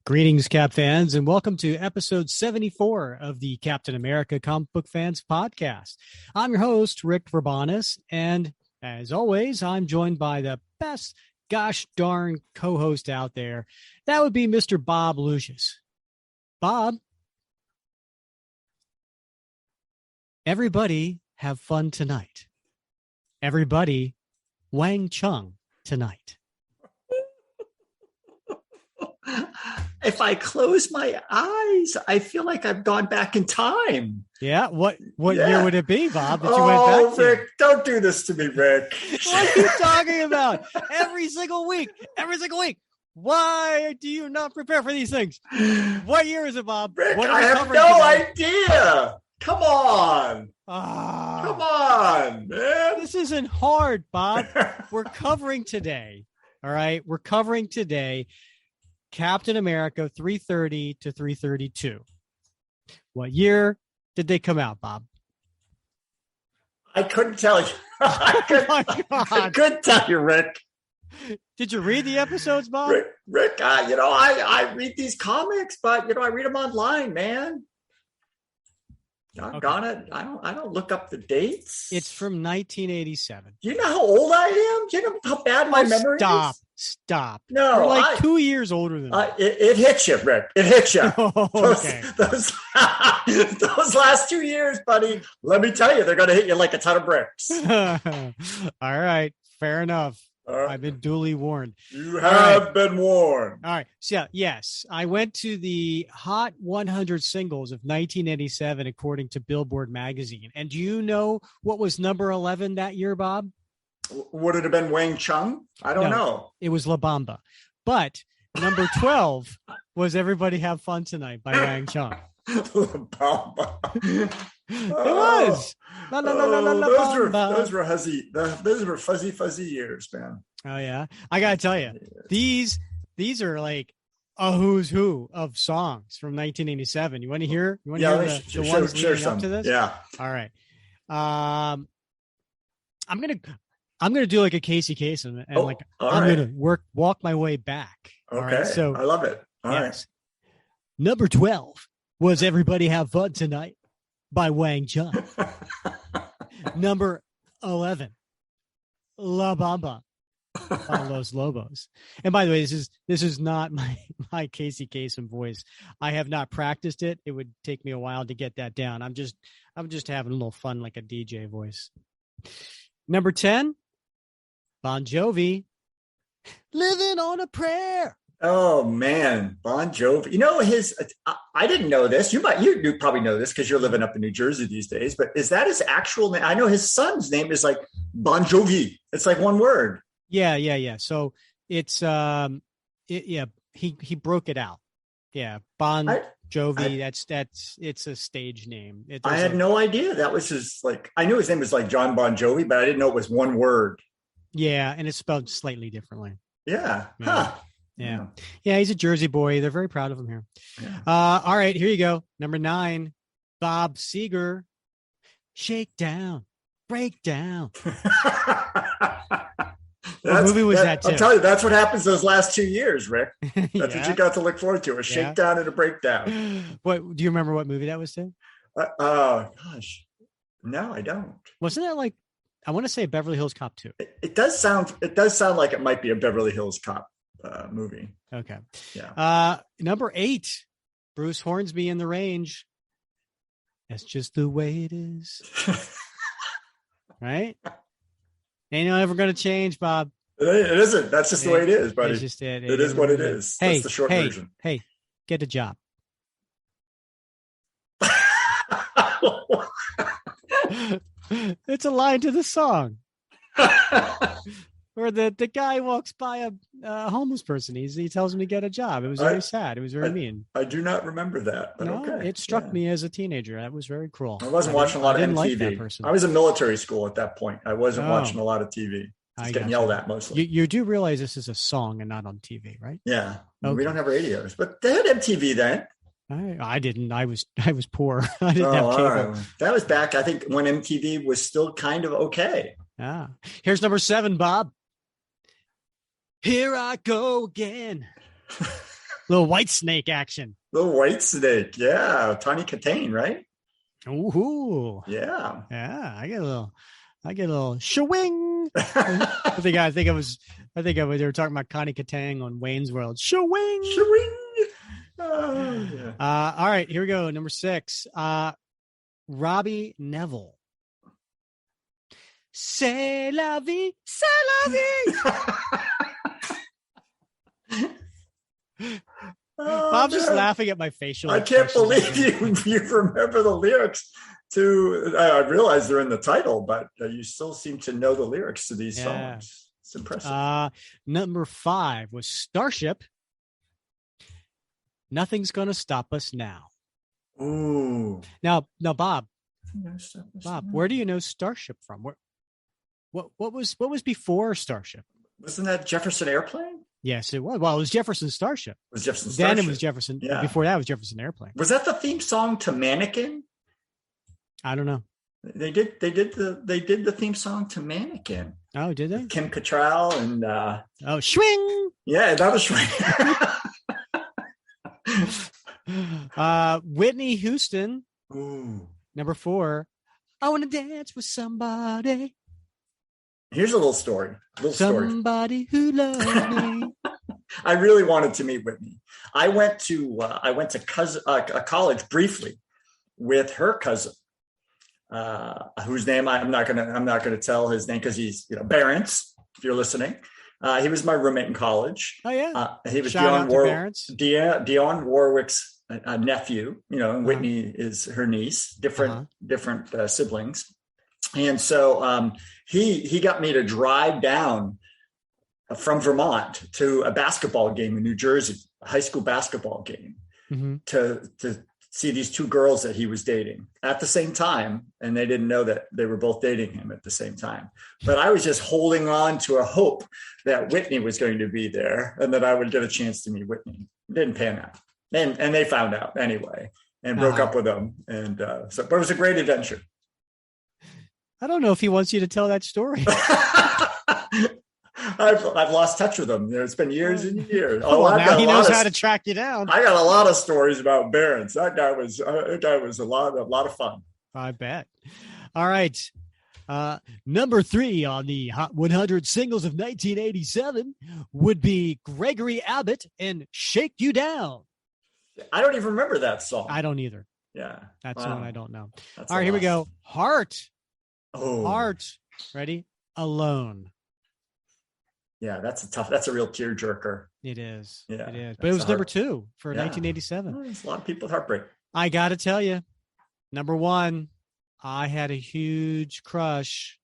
Greetings, Cap fans, and welcome to episode 74 of the Captain America Comic Book Fans Podcast. I'm your host, Rick Verbanis, and as always, I'm joined by the best gosh darn co-host out there. That would be Mr. Bob Lucius. Bob, everybody have fun tonight. Everybody Wang Chung tonight. If I close my eyes, I feel like I've gone back in time. Yeah. What year would it be, Bob, that you went back to? Rick, don't do this to me, Rick. What are you talking about? Every single week. Why do you not prepare for these things? What year is it, Bob? Rick, I have no idea. Come on. Come on, man. This isn't hard, Bob. We're covering today. All right. We're covering today Captain America 330 to 332. What year did they come out, Bob? I couldn't tell you. I couldn't tell you, Rick. Did you read the episodes, Bob? Rick, I read these comics, but I read them online, man. Doggone it. I don't look up the dates. It's from 1987. Do you know how old I am? Do you know how bad my memory is? Stop. No, you're like 2 years older than me. It hits you, Rick. It hits you. Okay. Those last 2 years, buddy, let me tell you, they're going to hit you like a ton of bricks. All right. Fair enough. I've been duly warned. You have been warned. All right. So, yes, I went to the Hot 100 Singles of 1987, according to Billboard magazine. And do you know what was number 11 that year, Bob? Would it have been Wang Chung? I don't know. It was La Bamba. But number 12 was Everybody Have Fun Tonight by Wang Chung. La Bamba. It was. Those were fuzzy years, man. Oh yeah, I gotta tell you, these are like a who's who of songs from 1987. You want to hear? You want to hear the ones leading up to this? Yeah. All right. I'm gonna do like a Casey Kasem and gonna walk my way back. Okay. All right? So I love it. All right. Number 12 was Everybody Have Fun Tonight by Wang Chung. Number 11, La Bamba by Los Lobos. And by the way, this is not my Casey Kasem voice. I have not practiced it. It would take me a while to get that down. I'm just having a little fun like a DJ voice. Number 10, Bon Jovi, Living on a Prayer. Oh man, Bon Jovi. I didn't know this. You probably know this because you're living up in New Jersey these days, but is that his actual name? I know his son's name is like Bon Jovi. It's like one word. Yeah. So it's he broke it out. Yeah. Bon Jovi. It's a stage name. I had no idea that was I knew his name was like John Bon Jovi, but I didn't know it was one word. Yeah. And it's spelled slightly differently. Yeah. Huh. Yeah, he's a Jersey boy. They're very proud of him here. Yeah. All right, here you go. Number 9, Bob Seger, Shake Down, Break Down. What movie was that too? I'll tell you, that's what happens those last 2 years, Rick. That's what you got to look forward to, a shakedown and a breakdown. What do you remember what movie that was too? Gosh. No, I don't. Wasn't that like, I want to say Beverly Hills Cop 2. It does sound like it might be a Beverly Hills Cop movie. Okay. Yeah. Number 8, Bruce Hornsby in the Range. That's just the way it is. Right? Ain't ever going to change, Bob. It isn't. That's just the way it is, buddy. It's just it. It is what it is. Hey, that's the short version. Hey, get a job. It's a line to the song. Where the guy walks by a homeless person. He tells him to get a job. It was very sad. It was very mean. I do not remember that, but okay. It struck me as a teenager. That was very cruel. I wasn't watching a lot of MTV. Like that person. I was in military school at that point. I wasn't watching a lot of TV. I was getting yelled at mostly. You do realize this is a song and not on TV, right? Yeah. Okay. We don't have radios, but they had MTV then. I didn't. I was poor. I didn't have cable. That was back, I think, when MTV was still kind of okay. Ah, here's number 7, Bob. Here I go again. Little White Snake action. Little White Snake. Yeah. Tawny Katane, right? Ooh. Yeah. Yeah. I get a little shwing. I think they were talking about Connie Katang on Wayne's World. Shwing. Shwing. Oh, yeah. All right, here we go. Number 6. Robbie Neville. C'est la vie, c'est la vie. Bob's just laughing at my facial. I can't believe you remember the lyrics to. I realize they're in the title, but you still seem to know the lyrics to these songs. It's impressive. Number 5 was Starship. Nothing's gonna stop us now. Ooh. Now, Bob, where do you know Starship from? What was before Starship? Wasn't that Jefferson Airplane? Yes, it was. Well, it was Jefferson Starship. It was Jefferson Starship. Then it was Jefferson. Yeah. Before that was Jefferson Airplane. Was that the theme song to Mannequin? I don't know. They did the theme song to Mannequin. Oh, did they? Kim Cattrall and Swing. Yeah, that was Swing. Whitney Houston. Ooh. Number 4. I want to dance with somebody. Here's a little story. Somebody who loves me. I really wanted to meet Whitney. I went to a college briefly with her cousin, whose name I'm not gonna tell his name because he's Barents. If you're listening, he was my roommate in college. Oh yeah, he was Dionne Warwick's nephew. And Whitney is her niece. Different siblings. And so he got me to drive down from Vermont to a basketball game in New Jersey, a high school basketball game, to see these 2 girls that he was dating at the same time. And they didn't know that they were both dating him at the same time. But I was just holding on to a hope that Whitney was going to be there and that I would get a chance to meet Whitney. It didn't pan out. And they found out anyway and broke up with him. And but it was a great adventure. I don't know if he wants you to tell that story. I've lost touch with him. It's been years and years. Now he knows how to track you down. I got a lot of stories about Barons. That guy was a lot of fun. I bet. All right. Number 3 on the Hot 100 singles of 1987 would be Gregory Abbott and Shake You Down. I don't even remember that song. I don't either. Yeah. That's one I don't know. That's all right, here we go. Heart. Oh. Heart. Ready? Alone. Yeah, that's a real tearjerker. It is. Yeah, it is. But it was number 2 for 1987. There's a lot of people with heartbreak. I got to tell you, number 1, I had a huge crush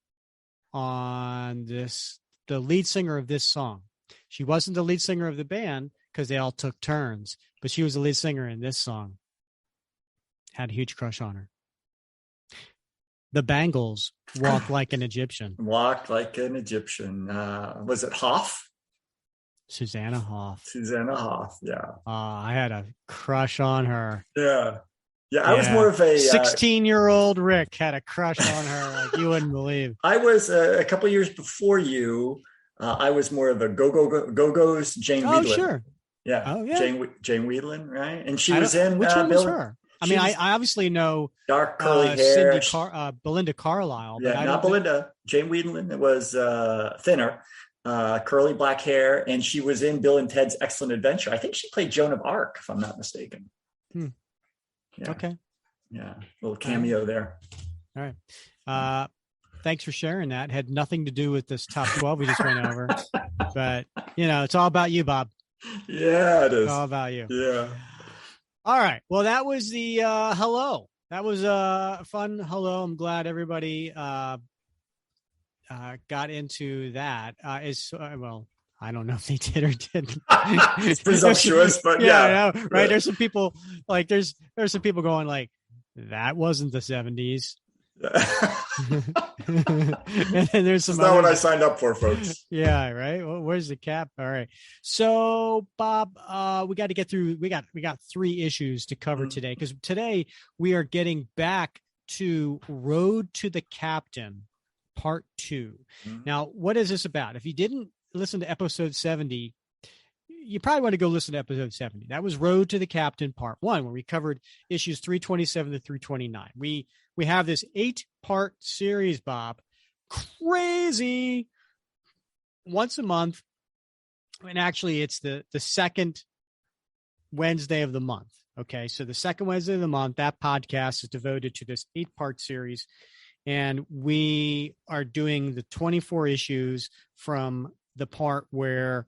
on the lead singer of this song. She wasn't the lead singer of the band because they all took turns, but she was the lead singer in this song. Had a huge crush on her. The Bangles, Walk Like an Egyptian. Walk Like an Egyptian. Was it Hoff? Susanna Hoff. Susanna Hoff, yeah. I had a crush on her. Yeah. Yeah, I was more of a 16-year-old Rick had a crush on her like you wouldn't believe. I was a couple of years before you. I was more of a Go-Go's Jane Whelan. Oh, sure. Yeah. Oh, yeah. Jane Whelan, right? And she was in which one was her? I mean, I obviously know dark curly hair. Belinda Carlisle. Yeah, not Belinda. Jane Whelan. It was thinner, curly black hair, and she was in Bill and Ted's Excellent Adventure. I think she played Joan of Arc, if I'm not mistaken. Yeah. Okay. Yeah, little cameo there. All right. Thanks for sharing that. Had nothing to do with this top 12 we just went over, but it's all about you, Bob. Yeah, it is. It's all about you. Yeah. All right. Well, that was the hello. That was a fun hello. I'm glad everybody got into that. Well, I don't know if they did or didn't. It's presumptuous, but yeah. I know, right? There's some people there's some people going like, that wasn't the 70s. And then there's some. That's not what I signed up for, folks. Yeah, right. Well, where's the cap? All right. So, Bob, we got to get through. We got 3 issues to cover today because today we are getting back to Road to the Captain, Part 2. Mhm. Now, what is this about? If you didn't listen to episode 70, you probably want to go listen to episode 70. That was Road to the Captain Part 1, where we covered issues 327 to 329. We have this 8-part series, Bob. Crazy. Once a month. And actually, it's the second Wednesday of the month. Okay, so the second Wednesday of the month, that podcast is devoted to this 8-part series. And we are doing the 24 issues from the part where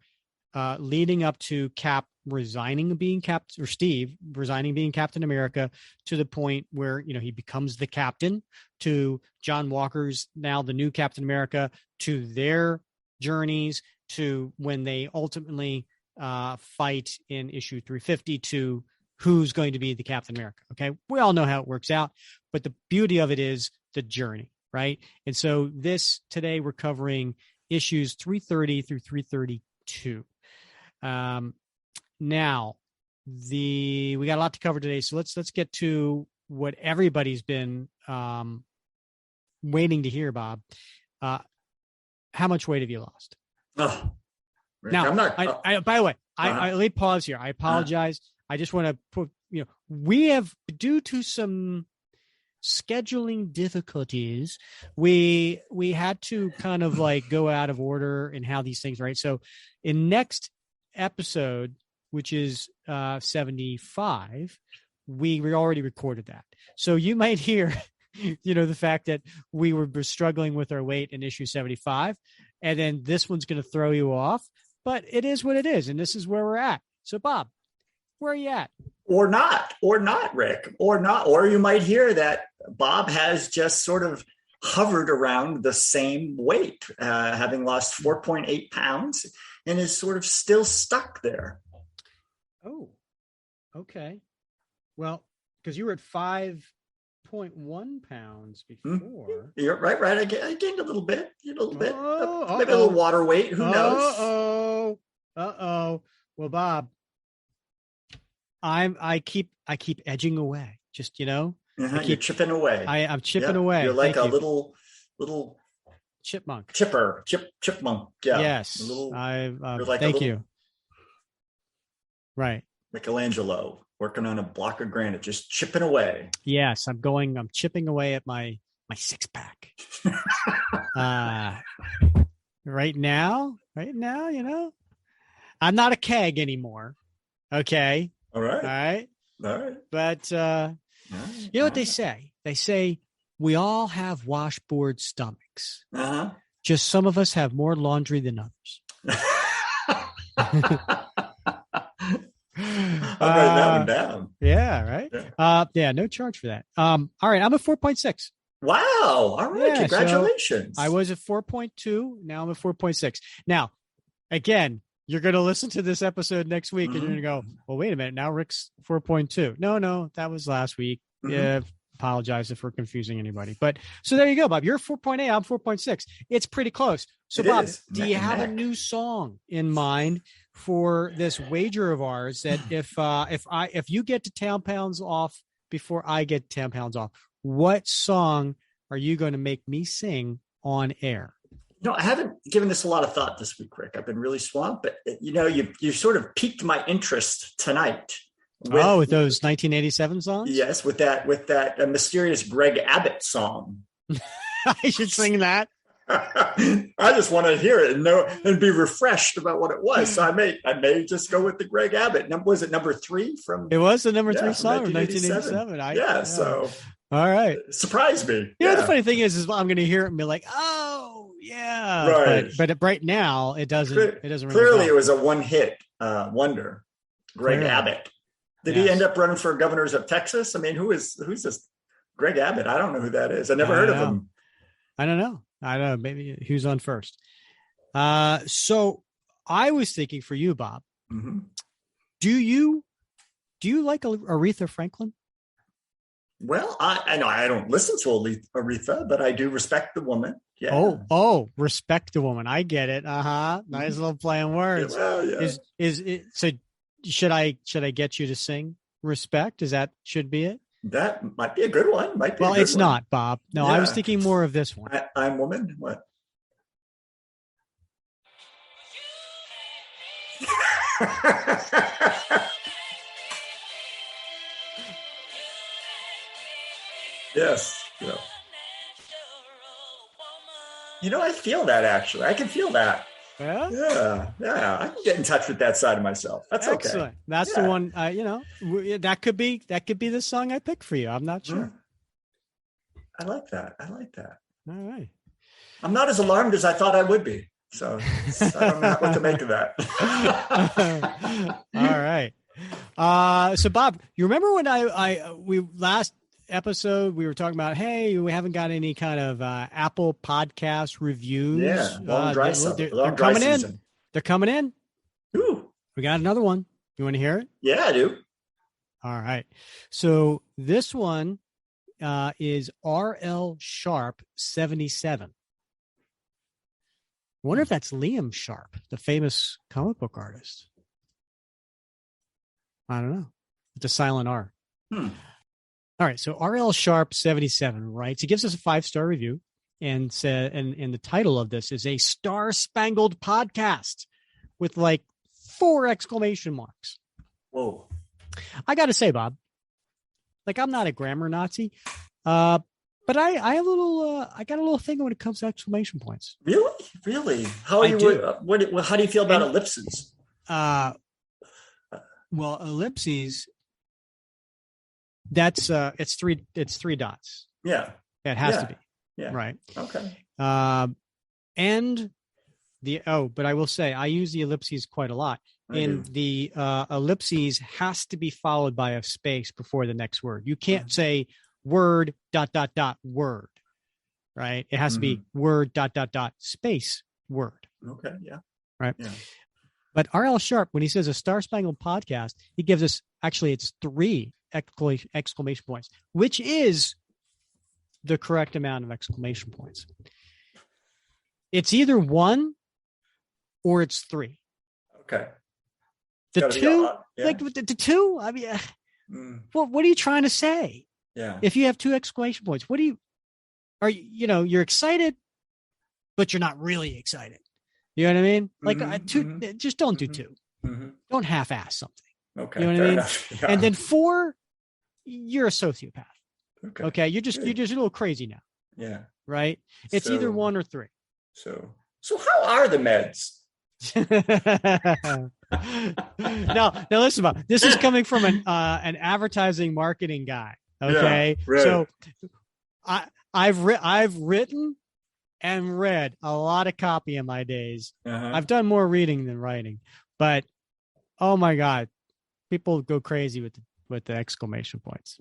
leading up to Cap resigning being Captain, or Steve resigning being Captain America, to the point where, he becomes the captain, to John Walker's now the new Captain America, to their journeys, to when they ultimately fight in issue 350, to who's going to be the Captain America. Okay. We all know how it works out, but the beauty of it is the journey, right? And so today we're covering issues 330 through 332. Now we got a lot to cover today, so let's get to what everybody's been waiting to hear, Bob. How much weight have you lost? Oh, now, I'm not. By the way, I let me pause here. I apologize. I just want to put, we have, due to some scheduling difficulties, we had to kind of like go out of order in how these things, right? So in next episode, which is 75, we already recorded that. So you might hear, the fact that we were struggling with our weight in issue 75, and then this one's going to throw you off, but it is what it is. And this is where we're at. So Bob, where are you at? Or not, Rick, or you might hear that Bob has just sort of hovered around the same weight, having lost 4.8 pounds and is sort of still stuck there. Oh, okay. Well, because you were at 5.1 pounds before. You're right. I gained a little bit, maybe a little water weight. Who knows? Uh-oh. Well, Bob, I keep edging away. Just, you're chipping away. I'm chipping away. You're like little chipmunk. Chipmunk. Yeah. Yes. Thank you. Right. Michelangelo working on a block of granite, just chipping away. Yes, I'm chipping away at my 6-pack. Right now, I'm not a keg anymore. Okay. All right. But you know what they say? They say we all have washboard stomachs. Uh-huh. Just some of us have more laundry than others. I'll write that one down. Yeah, right. Yeah. No charge for that. All right, I'm at 4.6. Wow. All right. Yeah, congratulations. So I was at 4.2. Now I'm at 4.6. Now, again, you're going to listen to this episode next week, and you're going to go, well, wait a minute. Now Rick's 4.2. No, that was last week. Yeah. Apologize if we're confusing anybody. But so there you go, Bob. You're 4.8. I'm 4.6. It's pretty close. So, Bob, do you have a new song in mind for this wager of ours that if you get to 10 pounds off before I get 10 pounds off, what song are you going to make me sing on air? I haven't given this a lot of thought this week, Rick. I've been really swamped, but you sort of piqued my interest tonight. With those 1987 songs? Yes, with that mysterious Greg Abbott song. I should sing that. I just want to hear it and be refreshed about what it was. So I may just go with the Greg Abbott. Was it number 3 from? It was the number 3 song from 1987. So all right, surprised me. The funny thing is I'm going to hear it and be like, oh yeah, right. But right now it doesn't. It doesn't. Clearly, it was a one-hit wonder. Greg Abbott. Did he end up running for governors of Texas? I mean, who's this Greg Abbott? I don't know who that is. I never heard of him. I don't know. Maybe who's on first. So I was thinking for you, Bob, do you like Aretha Franklin? Well, I know I don't listen to Aretha, but I do respect the woman. Yeah. Oh, respect the woman. I get it. Nice little play on words. Yeah, well, yeah. Is it so? Should I get you to sing Respect? Is that should be it? That might be a good one. Might be. Well, a good it's one. not, Bob. No, I was thinking more of this one. I'm Woman. What? Yes. Yeah. I feel that actually. I can feel that. Yeah. Yeah. I can get in touch with that side of myself. That's excellent. Okay. That's the one. That could be the song I pick for you. I'm not sure. I like that. All right. I'm not as alarmed as I thought I would be. So I don't know what to make of that. All right. So Bob, you remember when we last episode we were talking about, hey, we haven't got any kind of Apple podcast reviews. Yeah, long dry they're coming season. in. They're coming in. Ooh. We got another one. You want to hear it? Yeah, I do. All right. So this one is RL Sharp 77. I wonder if that's Liam Sharp, the famous comic book artist. I don't know. It's a silent R. All right. So RL Sharp 77 writes, he gives us a 5-star review and said, and the title of this is a star-spangled podcast with like 4 exclamation marks. Whoa. I got to say, Bob, like I'm not a grammar Nazi, but I have I got a little thing when it comes to exclamation points. Really? How are you? How do you feel about ellipses? Well, ellipses. That's it's 3 dots. Yeah. It has to be. Yeah. Right. Okay. And but I will say I use the ellipses quite a lot. And the ellipses has to be followed by a space before the next word. You can't say word ... word, right? It has to be word ... space word. Okay. Yeah. Right. Yeah. But RL Sharp, when he says a star-spangled podcast, he gives us it's 3 exclamation points, which is the correct amount of exclamation points. It's either 1 or it's 3. Okay. The 2, like the 2. I mean, what are you trying to say? Yeah. If you have 2 exclamation points, you're excited, but you're not really excited. You know what I mean? Like 2, just don't do 2. Don't half-ass something. Okay. You know what I mean? Yeah. And then 4, you're a sociopath. Okay. You're just a little crazy now. Yeah. Right. It's either 1 or 3. So how are the meds? Now listen, Bob, this is coming from an advertising marketing guy. Okay. Yeah, right. So I've written and read a lot of copy in my days. I've done more reading than writing, but oh my God, people go crazy with the exclamation points.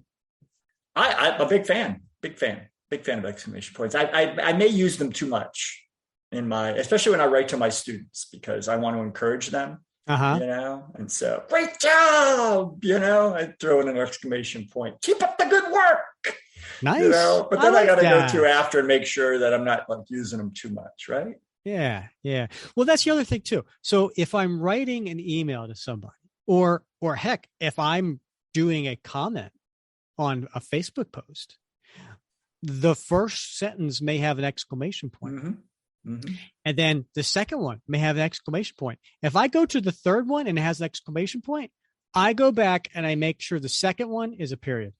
I'm a big fan of exclamation points. I may use them too much especially when I write to my students because I want to encourage them, and so great job, I throw in an exclamation point, keep up the good work. Nice. But then I got to go to after and make sure that I'm not like using them too much. Right. Yeah. Yeah. Well, that's the other thing too. So if I'm writing an email to somebody or heck, if I'm doing a comment on a Facebook post, the first sentence may have an exclamation point. And then the second one may have an exclamation point. If I go to the third one and it has an exclamation point, I go back and I make sure the second one is a period.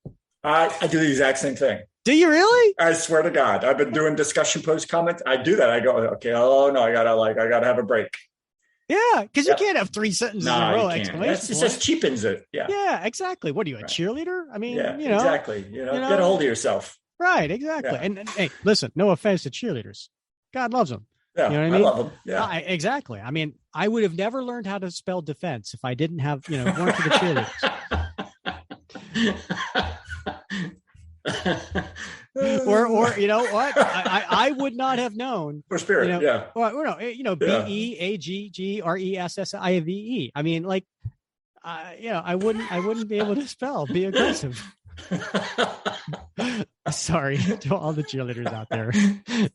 I do the exact same thing. Do you really? I swear to God, I've been doing discussion post comments. I do that. I go, okay, oh no, I gotta have a break. Yeah, because you can't have 3 sentences in a row. Exclamation It just cheapens it. Yeah. Yeah, exactly. What are you, a cheerleader? I mean, exactly. Get a hold of yourself. Right, exactly. Yeah. And hey, listen, no offense to cheerleaders. God loves them. Yeah, you know what I mean? love them. Yeah, exactly. I mean, I would have never learned how to spell defense if I didn't have, weren't for the cheerleaders. or you know what? I would not have known. For spirit, BEAGGRESSIVE. I mean, like, I wouldn't be able to spell. Be aggressive. Sorry to all the cheerleaders out there.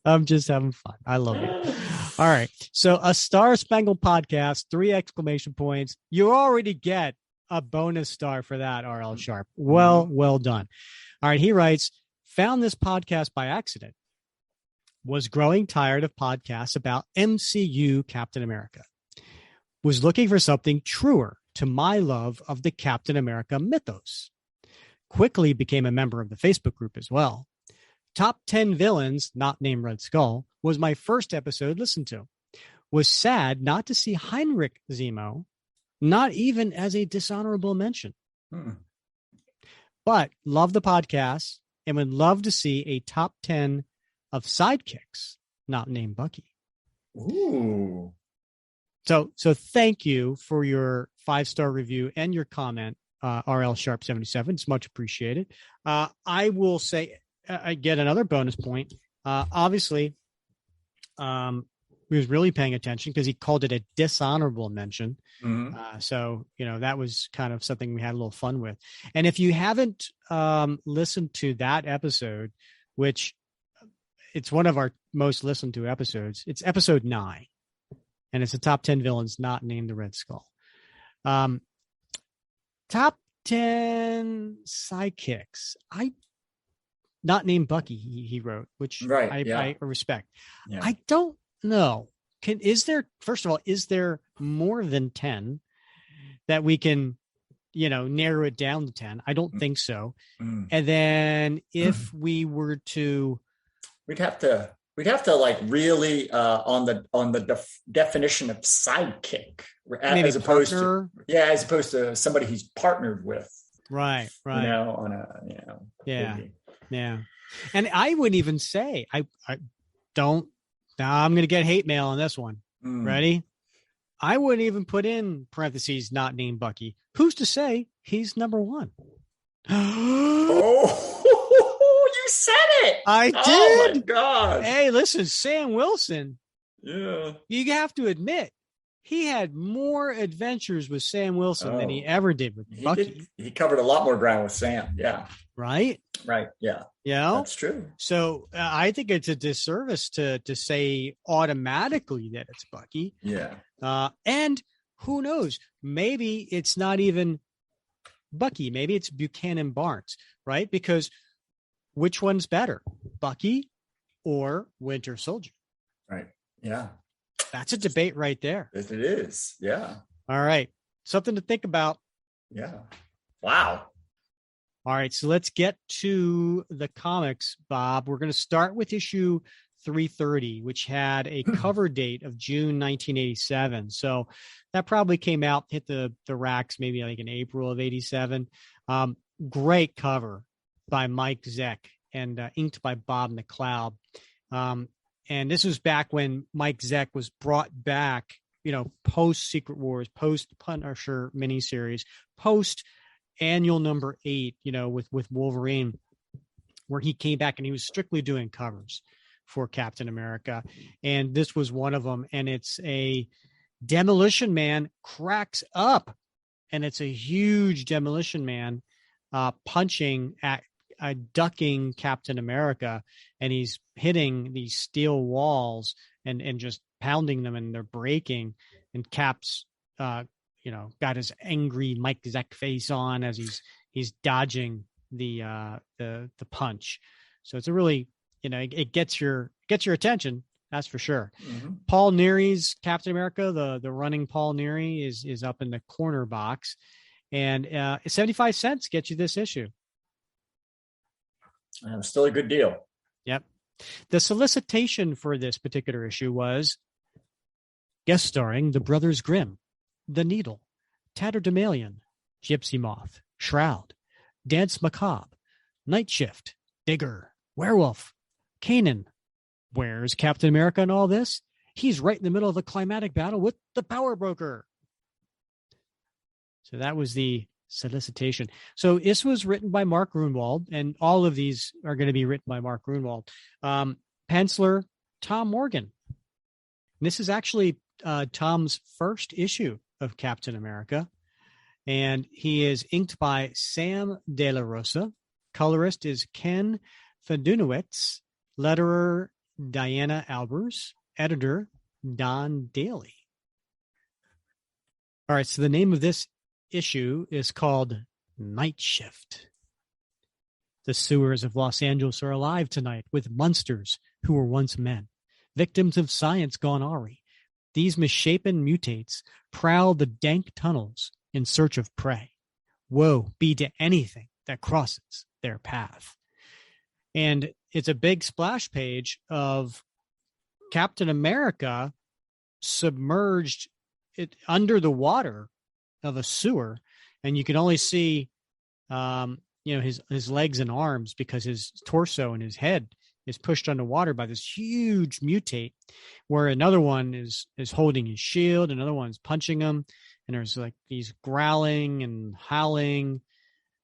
I'm just having fun. I love it. All right. So a star-spangled podcast, 3 exclamation points. You already get a bonus star for that, R.L. Sharp. Well done. All right. He writes, found this podcast by accident. Was growing tired of podcasts about MCU Captain America. Was looking for something truer to my love of the Captain America mythos. Quickly became a member of the Facebook group as well. Top 10 villains, not named Red Skull, was my first episode listened to. Was sad not to see Heinrich Zemo, not even as a dishonorable mention. But love the podcast and would love to see a top 10 of sidekicks, not named Bucky. Ooh. So thank you for your 5-star review and your comment, RL Sharp 77. It's much appreciated. I will say, I get another bonus point. Obviously, he was really paying attention because he called it a dishonorable mention. So, that was kind of something we had a little fun with. And if you haven't listened to that episode, which it's one of our most listened to episodes, it's episode 9. And it's the top 10 villains not named the Red Skull. Top 10 sidekicks. Not named Bucky, he wrote, which I respect. Yeah. I don't know. First of all, is there more than 10 that we can, narrow it down to 10? I don't think so. And then if we were to, we'd have to like really on the definition of sidekick as opposed to somebody he's partnered with. Right. Yeah. And I would even say I don't. Now I'm going to get hate mail on this one. Ready? I wouldn't even put in parentheses not named Bucky. Who's to say he's number 1? You said it. I did. Oh my God. Hey, listen, Sam Wilson. Yeah. You have to admit, he had more adventures with Sam Wilson than he ever did with Bucky. He covered a lot more ground with Sam. Yeah. Right. Yeah. That's true. So I think it's a disservice to say automatically that it's Bucky. Yeah. And who knows? Maybe it's not even Bucky. Maybe it's Buchanan Barnes, right? Because which one's better, Bucky or Winter Soldier? Right. Yeah. That's a debate right there. It is. Yeah. All right. Something to think about. Yeah. Wow. All right. So let's get to the comics, Bob. We're going to start with issue 330, which had a cover date of June 1987. So that probably came out, hit the racks maybe like in April of 87. Great cover by Mike Zeck and inked by Bob McLeod. And this was back when Mike Zeck was brought back, post Secret Wars, post Punisher miniseries, post annual number 8, with Wolverine, where he came back and he was strictly doing covers for Captain America. And this was one of them. And it's a Demolition Man cracks up. And it's a huge Demolition Man punching at ducking Captain America, and he's hitting these steel walls and just pounding them, and they're breaking, and Cap's got his angry Mike Zeck face on as he's dodging the punch. So it's a really, it gets your attention, that's for sure. Paul Neary's Captain America, the running Paul Neary is up in the corner box, and 75 cents gets you this issue. Still a good deal. Yep. The solicitation for this particular issue was guest starring the Brothers Grimm, The Needle, Tatterdemalion, Gypsy Moth, Shroud, Dance Macabre, Night Shift, Digger, Werewolf, Kanan. Where's Captain America in all this? He's right in the middle of a climatic battle with the Power Broker. So that was the solicitation. So this was written by Mark Gruenwald, and all of these are going to be written by Mark Gruenwald. Penciler, Tom Morgan. And this is actually Tom's first issue of Captain America, and he is inked by Sam De La Rosa. Colorist is Ken Fedunowicz. Letterer, Diana Albers. Editor, Don Daly. All right, so the name of this issue is called Night Shift. The sewers of Los Angeles are alive tonight with monsters who were once men, victims of science gone awry. These misshapen mutates prowl the dank tunnels in search of prey. Woe be to anything that crosses their path. And it's a big splash page of Captain America submerged under the water of a sewer, and you can only see his legs and arms because his torso and his head is pushed underwater by this huge mutate, where another one is holding his shield, another one's punching him, and there's like these growling and howling,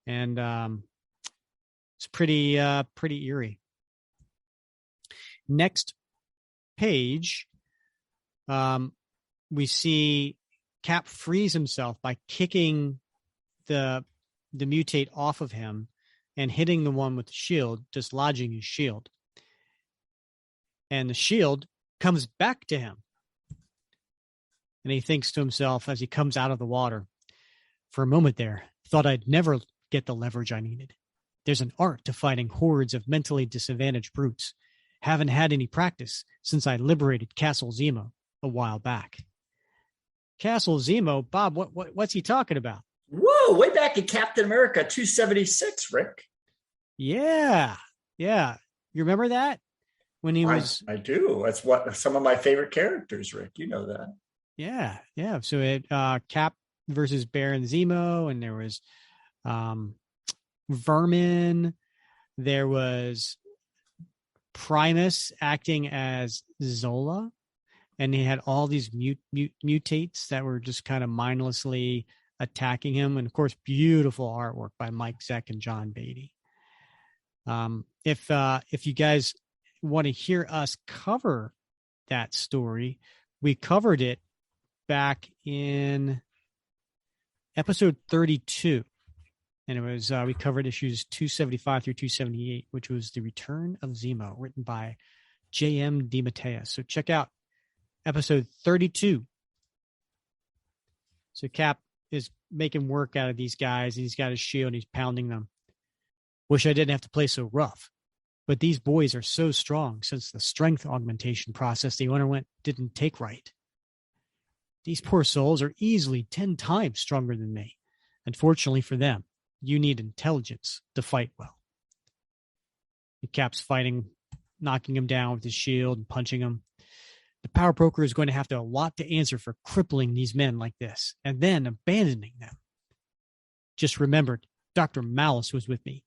and it's pretty eerie. Next page, we see Cap frees himself by kicking the mutate off of him and hitting the one with the shield, dislodging his shield. And the shield comes back to him. And he thinks to himself as he comes out of the water, for a moment there, thought I'd never get the leverage I needed. There's an art to fighting hordes of mentally disadvantaged brutes. Haven't had any practice since I liberated Castle Zemo a while back. Castle Zemo, Bob, what's he talking about? Whoa, way back in Captain America 276, Rick. Yeah. You remember that? When he was... I do. That's what some of my favorite characters, Rick. You know that. Yeah. So it Cap versus Baron Zemo, and there was Vermin. There was Primus acting as Zola, and he had all these mutates that were just kind of mindlessly attacking him. And of course, beautiful artwork by Mike Zeck and John Beatty. If you guys want to hear us cover that story, we covered it back in episode 32. And it was, we covered issues 275 through 278, which was The Return of Zemo, written by J.M. DeMatteis. So check out episode 32. So Cap is making work out of these guys. He's got his shield and he's pounding them. Wish I didn't have to play so rough. But these boys are so strong since the strength augmentation process they underwent didn't take right. These poor souls are easily 10 times stronger than me. Unfortunately for them, you need intelligence to fight well. The Cap's fighting, knocking him down with his shield and punching him. The power broker is going to have a lot to answer for crippling these men like this and then abandoning them. Just remembered, Dr. Malice was with me.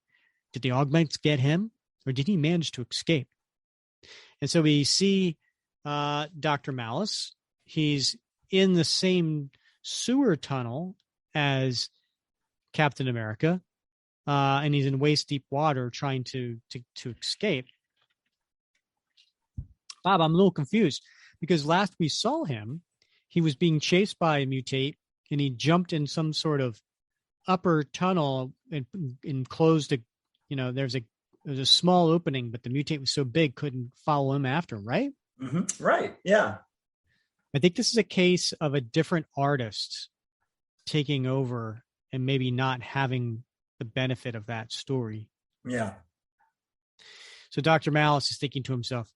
Did the augments get him, or did he manage to escape? And so we see Dr. Malice. He's in the same sewer tunnel as Captain America, and he's in waist-deep water trying to escape. Bob, I'm a little confused because last we saw him, he was being chased by a mutate, and he jumped in some sort of upper tunnel and closed a, there's a small opening, but the mutate was so big couldn't follow him after, right? Mm-hmm. Right. Yeah. I think this is a case of a different artist taking over and maybe not having the benefit of that story. Yeah. So Dr. Malice is thinking to himself,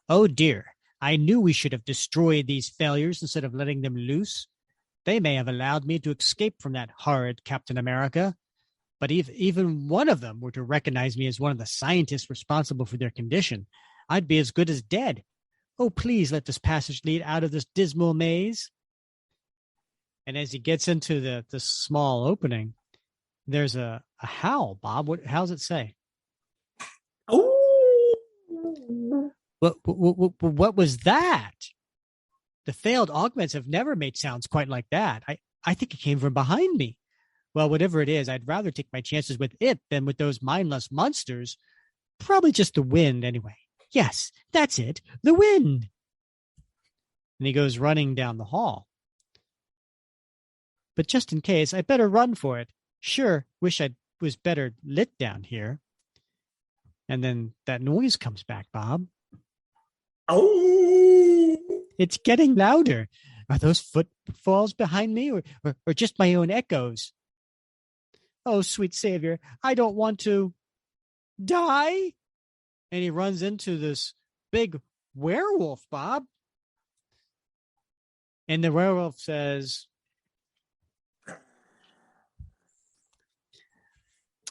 oh dear, I knew we should have destroyed these failures instead of letting them loose. They may have allowed me to escape from that horrid Captain America. But if even one of them were to recognize me as one of the scientists responsible for their condition, I'd be as good as dead. Oh, please let this passage lead out of this dismal maze. And as he gets into the small opening, there's a howl, Bob. How's it say? Oh! What was that? The failed augments have never made sounds quite like that. I think it came from behind me. Well, whatever it is, I'd rather take my chances with it than with those mindless monsters. Probably just the wind anyway. Yes, that's it. The wind. And he goes running down the hall. But just in case, I better run for it. Sure, wish I was better lit down here. And then that noise comes back, Bob. Oh! It's getting louder. Are those footfalls behind me or just my own echoes? Oh, sweet savior, I don't want to die. And he runs into this big werewolf, Bob. And the werewolf says,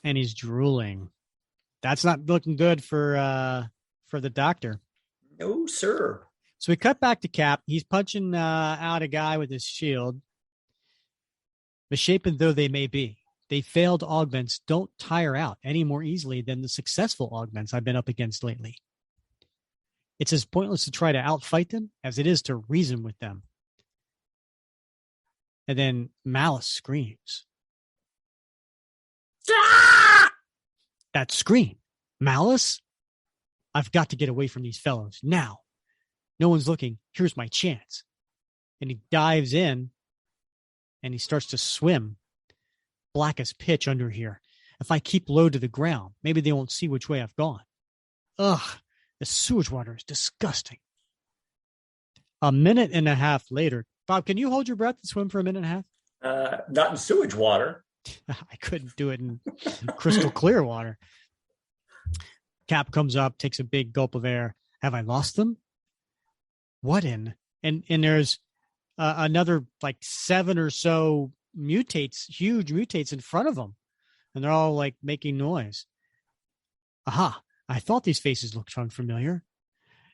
and he's drooling. That's not looking good for the doctor. No, sir. So we cut back to Cap. He's punching out a guy with his shield. Misshapen though they may be, they failed augments don't tire out any more easily than the successful augments I've been up against lately. It's as pointless to try to outfight them as it is to reason with them. And then Malice screams. Ah! That scream. Malice? I've got to get away from these fellows now. No one's looking. Here's my chance. And he dives in and he starts to swim. Black as pitch under here. If I keep low to the ground, maybe they won't see which way I've gone. Ugh, the sewage water is disgusting. A minute and a half later, Bob, can you hold your breath and swim for a minute and a half? Not in sewage water. I couldn't do it in crystal clear water. Cap comes up, takes a big gulp of air. Have I lost them? What in? And there's another like 7 or so huge mutates in front of them. And they're all like making noise. Aha, I thought these faces looked unfamiliar.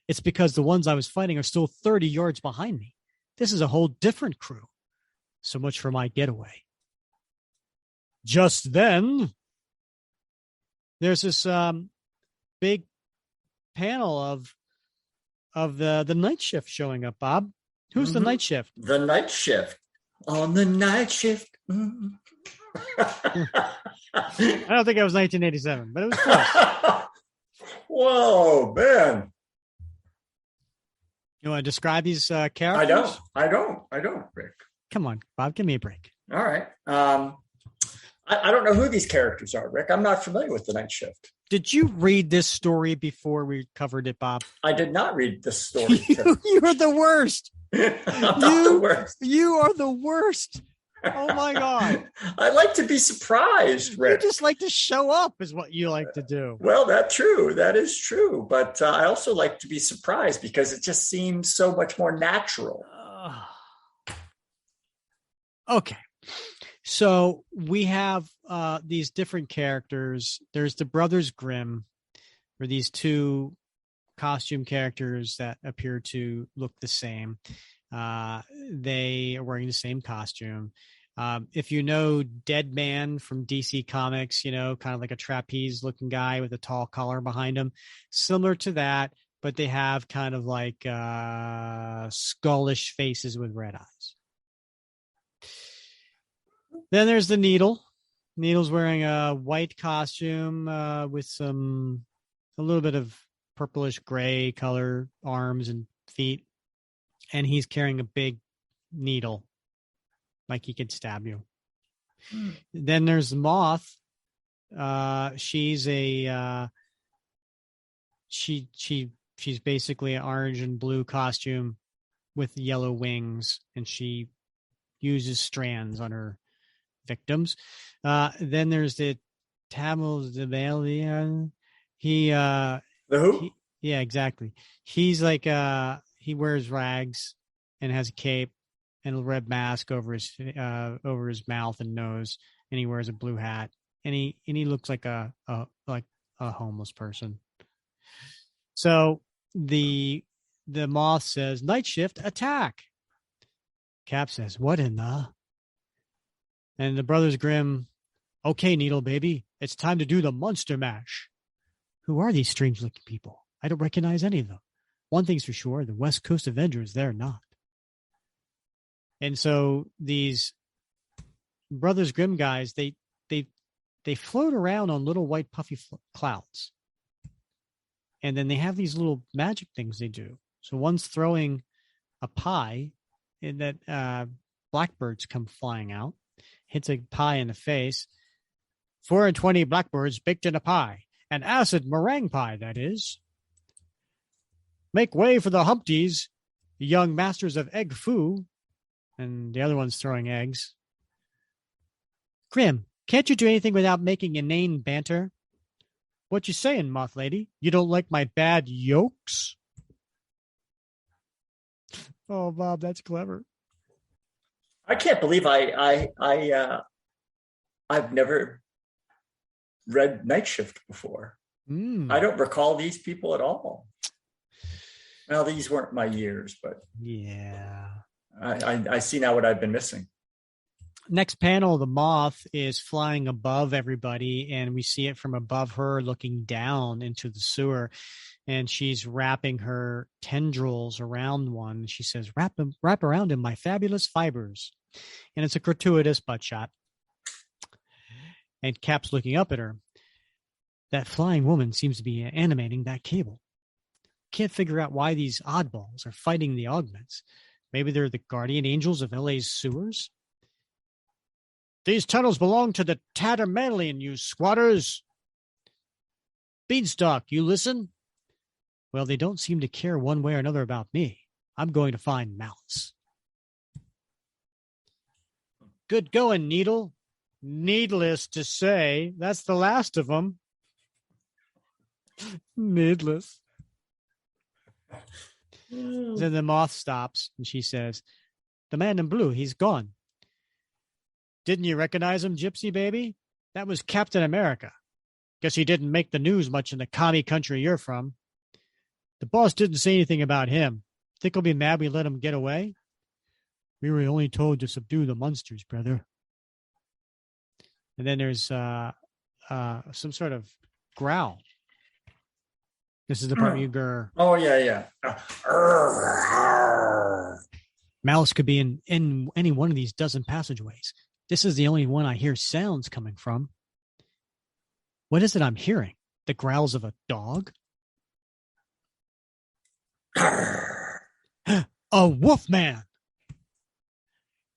It's because the ones I was fighting are still 30 yards behind me. This is a whole different crew. So much for my getaway. Just then, there's this big panel of the night shift showing up, Bob. Who's the night shift? The night shift. On the night shift. I don't think it was 1987, but it was close. Whoa, man. You want to describe these characters? I don't, Rick. Come on, Bob, give me a break. All right. I don't know who these characters are, Rick. I'm not familiar with the night shift. Did you read this story before we covered it, Bob? I did not read this story. You're the worst. I'm not the worst. You are the worst. Oh, my God. I like to be surprised, Rick. You just like to show up is what you like to do. Well, that's true. That is true. But I also like to be surprised because it just seems so much more natural. Okay. So we have these different characters. There's the Brothers Grimm, or these two costume characters that appear to look the same. They are wearing the same costume. If you know Dead Man from DC Comics, you know, kind of like a trapeze looking guy with a tall collar behind him, similar to that, but they have kind of like skullish faces with red eyes. Then there's the Needle. Needle's wearing a white costume with a little bit of purplish gray color arms and feet. And he's carrying a big needle, like he could stab you. Then there's Moth. She's she's basically an orange and blue costume with yellow wings, and she uses strands on her victims. Then there's the Tamil Zabalian. The who? Yeah, exactly. He's like he wears rags and has a cape and a red mask over his mouth and nose, and he wears a blue hat, and he looks like a homeless person. So the Moth says, "Night shift, attack." Cap says, "What in the?" And the Brothers Grimm, "Okay, Needle baby, it's time to do the monster mash." Who are these strange looking people? I don't recognize any of them. One thing's for sure, the West Coast Avengers, they're not. And so these Brothers Grimm guys, they float around on little white puffy clouds. And then they have these little magic things they do. So one's throwing a pie, and that blackbirds come flying out, hits a pie in the face. 4 and 20 blackbirds baked in a pie. An acid meringue pie, that is. Make way for the Humpties, young masters of egg foo. and the other one's throwing eggs. Grim, can't you do anything without making inane banter? What you saying, moth lady? You don't like my bad yolks? Oh, Bob, that's clever. I can't believe I've never read Night Shift before. I don't recall these people at all. Well, these weren't my years, but yeah, I see now what I've been missing. Next panel, the moth is flying above everybody, and we see it from above her looking down into the sewer, and she's wrapping her tendrils around one. She says, wrap around in my fabulous fibers. And it's a gratuitous butt shot. And Cap's looking up at her. That flying woman seems to be animating that cable. Can't figure out why these oddballs are fighting the augments. Maybe they're the guardian angels of LA's sewers? These tunnels belong to the Tatterdemalion, you squatters. Beanstalk, you listen? Well, they don't seem to care one way or another about me. I'm going to find Malice. Good going, Needle. Needless to say, that's the last of them. Needless. Then the moth stops and she says, the man in blue, he's gone. Didn't you recognize him, Gypsy baby? That was Captain America. Guess he didn't make the news much in the commie country you're from. The boss didn't say anything about him. Think he'll be mad we let him get away? We were only told to subdue the monsters, brother. And then there's some sort of growl. This is the part where you grr. Oh, yeah. Malice could be in any one of these dozen passageways. This is the only one I hear sounds coming from. What is it I'm hearing? The growls of a dog? A wolfman!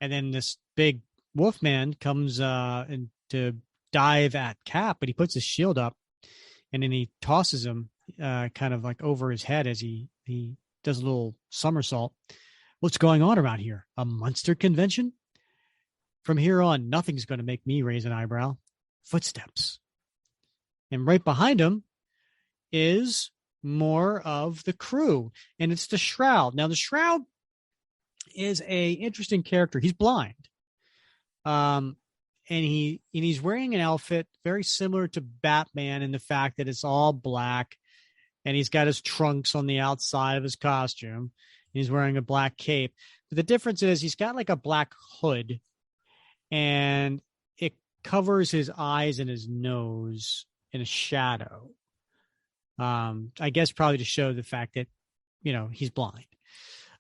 And then this big wolfman comes in to dive at Cap, but he puts his shield up, and then he tosses him kind of like over his head as he does a little somersault. What's going on around here? A monster convention? From here on, nothing's going to make me raise an eyebrow. Footsteps. And right behind him is more of the crew, and it's the Shroud. Now, the Shroud is a interesting character. He's blind. And he's wearing an outfit very similar to Batman in the fact that it's all black, and he's got his trunks on the outside of his costume. He's wearing a black cape. But the difference is he's got like a black hood, and it covers his eyes and his nose in a shadow. I guess probably to show the fact that, he's blind.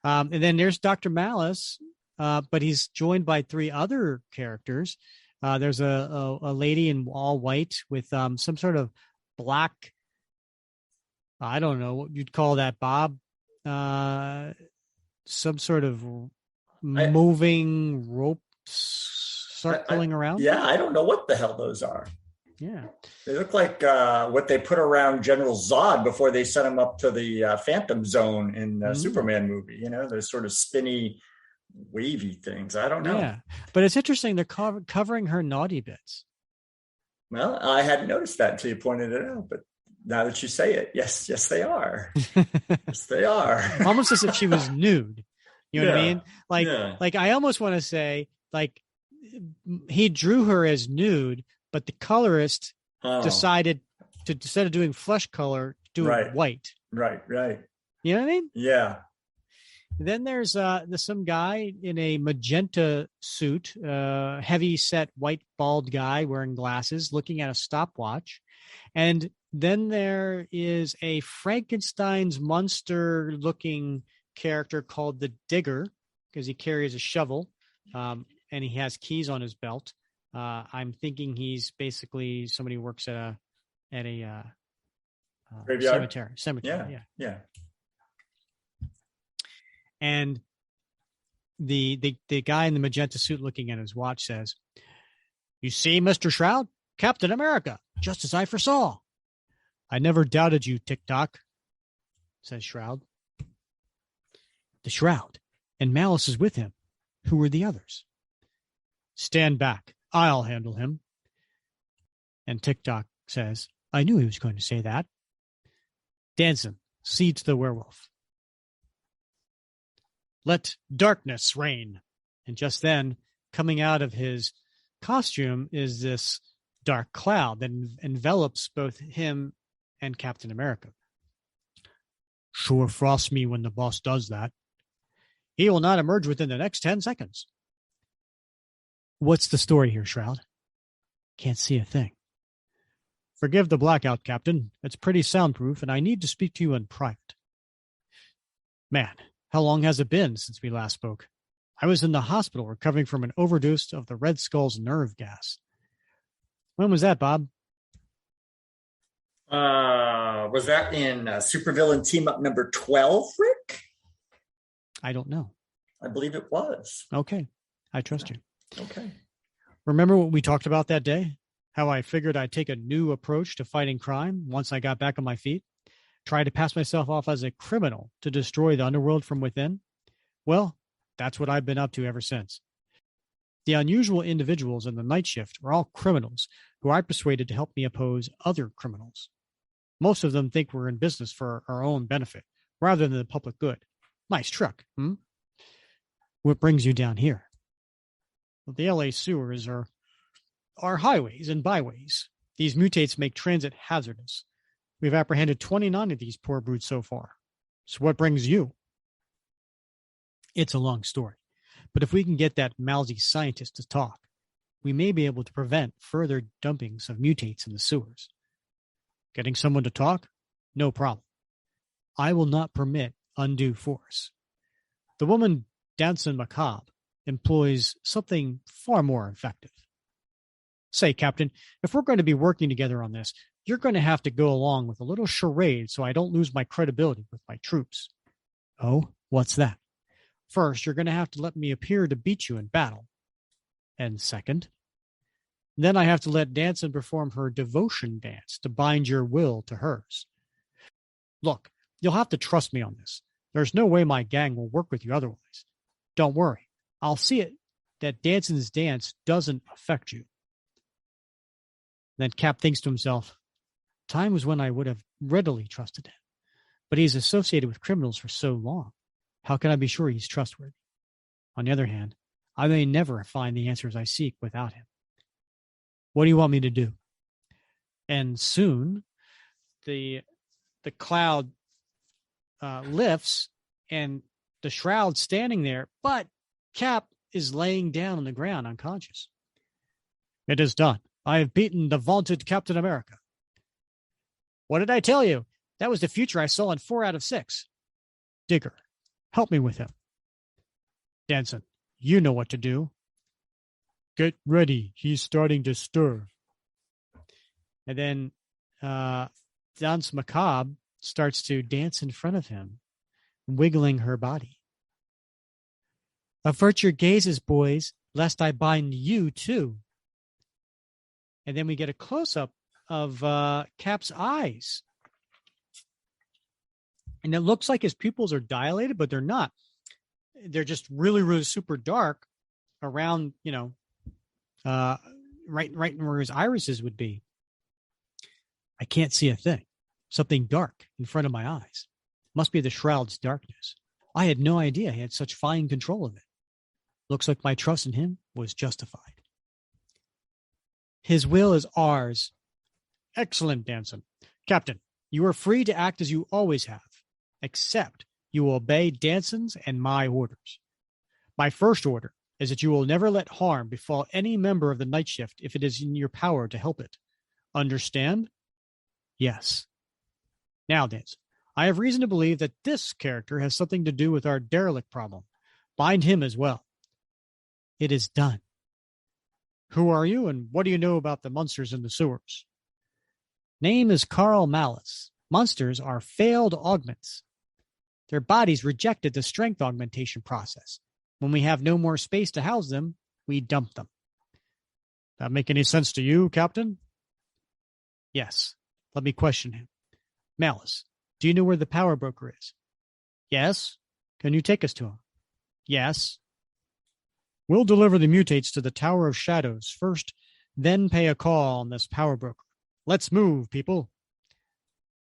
And then there's Dr. Malice, but he's joined by three other characters. There's a lady in all white with some sort of black, I don't know what you'd call that, Bob. Some sort of moving rope circling around. Yeah, I don't know what the hell those are. Yeah. They look like what they put around General Zod before they sent him up to the Phantom Zone in the Superman movie. Those sort of spinny, wavy things. I don't know. Yeah, but it's interesting. They're covering her naughty bits. Well, I hadn't noticed that until you pointed it out, but now that you say it, yes, they are. Yes, they are. Almost as if she was nude. You know what I mean? Like I almost want to say, like, he drew her as nude, but the colorist decided to, instead of doing flesh color, do it white. Right. You know what I mean? Yeah. Then there's some guy in a magenta suit, heavy set white bald guy wearing glasses, looking at a stopwatch. And then there is a Frankenstein's monster looking character called the Digger, because he carries a shovel and he has keys on his belt. I'm thinking he's basically somebody who works at a cemetery. Yeah. And the guy in the magenta suit looking at his watch says, "You see, Mr. Shroud, Captain America, just as I foresaw." "I never doubted you, TikTok," says Shroud. The Shroud, and Malice is with him. Who are the others? Stand back. I'll handle him. And TikTok says, I knew he was going to say that. Danson, see to the werewolf. Let darkness reign. And just then, coming out of his costume is this dark cloud that envelops both him and Captain America. Sure frost me when the boss does that. He will not emerge within the next 10 seconds. What's the story here, Shroud? Can't see a thing. Forgive the blackout, Captain. It's pretty soundproof, and I need to speak to you in private. Man, how long has it been since we last spoke? I was in the hospital recovering from an overdose of the Red Skull's nerve gas. When was that, Bob? Was that in Supervillain Team Up number 12, Rick? I don't know. I believe it was. Okay. I trust you. Okay. Remember what we talked about that day? How I figured I'd take a new approach to fighting crime once I got back on my feet? Try to pass myself off as a criminal to destroy the underworld from within? Well, that's what I've been up to ever since. The unusual individuals in the night shift are all criminals who I persuaded to help me oppose other criminals. Most of them think we're in business for our own benefit rather than the public good. Nice truck, hmm? What brings you down here? Well, the LA sewers are highways and byways. These mutates make transit hazardous. We've apprehended 29 of these poor brutes so far. So what brings you? It's a long story, but if we can get that mousy scientist to talk, we may be able to prevent further dumpings of mutates in the sewers. Getting someone to talk? No problem. I will not permit undue force. The woman Danson Macabre employs something far more effective. Say, Captain, if we're going to be working together on this, you're going to have to go along with a little charade so I don't lose my credibility with my troops. Oh, what's that? First, you're going to have to let me appear to beat you in battle. And second, then I have to let Danson perform her devotion dance to bind your will to hers. Look, you'll have to trust me on this. There's no way my gang will work with you otherwise. Don't worry. I'll see it that Danson's dance doesn't affect you. Then Cap thinks to himself, time was when I would have readily trusted him. But he's associated with criminals for so long. How can I be sure he's trustworthy? On the other hand, I may never find the answers I seek without him. What do you want me to do? And soon, the cloud lifts, and the Shroud's standing there, but Cap is laying down on the ground unconscious. It is done. I have beaten the vaunted Captain America. What did I tell you? That was the future I saw in 4 out of 6. Digger, help me with him. Danson, you know what to do. Get ready. He's starting to stir. And then Danse Macabre starts to dance in front of him, wiggling her body. Avert your gazes, boys, lest I bind you too. And then we get a close-up of Cap's eyes. And it looks like his pupils are dilated, but they're not. They're just really, really super dark around, right where his irises would be. I can't see a thing. Something dark in front of my eyes. Must be the Shroud's darkness. I had no idea he had such fine control of it. Looks like my trust in him was justified. His will is ours. Excellent, Danson. Captain, you are free to act as you always have, except you will obey Danson's and my orders. My first order is that you will never let harm befall any member of the night shift if it is in your power to help it. Understand? Yes. Now, Danson, I have reason to believe that this character has something to do with our derelict problem. Bind him as well. It is done. Who are you, and what do you know about the monsters in the sewers? Name is Carl Malice. Monsters are failed augments. Their bodies rejected the strength augmentation process. When we have no more space to house them, we dump them. That make any sense to you, Captain? Yes. Let me question him. Malice, do you know where the power broker is? Yes. Can you take us to him? Yes. We'll deliver the mutates to the Tower of Shadows first, then pay a call on this power broker. Let's move, people.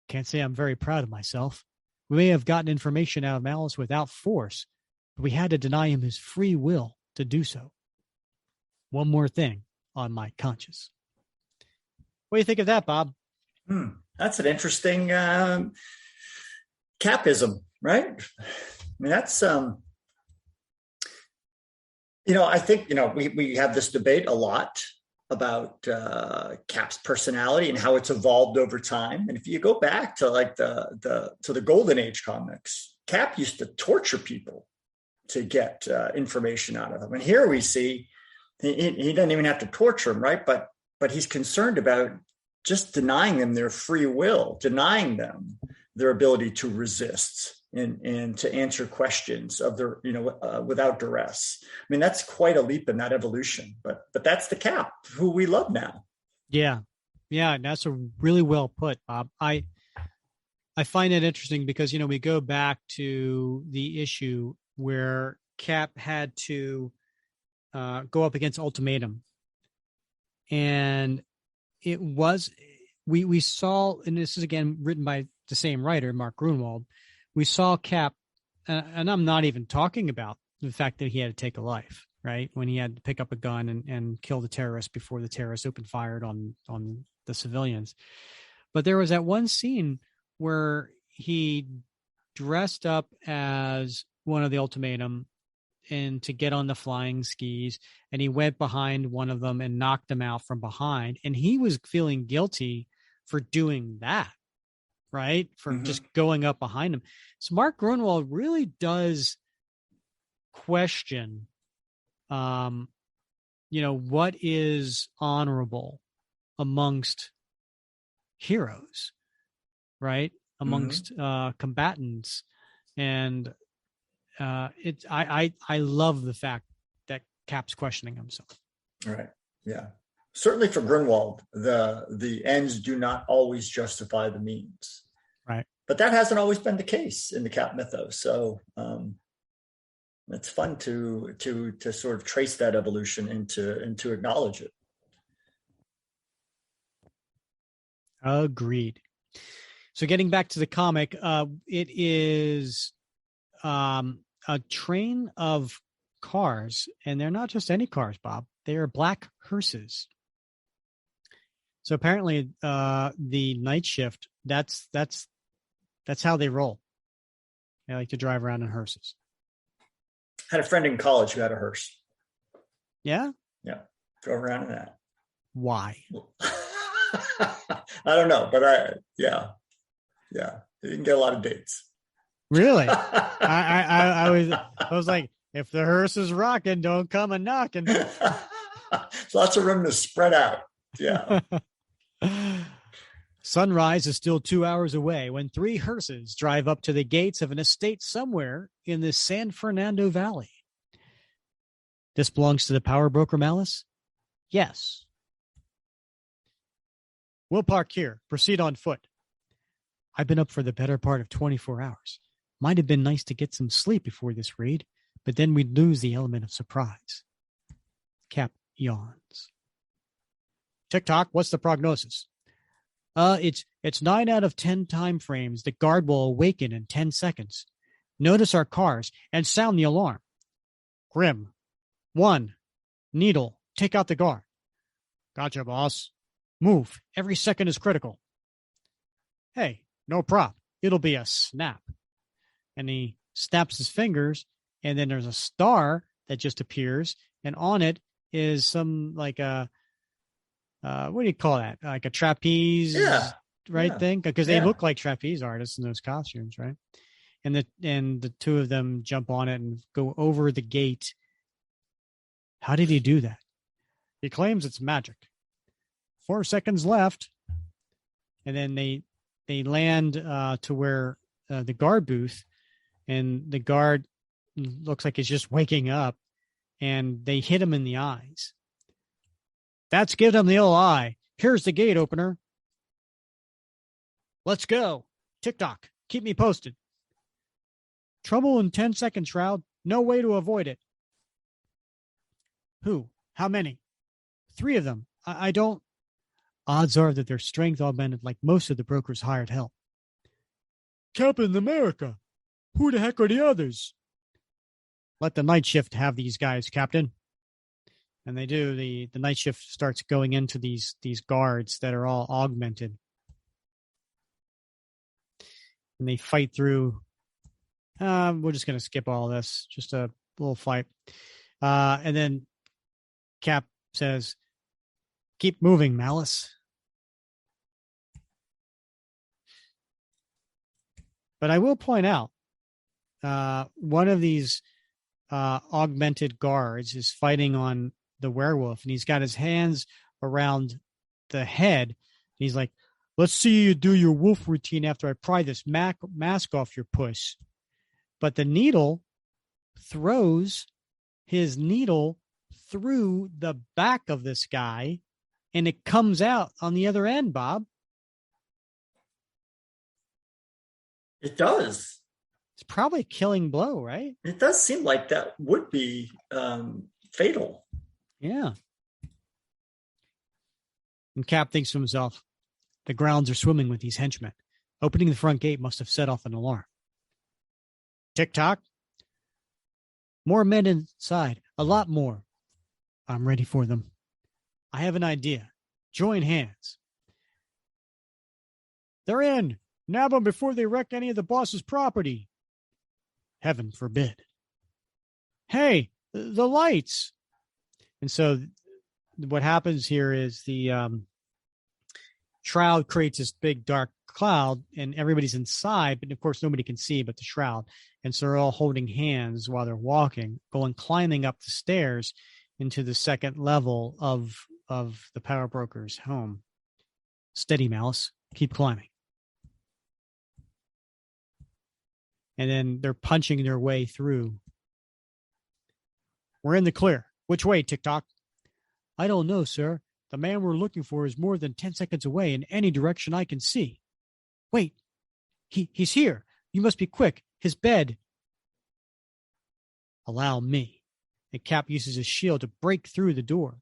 Can't say I'm very proud of myself. We may have gotten information out of Malice without force, but we had to deny him his free will to do so. One more thing on my conscience. What do you think of that, Bob? That's an interesting capism, right? I mean, that's I think we have this debate a lot about Cap's personality and how it's evolved over time. And if you go back to like the Golden Age comics, Cap used to torture people to get information out of them. And here we see he doesn't even have to torture them, right? But he's concerned about just denying them their free will, denying them their ability to resist and to answer questions of their, without duress. I mean, that's quite a leap in that evolution, but that's the Cap who we love now. Yeah. That's a really well put, Bob. I find it interesting because, we go back to the issue where Cap had to go up against Ultimatum. And it was, we saw, and this is again written by the same writer, Mark Gruenwald, we saw Cap, and I'm not even talking about the fact that he had to take a life, right? When he had to pick up a gun and kill the terrorists before the terrorists opened fire on the civilians. But there was that one scene where he dressed up as one of the Ultimatum and to get on the flying skis, and he went behind one of them and knocked them out from behind. And he was feeling guilty for doing that, right? For just going up behind him. So Mark Gruenwald really does question, what is honorable amongst heroes, right? Amongst combatants. And I love the fact that Cap's questioning himself. Right. Yeah. Certainly for Grunwald, the ends do not always justify the means. Right. But that hasn't always been the case in the Cap mythos. So it's fun to sort of trace that evolution and to acknowledge it. Agreed. So getting back to the comic, it is a train of cars, and they're not just any cars, Bob. They are black hearses. So apparently, the night shift, that's how they roll. They like to drive around in hearses. Had a friend in college who had a hearse. Yeah? Yeah. Drove around in that. Why? I don't know, but yeah. You didn't get a lot of dates. Really? I was like, if the hearse is rocking, don't come a knocking. Lots of room to spread out. Yeah. Sunrise is still 2 hours away when 3 hearses drive up to the gates of an estate somewhere in the San Fernando Valley. This belongs to the power broker Malice? Yes. We'll park here. Proceed on foot. I've been up for the better part of 24 hours. Might have been nice to get some sleep before this raid, but then we'd lose the element of surprise. Cap yawns. TikTok, what's the prognosis? It's 9 out of 10 time frames. The guard will awaken in 10 seconds. Notice our cars and sound the alarm. Grim. 1. Needle. Take out the guard. Gotcha, boss. Move. Every second is critical. Hey, no prop. It'll be a snap. And he snaps his fingers, and then there's a star that just appears, and on it is some like a what do you call that? Like a trapeze, thing? Because they look like trapeze artists in those costumes, right? And the two of them jump on it and go over the gate. How did he do that? He claims it's magic. 4 seconds left, and then they land to where the guard booth, and the guard looks like he's just waking up, and they hit him in the eyes. That's giving him the old eye. Here's the gate opener. Let's go. TikTok, keep me posted. Trouble in 10 seconds, Shroud. No way to avoid it. Who? How many? 3 of them. I don't. Odds are that their strength augmented like most of the broker's hired help. Captain America. Who the heck are the others? Let the night shift have these guys, Captain. And they do. The night shift starts going into these guards that are all augmented. And they fight through. We're just going to skip all this. Just a little fight. And then Cap says, keep moving, Malice. But I will point out, one of these augmented guards is fighting on the werewolf, and he's got his hands around the head. He's like, let's see you do your wolf routine after I pry this mask off your puss. But the needle throws his needle through the back of this guy, and it comes out on the other end, Bob. It does. It's probably a killing blow, right? It does seem like that would be fatal. Yeah. And Cap thinks to himself, the grounds are swimming with these henchmen. Opening the front gate must have set off an alarm. Tick-tock. More men inside. A lot more. I'm ready for them. I have an idea. Join hands. They're in. Nab them before they wreck any of the boss's property. Heaven forbid. Hey, the lights. And so what happens here is the shroud creates this big dark cloud, and everybody's inside, but of course nobody can see but the shroud. And so they're all holding hands while they're walking, climbing up the stairs into the second level of the power broker's home. Steady, Malice. Keep climbing. And then they're punching their way through. We're in the clear. Which way, Tick-tock? I don't know, sir. The man we're looking for is more than 10 seconds away in any direction I can see. Wait. He's here. You must be quick. His bed. Allow me. And Cap uses his shield to break through the door.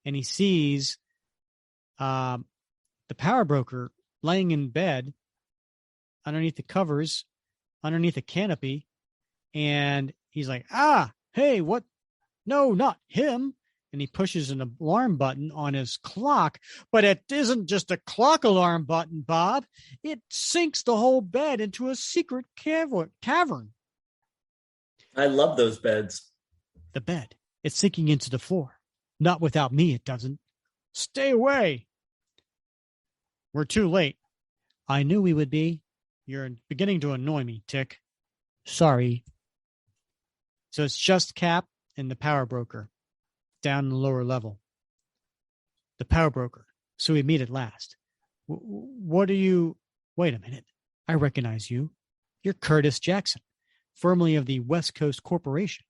And he sees the power broker laying in bed underneath the covers, underneath a canopy, and he's like, hey, what? No, not him. And he pushes an alarm button on his clock, but it isn't just a clock alarm button, Bob. It sinks the whole bed into a secret cavern. I love those beds. The bed. It's sinking into the floor. Not without me, it doesn't. Stay away. We're too late. I knew we would be. You're beginning to annoy me, Tick. Sorry. So it's just Cap and the power broker down in the lower level. The power broker. So we meet at last. What are you? Wait a minute. I recognize you. You're Curtis Jackson, formerly of the West Coast Corporation.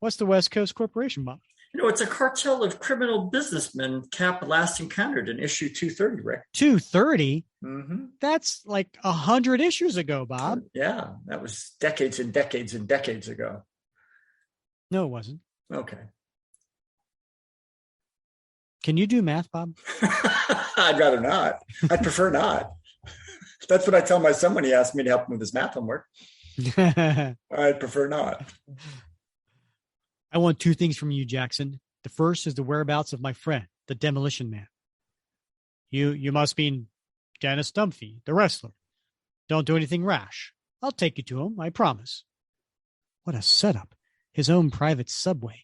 What's the West Coast Corporation, Bob? It's a cartel of criminal businessmen Cap last encountered in issue 230, Rick. 230? Mm-hmm. That's like 100 issues ago, Bob. Yeah, that was decades and decades and decades ago. No, it wasn't. Okay. Can you do math, Bob? I'd rather not. I'd prefer not. That's what I tell my son when he asks me to help him with his math homework. I'd prefer not. I want 2 things from you, Jackson. The first is the whereabouts of my friend, the Demolition Man. You must mean Dennis Dumphy, the wrestler. Don't do anything rash. I'll take you to him, I promise. What a setup. His own private subway.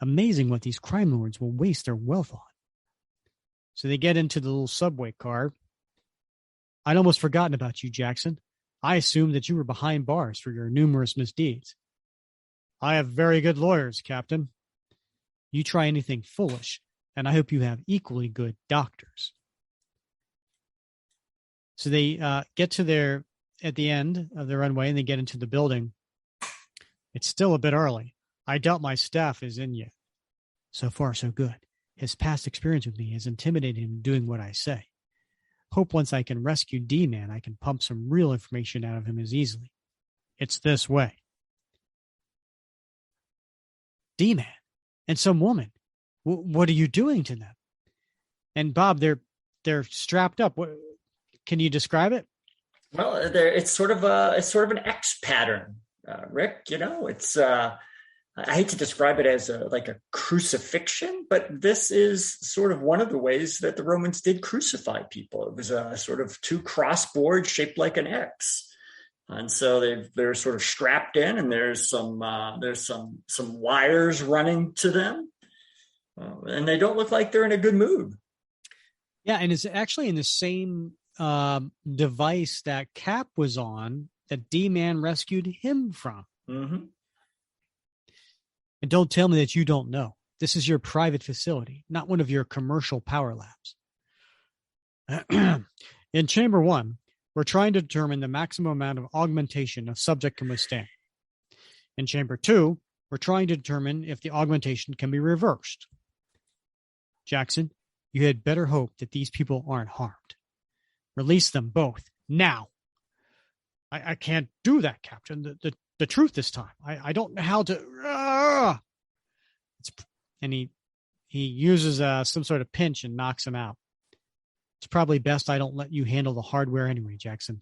Amazing what these crime lords will waste their wealth on. So they get into the little subway car. I'd almost forgotten about you, Jackson. I assumed that you were behind bars for your numerous misdeeds. I have very good lawyers, Captain. You try anything foolish, and I hope you have equally good doctors. So they get to at the end of the runway, and they get into the building. It's still a bit early. I doubt my staff is in yet. So far, so good. His past experience with me has intimidated him doing what I say. Hope once I can rescue D-Man, I can pump some real information out of him as easily. It's this way. D-Man. and some woman. What are you doing to them? And Bob, they're strapped up. What can you describe it? Well, it's sort of an X pattern, Rick. It's I hate to describe it as like a crucifixion, but this is sort of one of the ways that the Romans did crucify people. It was a sort of two crossboards shaped like an X. And so they're sort of strapped in, and there's some wires running to them, and they don't look like they're in a good mood. Yeah, and it's actually in the same device that Cap was on that D-Man rescued him from. Mm-hmm. And don't tell me that you don't know. This is your private facility, not one of your commercial power labs. In Chamber 1, we're trying to determine the maximum amount of augmentation a subject can withstand. In Chamber 2, we're trying to determine if the augmentation can be reversed. Jackson, you had better hope that these people aren't harmed. Release them both, now. I can't do that, Captain. The truth this time. I don't know how to... And he uses some sort of pinch and knocks him out. It's probably best I don't let you handle the hardware anyway, Jackson.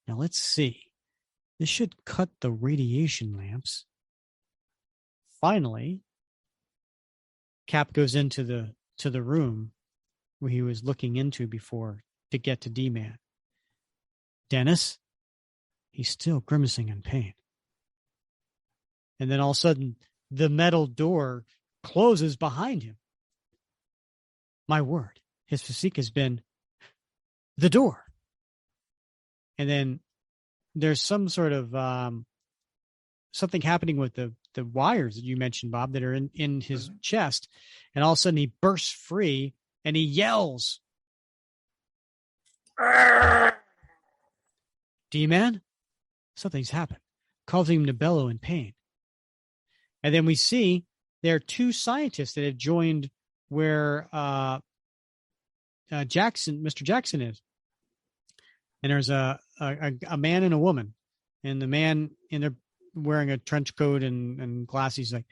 Now let's see. This should cut the radiation lamps. Finally, Cap goes into the room where he was looking into before to get to D-Man. Dennis, he's still grimacing in pain. And then all of a sudden, the metal door closes behind him. My word, his physique has been the door. And then there's some sort of something happening with the wires that you mentioned, Bob, that are in his chest. And all of a sudden he bursts free and he yells. D-Man, something's happened, causing him to bellow in pain. And then we see there are two scientists that have joined where Mr. Jackson is. And there's a man and a woman. And the man, and they're wearing a trench coat and glasses. He's like,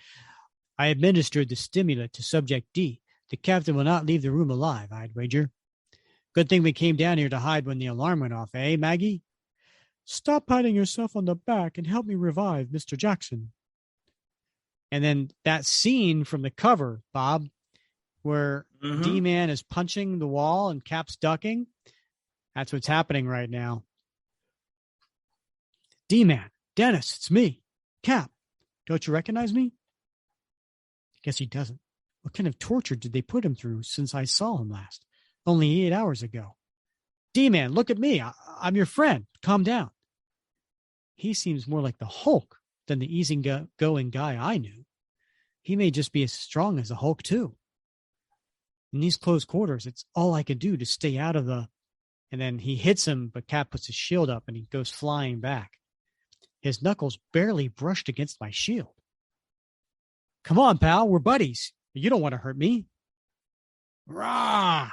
I administered the stimulant to subject D. The captain will not leave the room alive, I'd wager. Good thing we came down here to hide when the alarm went off, eh, Maggie? Stop patting yourself on the back and help me revive Mr. Jackson. And then that scene from the cover, Bob, where D-Man is punching the wall and Cap's ducking. That's what's happening right now. D-Man, Dennis, it's me, Cap. Don't you recognize me? Guess he doesn't. What kind of torture did they put him through since I saw him last? Only 8 hours ago. D-Man, look at me. I'm your friend. Calm down. He seems more like the Hulk than the easygoing guy I knew. He may just be as strong as the Hulk, too. In these close quarters, it's all I could do to stay out of the... And then he hits him, but Cap puts his shield up and he goes flying back. His knuckles barely brushed against my shield. Come on, pal, we're buddies. You don't want to hurt me. Rah!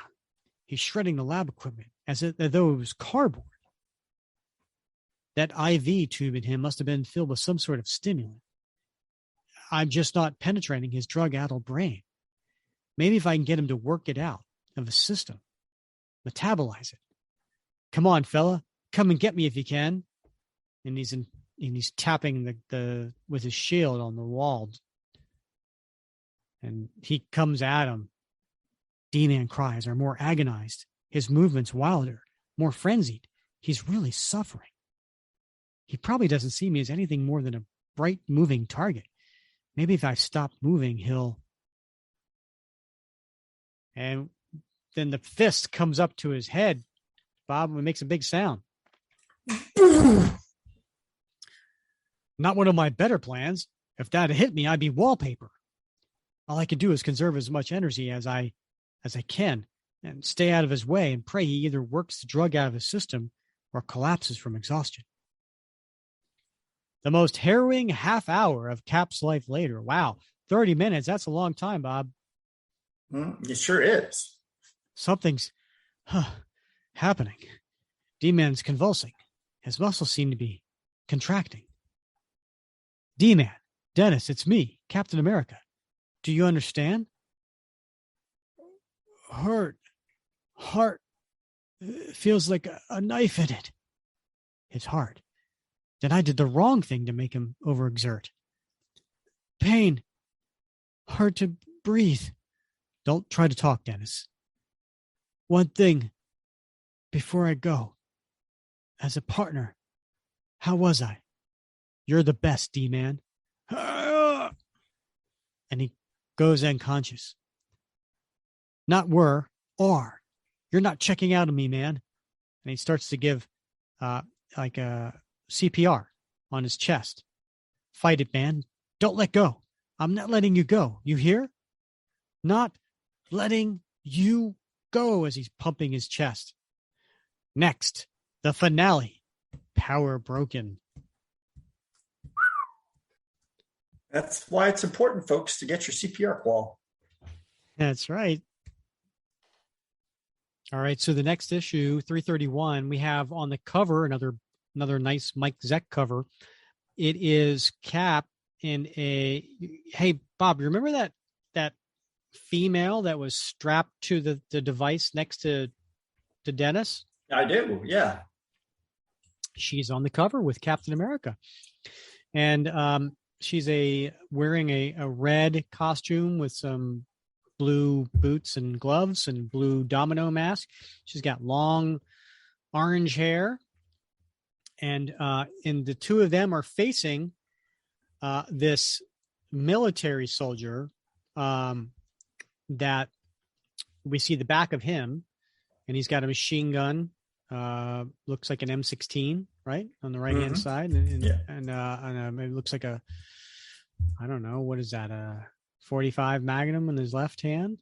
He's shredding the lab equipment as though it was cardboard. That IV tube in him must have been filled with some sort of stimulant. I'm just not penetrating his drug-addled brain. Maybe if I can get him to work it out of the system, metabolize it. Come on, fella, come and get me if you can. And he's tapping the with his shield on the wall. And he comes at him. D-Man cries are more agonized. His movements wilder, more frenzied. He's really suffering. He probably doesn't see me as anything more than a bright moving target. Maybe if I stop moving, he'll... And then the fist comes up to his head, Bob, and makes a big sound. Not one of my better plans. If that had hit me, I'd be wallpaper. All I can do is conserve as much energy as I can and stay out of his way and pray he either works the drug out of his system or collapses from exhaustion. The most harrowing half hour of Cap's life later. Wow, 30 minutes. That's a long time, Bob. It sure is. Something's happening. D-Man's convulsing. His muscles seem to be contracting. D-Man, Dennis, it's me, Captain America. Do you understand? Heart feels like a knife in it. His heart. Then I did the wrong thing to make him overexert. Pain. Hard to breathe. Don't try to talk, Dennis. One thing before I go. As a partner, how was I? You're the best, D-Man. And he goes unconscious. Not were, are. You're not checking out on me, man. And he starts to give like a CPR on his chest. Fight it, man. Don't let go. I'm not letting you go. You hear? Not letting you go, as he's pumping his chest. Next, the finale. Power broken. That's why it's important, folks, to get your CPR qual. That's right. All right. So the next issue, 331, we have on the cover another nice Mike Zeck cover. It is Cap in a. Hey, Bob, you remember that female that was strapped to the device next to Dennis? I do. Yeah. She's on the cover with Captain America, and she's wearing a red costume with some blue boots and gloves and blue domino mask. She's got long orange hair, and the two of them are facing this military soldier that we see the back of him, and he's got a machine gun. Looks like an M16, right, on the right hand side, and it looks like a, I don't know, what is that, a 45 Magnum in his left hand?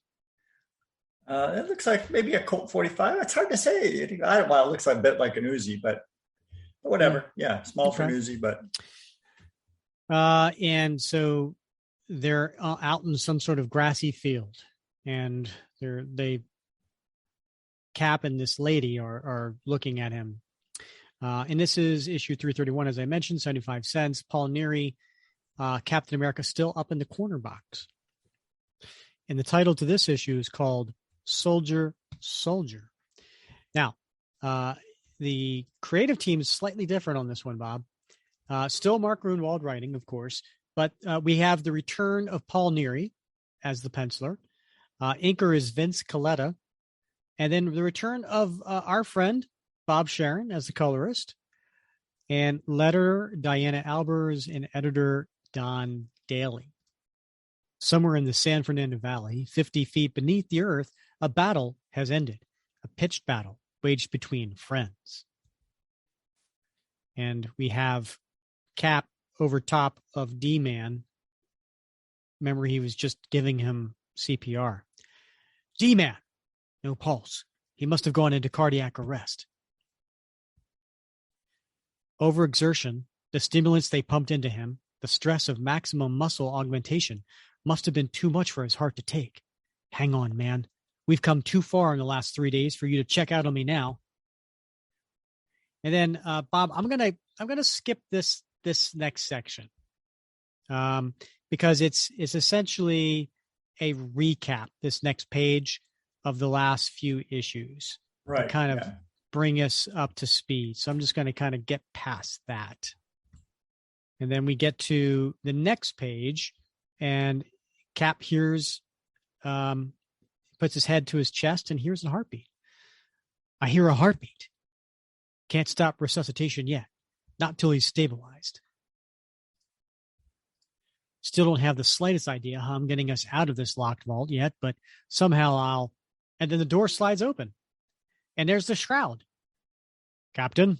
It looks like maybe a Colt 45. It's hard to say. It looks like a bit like an Uzi, but whatever. Yeah, small for an Uzi, but. And so they're out in some sort of grassy field, and they Cap and this lady are looking at him. And this is issue 331, as I mentioned, 75 cents. Paul Neary, Captain America, still up in the corner box. And the title to this issue is called Soldier. Now, the creative team is slightly different on this one, Bob. Still Mark Gruenwald writing, of course, but we have the return of Paul Neary as the penciler. Inker is Vince Coletta. And then the return of our friend, Bob Sharon, as the colorist. And letterer Diana Albers and editor Don Daly. Somewhere in the San Fernando Valley, 50 feet beneath the earth, a battle has ended. A pitched battle waged between friends. And we have Cap over top of D-Man. Remember, he was just giving him CPR. D-Man! No pulse. He must have gone into cardiac arrest. Overexertion, the stimulants they pumped into him, the stress of maximum muscle augmentation must have been too much for his heart to take. Hang on, man. We've come too far in the last 3 days for you to check out on me now. And then, Bob, I'm gonna skip this next section because it's essentially a recap. This next page of the last few issues, right, to kind of bring us up to speed. So I'm just going to kind of get past that. And then we get to the next page, and Cap hears, puts his head to his chest and hears a heartbeat. I hear a heartbeat. Can't stop resuscitation yet. Not till he's stabilized. Still don't have the slightest idea how I'm getting us out of this locked vault yet, but somehow and then the door slides open, and there's the Shroud. Captain,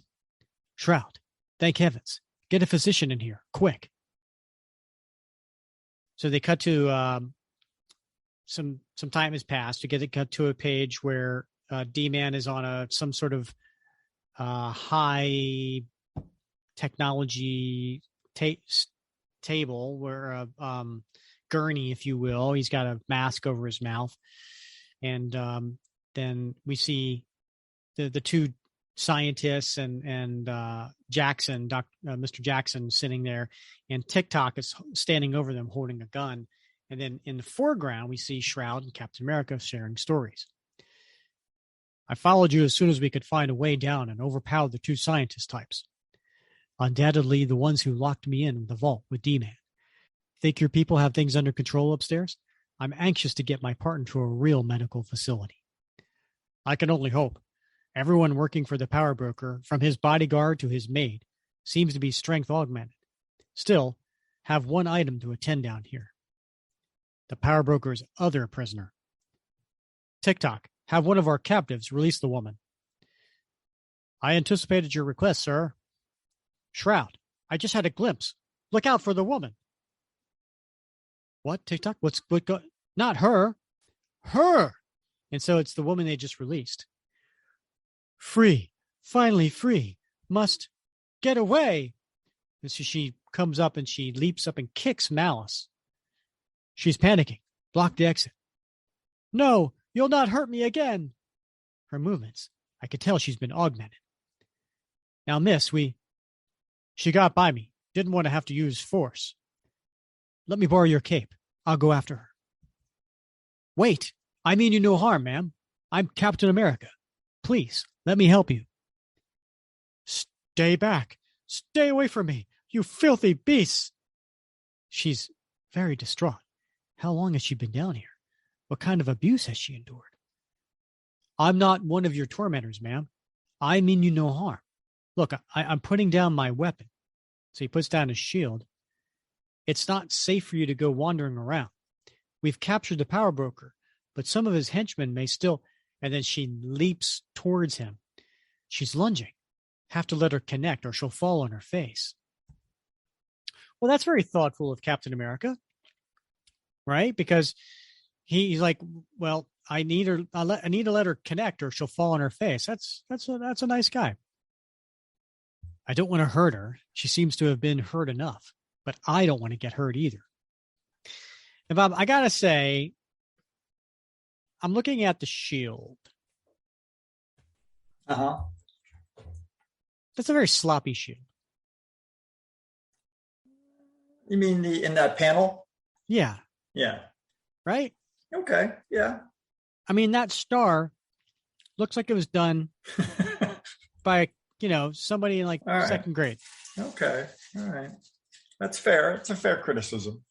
Shroud, thank heavens. Get a physician in here, quick. So they cut to some time has passed to get it cut to a page where D-Man is on some sort of high technology table, where gurney, if you will. He's got a mask over his mouth. And then we see the two scientists and Jackson, Mr. Jackson, sitting there, and TikTok is standing over them holding a gun. And then in the foreground, we see Shroud and Captain America sharing stories. I followed you as soon as we could find a way down and overpowered the two scientist types. Undoubtedly the ones who locked me in the vault with D-Man. Think your people have things under control upstairs? I'm anxious to get my partner to a real medical facility. I can only hope. Everyone working for the power broker, from his bodyguard to his maid, seems to be strength augmented. Still, have one item to attend down here. The power broker's other prisoner. TikTok, have one of our captives release the woman. I anticipated your request, sir. Shroud, I just had a glimpse. Look out for the woman. What, TikTok? Not her. Her! And so it's the woman they just released. Free. Finally free. Must get away. And so she comes up and she leaps up and kicks Malice. She's panicking. Block the exit. No, you'll not hurt me again. Her movements. I could tell she's been augmented. Now, miss, she got by me. Didn't want to have to use force. Let me borrow your cape. I'll go after her. Wait. I mean you no harm, ma'am. I'm Captain America. Please, let me help you. Stay back. Stay away from me, you filthy beasts. She's very distraught. How long has she been down here? What kind of abuse has she endured? I'm not one of your tormentors, ma'am. I mean you no harm. Look, I'm putting down my weapon. So he puts down his shield. It's not safe for you to go wandering around. We've captured the power broker, but some of his henchmen may still... And then she leaps towards him. She's lunging. Have to let her connect or she'll fall on her face. Well, that's very thoughtful of Captain America, right? Because he's like, well, I need to let her connect or she'll fall on her face. That's a nice guy. I don't want to hurt her. She seems to have been hurt enough, but I don't want to get hurt either. And Bob, I gotta say, I'm looking at the shield. Uh-huh. That's a very sloppy shield. You mean in that panel? Yeah. Yeah. Right? Okay. Yeah. I mean, that star looks like it was done by, somebody in like second grade. Okay. All right. That's fair. It's a fair criticism.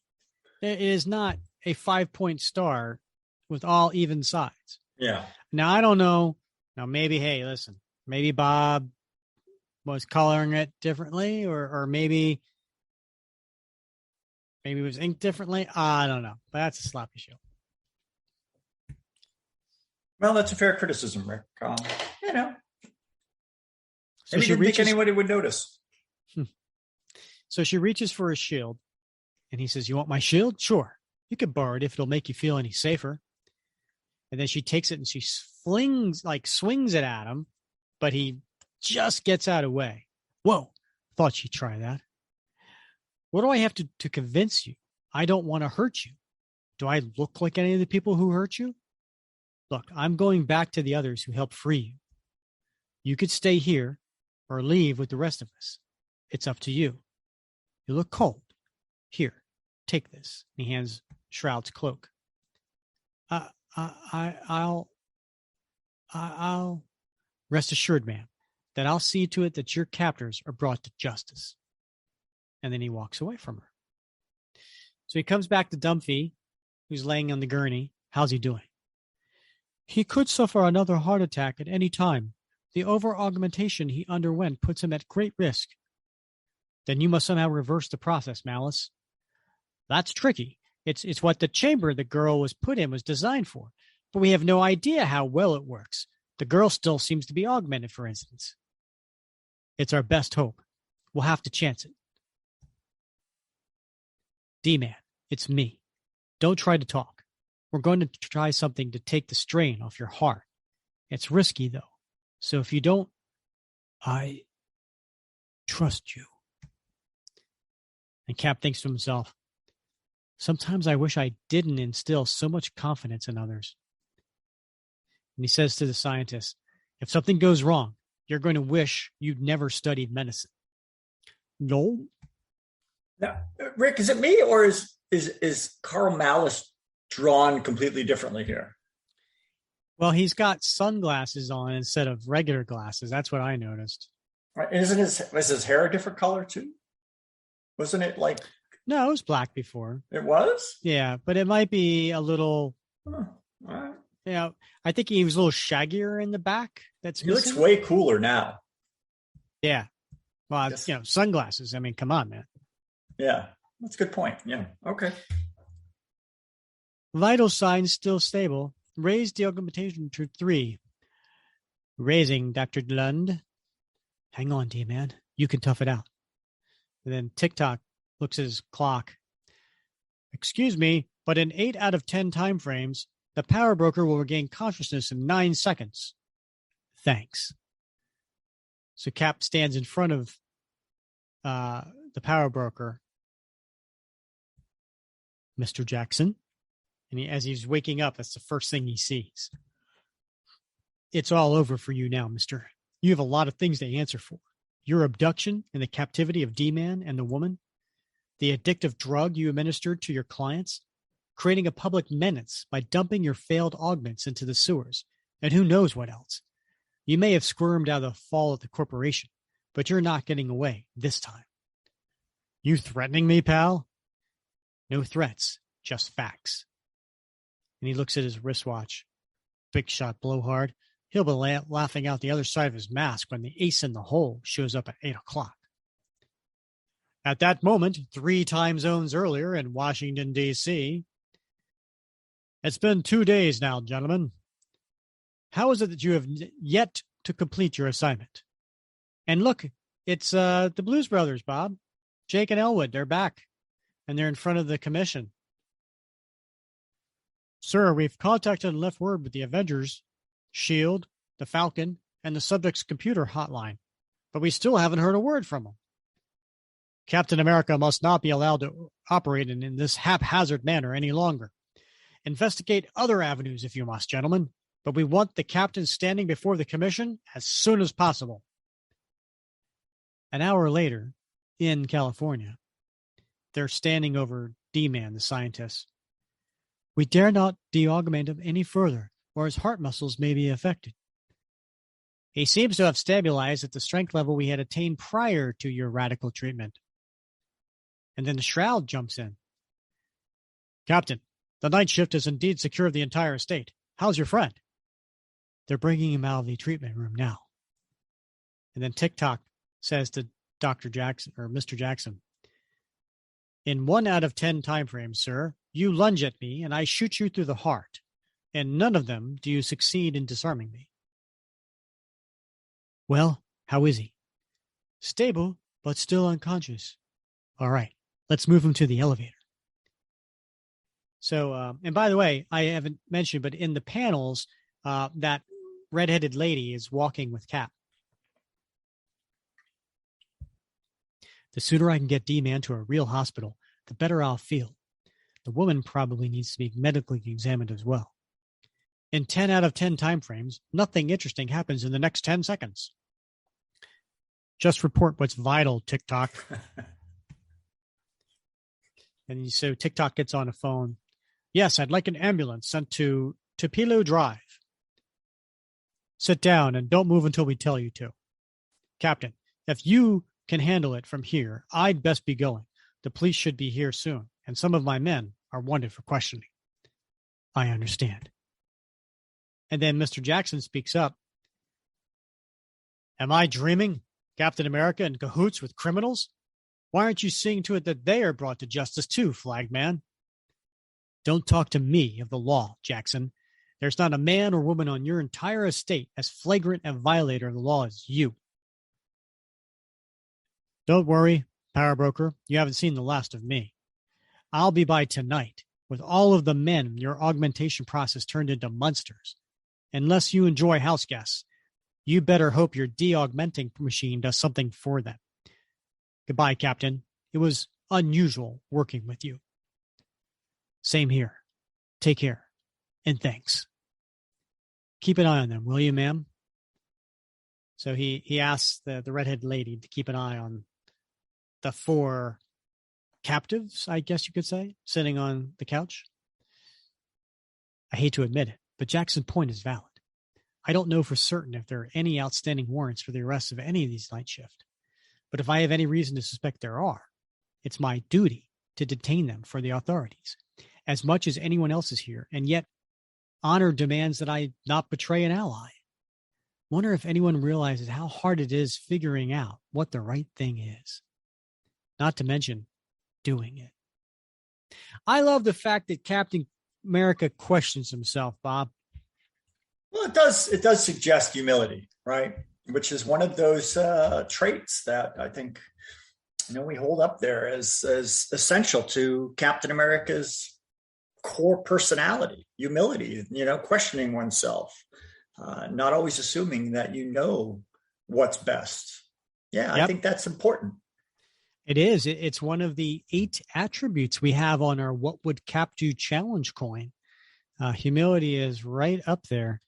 It is not a 5-point star with all even sides. Yeah. Now, I don't know. Now, maybe, hey, listen, maybe Bob was coloring it differently or maybe it was inked differently. I don't know. But that's a sloppy shield. Well, that's a fair criticism, Rick. So maybe you didn't think anybody would notice. So she reaches for his shield, and he says, you want my shield? Sure. You can borrow it if it'll make you feel any safer. And then she takes it and she swings it at him, but he just gets out of the way. Whoa, thought she'd try that. What do I have to convince you? I don't want to hurt you. Do I look like any of the people who hurt you? Look, I'm going back to the others who helped free you. You could stay here or leave with the rest of us. It's up to you. You look cold. Here, take this. And he hands Shroud's cloak. I'll rest assured, ma'am, that I'll see to it that your captors are brought to justice. And then he walks away from her. So he comes back to Dumphy, who's laying on the gurney. How's he doing? He could suffer another heart attack at any time. The over-augmentation he underwent puts him at great risk. Then you must somehow reverse the process, Malice. That's tricky. It's what the chamber the girl was put in was designed for. But we have no idea how well it works. The girl still seems to be augmented, for instance. It's our best hope. We'll have to chance it. D-Man, it's me. Don't try to talk. We're going to try something to take the strain off your heart. It's risky, though. So if you don't, I trust you. And Cap thinks to himself, sometimes I wish I didn't instill so much confidence in others. And he says to the scientist, if something goes wrong, you're going to wish you'd never studied medicine. No. Now, Rick, is it me or is is Carl Malice drawn completely differently here? Well, he's got sunglasses on instead of regular glasses. That's what I noticed. Right? Is his hair a different color too? Wasn't it like No, it was black before. it was? Yeah, but it might be a little. Huh. All right. Yeah, I think he was a little shaggier in the back. That's He looks missing. way cooler now. Yeah. Well, Yes. sunglasses. I mean, come on, man. Yeah, that's a good point. Yeah. Okay. Vital signs still stable. Raise the augmentation to 3. Raising, Dr. Lund. Hang on, D-man. You can tough it out. And then TikTok looks at his clock. Excuse me, but in 8 out of 10 time frames, the power broker will regain consciousness in 9 seconds. Thanks. So Cap stands in front of the power broker, Mr. Jackson. And as he's waking up, that's the first thing he sees. It's all over for you now, mister. You have a lot of things to answer for. Your abduction and the captivity of D-Man and the woman, the addictive drug you administered to your clients, creating a public menace by dumping your failed augments into the sewers, and who knows what else. You may have squirmed out of the fall of the corporation, but you're not getting away this time. You threatening me, pal? No threats, just facts. And he looks at his wristwatch. Big shot blowhard. He'll be laughing out the other side of his mask when the ace in the hole shows up at 8 o'clock. At that moment, 3 time zones earlier in Washington, D.C., it's been 2 days now, gentlemen. How is it that you have yet to complete your assignment? And look, it's the Blues Brothers, Bob. Jake and Elwood, they're back. And they're in front of the commission. Sir, we've contacted and left word with the Avengers, S.H.I.E.L.D., the Falcon, and the subject's computer hotline, but we still haven't heard a word from them. Captain America must not be allowed to operate in this haphazard manner any longer. Investigate other avenues if you must, gentlemen, but we want the captain standing before the commission as soon as possible. An hour later, in California, they're standing over D-Man, the scientist. We dare not de-augment him any further, or his heart muscles may be affected. He seems to have stabilized at the strength level we had attained prior to your radical treatment. And then the Shroud jumps in. Captain, the night shift has indeed secured the entire estate. How's your friend? They're bringing him out of the treatment room now. And then TikTok says to Dr. Jackson, or Mr. Jackson, in 1 out of 10 time frames, sir, you lunge at me and I shoot you through the heart. And none of them do you succeed in disarming me. Well, how is he? Stable, but still unconscious. All right, let's move him to the elevator. So, and by the way, I haven't mentioned, but in the panels, that redheaded lady is walking with Cap. The sooner I can get D-Man to a real hospital, the better I'll feel. The woman probably needs to be medically examined as well. In 10 out of 10 time frames, nothing interesting happens in the next 10 seconds. Just report what's vital, TikTok. And so TikTok gets on a phone. Yes, I'd like an ambulance sent to Tupelo Drive. Sit down and don't move until we tell you to. Captain, if you can handle it from here, I'd best be going. The police should be here soon, and some of my men are wanted for questioning. I understand. And then Mr. Jackson speaks up. Am I dreaming? Captain America in cahoots with criminals? Why aren't you seeing to it that they are brought to justice too, Flagman? Don't talk to me of the law, Jackson. There's not a man or woman on your entire estate as flagrant a violator of the law as you. Don't worry, power broker. You haven't seen the last of me. I'll be by tonight with all of the men in your augmentation process turned into monsters. Unless you enjoy house guests, you better hope your de-augmenting machine does something for them. Goodbye, Captain. It was unusual working with you. Same here. Take care. And thanks. Keep an eye on them, will you, ma'am? So he asks the redheaded lady to keep an eye on the 4 captives, I guess you could say, sitting on the couch. I hate to admit it, but Jackson's point is valid. I don't know for certain if there are any outstanding warrants for the arrest of any of these night shift. But if I have any reason to suspect there are, it's my duty to detain them for the authorities, as much as anyone else is here, and yet honor demands that I not betray an ally. Wonder if anyone realizes how hard it is figuring out what the right thing is, not to mention doing it. I love the fact that Captain America questions himself, Bob. Well, it does suggest humility, right? Which is one of those traits that I think we hold up there as essential to Captain America's core personality: humility. Questioning oneself, not always assuming that you know what's best. Yeah, yep. I think that's important. It is. It's one of the 8 attributes we have on our "What Would Cap Do" challenge coin. Humility is right up there.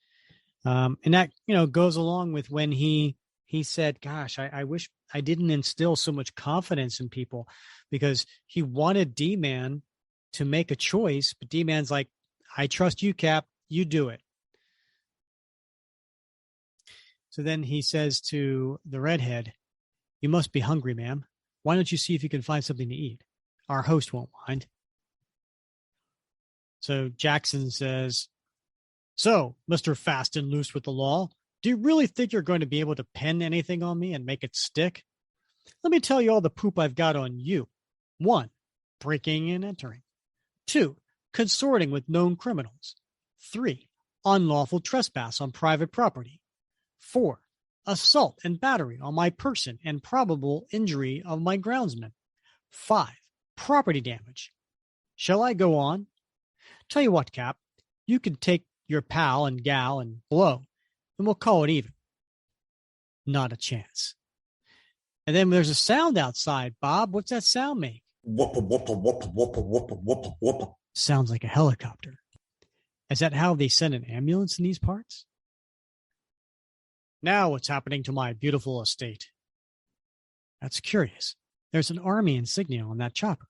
And that, goes along with when he said, gosh, I wish I didn't instill so much confidence in people, because he wanted D-Man to make a choice. But D-Man's like, I trust you, Cap. You do it. So then he says to the redhead, you must be hungry, ma'am. Why don't you see if you can find something to eat? Our host won't mind. So Jackson says, so, Mr. Fast and Loose with the law, do you really think you're going to be able to pen anything on me and make it stick? Let me tell you all the poop I've got on you. 1, breaking and entering. 2, consorting with known criminals. 3, unlawful trespass on private property. 4, assault and battery on my person and probable injury of my groundsman. 5, property damage. Shall I go on? Tell you what, Cap, you can take your pal and gal and blow, and we'll call it even. Not a chance. And then there's a sound outside. Bob, what's that sound make? Whoopa, whoopa, whoopa, whoopa, whoopa, whoopa, whoopa. Sounds like a helicopter. Is that how they send an ambulance in these parts? Now what's happening to my beautiful estate? That's curious. There's an army insignia on that chopper.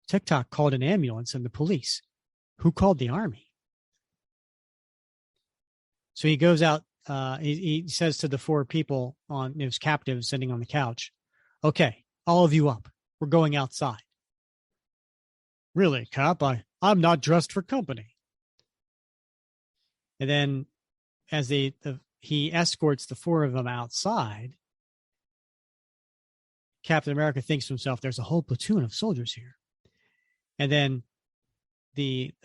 TikTok called an ambulance and the police. Who called the army? So he goes out, he says to the 4 people on his captives sitting on the couch, okay, all of you up. We're going outside. Really, Cap? I'm not dressed for company. And then as he escorts the 4 of them outside, Captain America thinks to himself, there's a whole platoon of soldiers here. And then the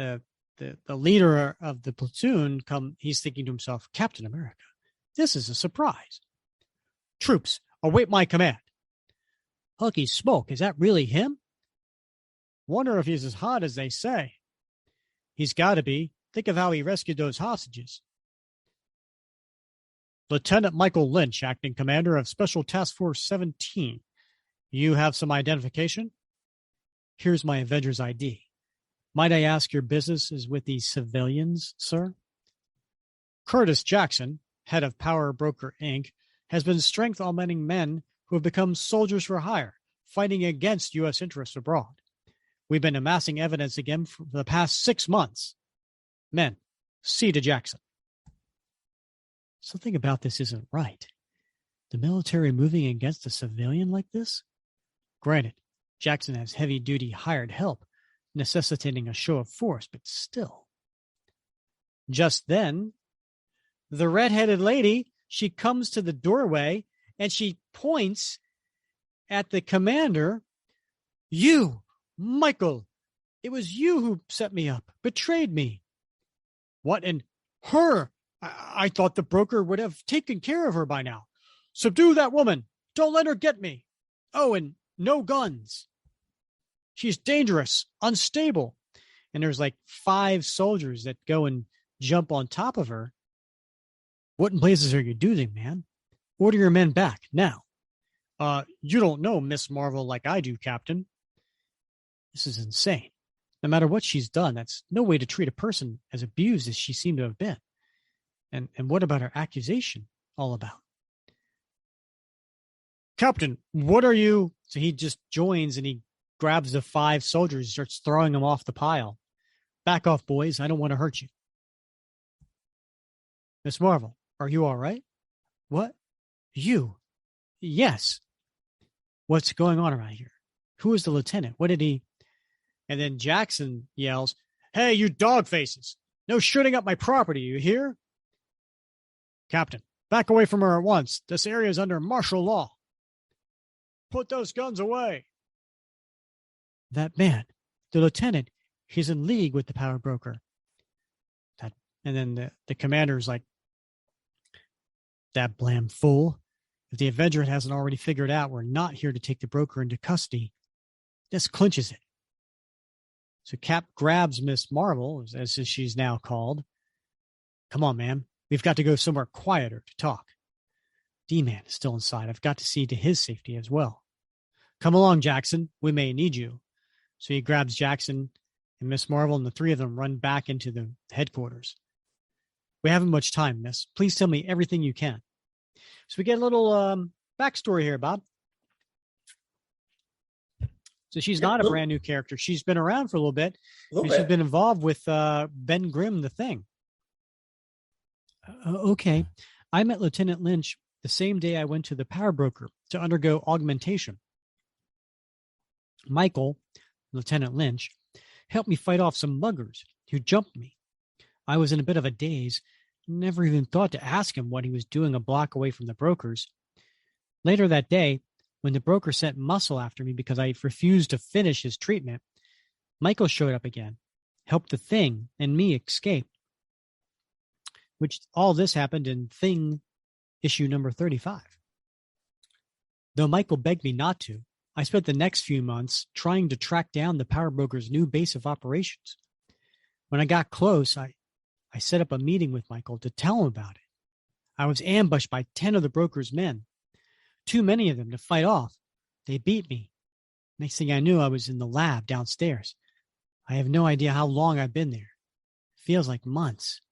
leader of the platoon he's thinking to himself, Captain America, this is a surprise. Troops, await my command. Holy smoke, is that really him? Wonder if he's as hot as they say. He's got to be. Think of how he rescued those hostages. Lieutenant Michael Lynch, acting commander of Special Task Force 17. You have some identification? Here's my Avengers ID. Might I ask your business is with the civilians, sir? Curtis Jackson, head of Power Broker Inc., has been strength augmenting men who have become soldiers for hire, fighting against U.S. interests abroad. We've been amassing evidence again for the past 6 months. Men, see to Jackson. Something about this isn't right. The military moving against a civilian like this? Granted, Jackson has heavy-duty hired help, necessitating a show of force, but still. Just then, the red-headed lady, she comes to the doorway and she points at the commander. You, Michael, it was you who set me up, betrayed me. What, and her? I thought the broker would have taken care of her by now. Subdue that woman. Don't let her get me. Oh, and no guns. She's dangerous, unstable. And there's like 5 soldiers that go and jump on top of her. What in blazes are you doing, man? Order your men back now. You don't know Miss Marvel like I do, Captain. This is insane. No matter what she's done, that's no way to treat a person as abused as she seemed to have been. And what about her accusation all about? Captain, what are you? So he just joins and he grabs the 5 soldiers and starts throwing them off the pile. Back off, boys. I don't want to hurt you. Miss Marvel, are you all right? What? You? Yes. What's going on around here? Who is the lieutenant? What did he? And then Jackson yells, "Hey, you dog faces. No shooting up my property, you hear? Captain, back away from her at once. This area is under martial law. Put those guns away." That man, the lieutenant, he's in league with the power broker. And then the commander's like, "That blam fool. If the Avenger hasn't already figured out we're not here to take the broker into custody, this clinches it." So Cap grabs Miss Marvel, as she's now called. "Come on, ma'am. We've got to go somewhere quieter to talk. D-Man is still inside. I've got to see to his safety as well. Come along, Jackson. We may need you." So he grabs Jackson and Miss Marvel, and the 3 of them run back into the headquarters. "We haven't much time, miss. Please tell me everything you can." So we get a little backstory here, Bob. So she's not a brand new character. She's been around for a little bit. She's been involved with Ben Grimm, the Thing. Okay. I met Lieutenant Lynch the same day I went to the power broker to undergo augmentation. Michael, Lieutenant Lynch, helped me fight off some muggers who jumped me. I was in a bit of a daze, never even thought to ask him what he was doing a block away from the brokers. Later that day, when the broker sent Muscle after me because I refused to finish his treatment, Michael showed up again, helped the Thing and me escape. Which all this happened in Thing issue number 35. Though Michael begged me not to, I spent the next few months trying to track down the power broker's new base of operations. When I got close, I set up a meeting with Michael to tell him about it. I was ambushed by 10 of the broker's men. Too many of them to fight off. They beat me. Next thing I knew, I was in the lab downstairs. I have no idea how long I've been there. Feels like months.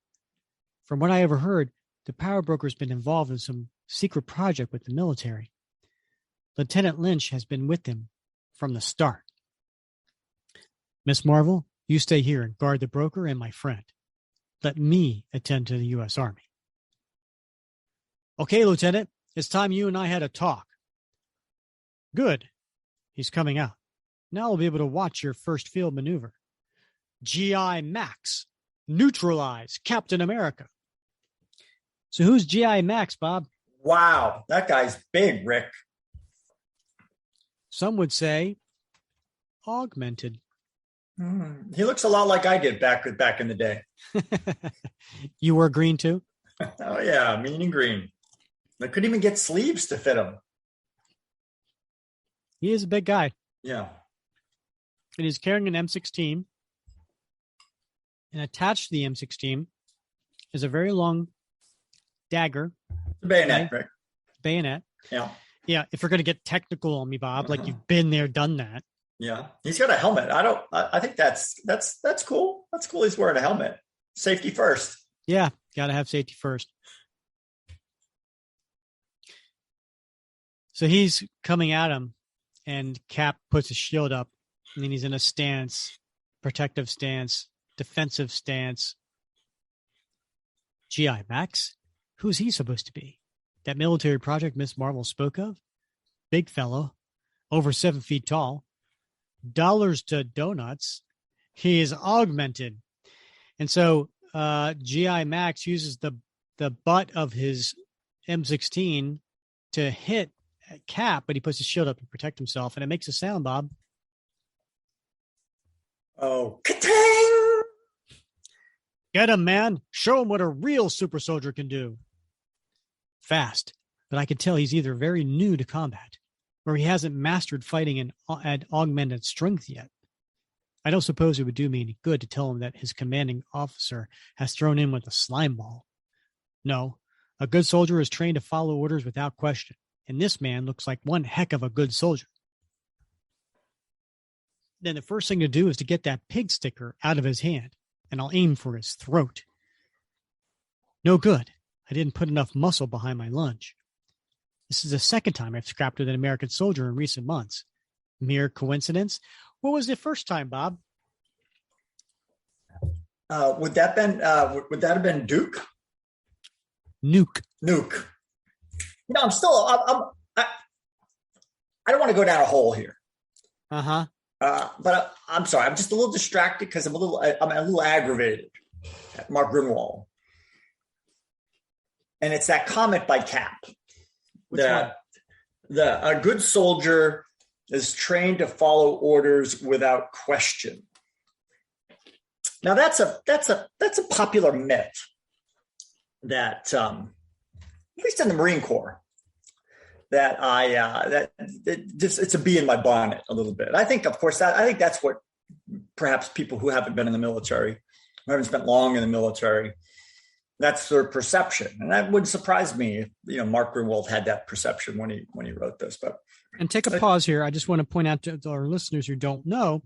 From what I overheard, the power broker's been involved in some secret project with the military. Lieutenant Lynch has been with them from the start. Miss Marvel, you stay here and guard the broker and my friend. Let me attend to the U.S. Army. Okay, Lieutenant, it's time you and I had a talk. Good. He's coming out. Now we'll be able to watch your first field maneuver. GI Max. Neutralize Captain America. So who's GI Max, Bob? Wow, that guy's big, Rick. Some would say augmented. He looks a lot like I did back in the day. You wore green too? Oh yeah, mean and green. I couldn't even get sleeves to fit him. He is a big guy. Yeah. And he's carrying an M16. And attached to the M16 is a very long dagger. The bayonet, Rick. Bayonet. Yeah. Yeah, if you're going to get technical on me, Bob, like you've been there, done that. Yeah. He's got a helmet. I think that's cool. That's cool. He's wearing a helmet. Safety first. Yeah. Got to have safety first. So he's coming at him and Cap puts his shield up and then he's in a stance, protective stance, defensive stance. GI Max? Who's he supposed to be? That military project Miss Marvel spoke of? Big fellow, over 7 feet tall. Dollars to donuts. He is augmented. And so GI Max uses the butt of his M16 to hit Cap, but he puts his shield up to protect himself, and it makes a sound, Bob. Oh, ka-ting! Get him, man. Show him what a real super soldier can do. Fast, but I could tell he's either very new to combat or he hasn't mastered fighting at augmented strength yet. I don't suppose it would do me any good to tell him that his commanding officer has thrown in with a slime ball. No, a good soldier is trained to follow orders without question, and this man looks like one heck of a good soldier. Then the first thing to do is to get that pig sticker out of his hand, and I'll aim for his throat. No good. I didn't put enough muscle behind my lunge. This is the second time I've scrapped with an American soldier in recent months. mere coincidence. What was the first time, Bob? Would that have been Duke? Nuke. I'm still. I don't want to go down a hole here. Uh-huh. But I'm sorry. I'm just a little distracted because I'm a little aggravated at Mark Gruenwald. And it's that comment by Cap. A good soldier is trained to follow orders without question. Now that's a popular myth that at least in the Marine Corps, that it's a bee in my bonnet a little bit. I think, of course, I think that's what perhaps people who haven't been in the military, who haven't spent long in the military, that's their perception, and that wouldn't surprise me if Mark Gruenwald had that perception when he wrote this. And take a pause here. I just want to point out to our listeners who don't know,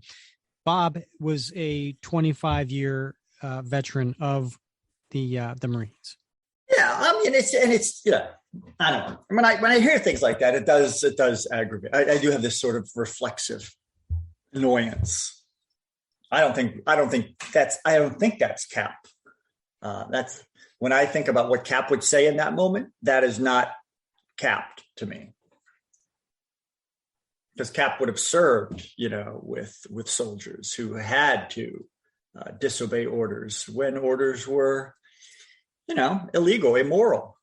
Bob was a 25-year veteran of the Marines. Yeah, I mean it's I don't know. When I hear things like that, it does aggravate. I do have this sort of reflexive annoyance. I don't think that's Cap. That's when I think about what Cap would say in that moment. That is not Cap to me, because Cap would have served, with soldiers who had to disobey orders when orders were, illegal, immoral.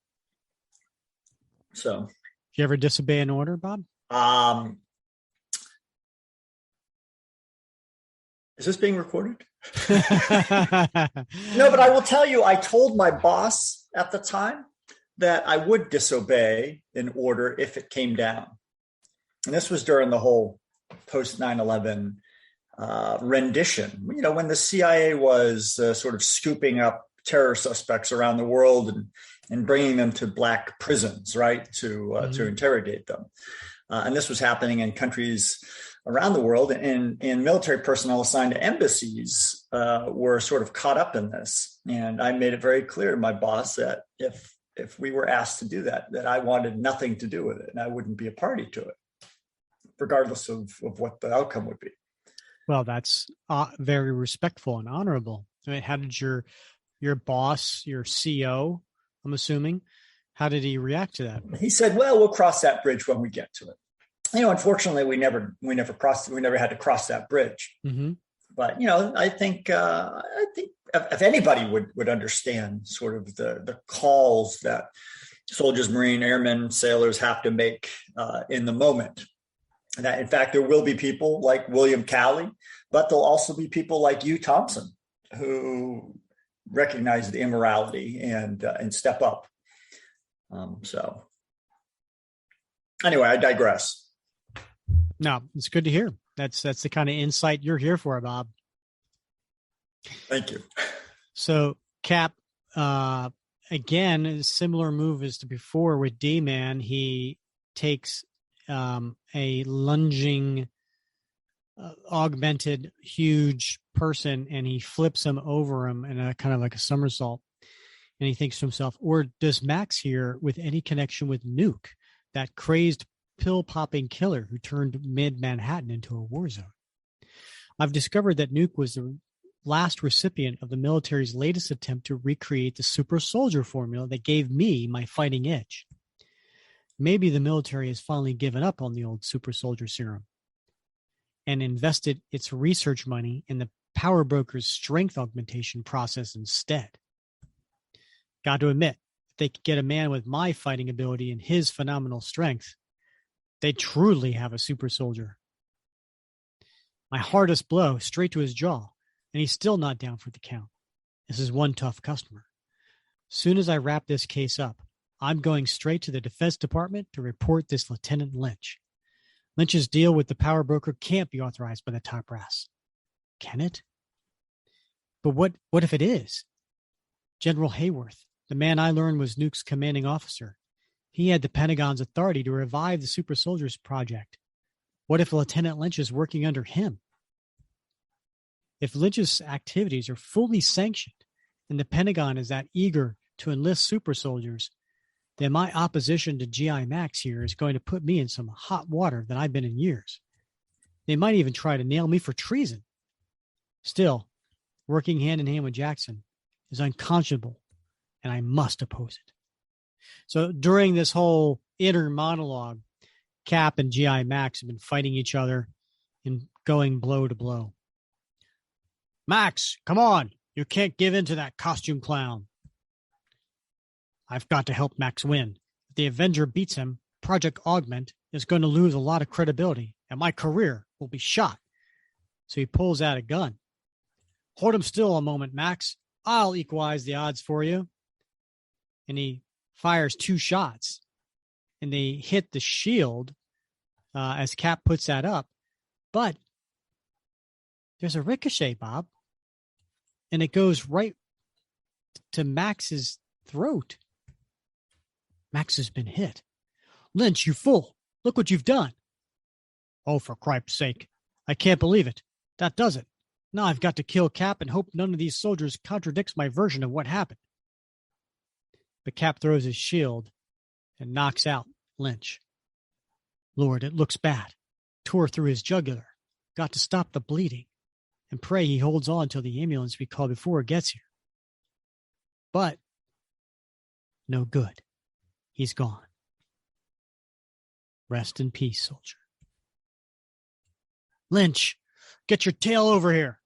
So, did you ever disobey an order, Bob? Is this being recorded? No, but I will tell you, I told my boss at the time that I would disobey an order if it came down. And this was during the whole post 9/11 rendition, when the CIA was sort of scooping up terror suspects around the world and bringing them to black prisons, right, to interrogate them. And this was happening in countries around the world, and military personnel assigned to embassies were sort of caught up in this. And I made it very clear to my boss that if we were asked to do that I wanted nothing to do with it, and I wouldn't be a party to it, regardless of what the outcome would be. Well, that's very respectful and honorable. I mean, how did your boss, your CO, I'm assuming, how did he react to that? He said, "Well, we'll cross that bridge when we get to it." Unfortunately, we never had to cross that bridge. Mm-hmm. But I think if anybody would understand sort of the calls that soldiers, Marine, airmen, sailors have to make in the moment. And that, in fact, there will be people like William Calley, but there'll also be people like Hugh Thompson who recognize the immorality and step up. So anyway, I digress. No, it's good to hear. That's the kind of insight you're here for, Bob. Thank you. So Cap, again, a similar move as to before with D-Man. He takes a lunging, augmented, huge person, and he flips him over him in a kind of like a somersault. And he thinks to himself, or does Max here with any connection with Nuke, that crazed pill-popping killer who turned mid-Manhattan into a war zone? I've discovered that Nuke was the last recipient of the military's latest attempt to recreate the super soldier formula that gave me my fighting edge. Maybe the military has finally given up on the old super soldier serum and invested its research money in the power broker's strength augmentation process instead. Got to admit, if they could get a man with my fighting ability and his phenomenal strength, they truly have a super soldier. My hardest blow straight to his jaw, and he's still not down for the count. This is one tough customer. Soon as I wrap this case up, I'm going straight to the Defense Department to report this Lieutenant Lynch. Lynch's deal with the power broker can't be authorized by the top brass. Can it? But what if it is? General Hayworth, the man I learned was Nuke's commanding officer. He had the Pentagon's authority to revive the Super Soldiers Project. What if Lieutenant Lynch is working under him? If Lynch's activities are fully sanctioned and the Pentagon is that eager to enlist super soldiers, then my opposition to GI Max here is going to put me in some hot water that I've been in years. They might even try to nail me for treason. Still, working hand in hand with Jackson is unconscionable, and I must oppose it. So during this whole inner monologue, Cap and G.I. Max have been fighting each other and going blow to blow. Max, come on. You can't give in to that costume clown. I've got to help Max win. If the Avenger beats him, Project Augment is going to lose a lot of credibility, and my career will be shot. So he pulls out a gun. Hold him still a moment, Max. I'll equalize the odds for you. And he fires 2 shots, and they hit the shield as Cap puts that up. But there's a ricochet, Bob, and it goes right to Max's throat. Max has been hit. Lynch, you fool. Look what you've done. Oh, for cripe's sake. I can't believe it. That does it. Now I've got to kill Cap and hope none of these soldiers contradicts my version of what happened. But Cap throws his shield and knocks out Lynch. Lord, it looks bad. Tore through his jugular. Got to stop the bleeding. And pray he holds on till the ambulance we called before gets here. But no good. He's gone. Rest in peace, soldier. Lynch, get your tail over here.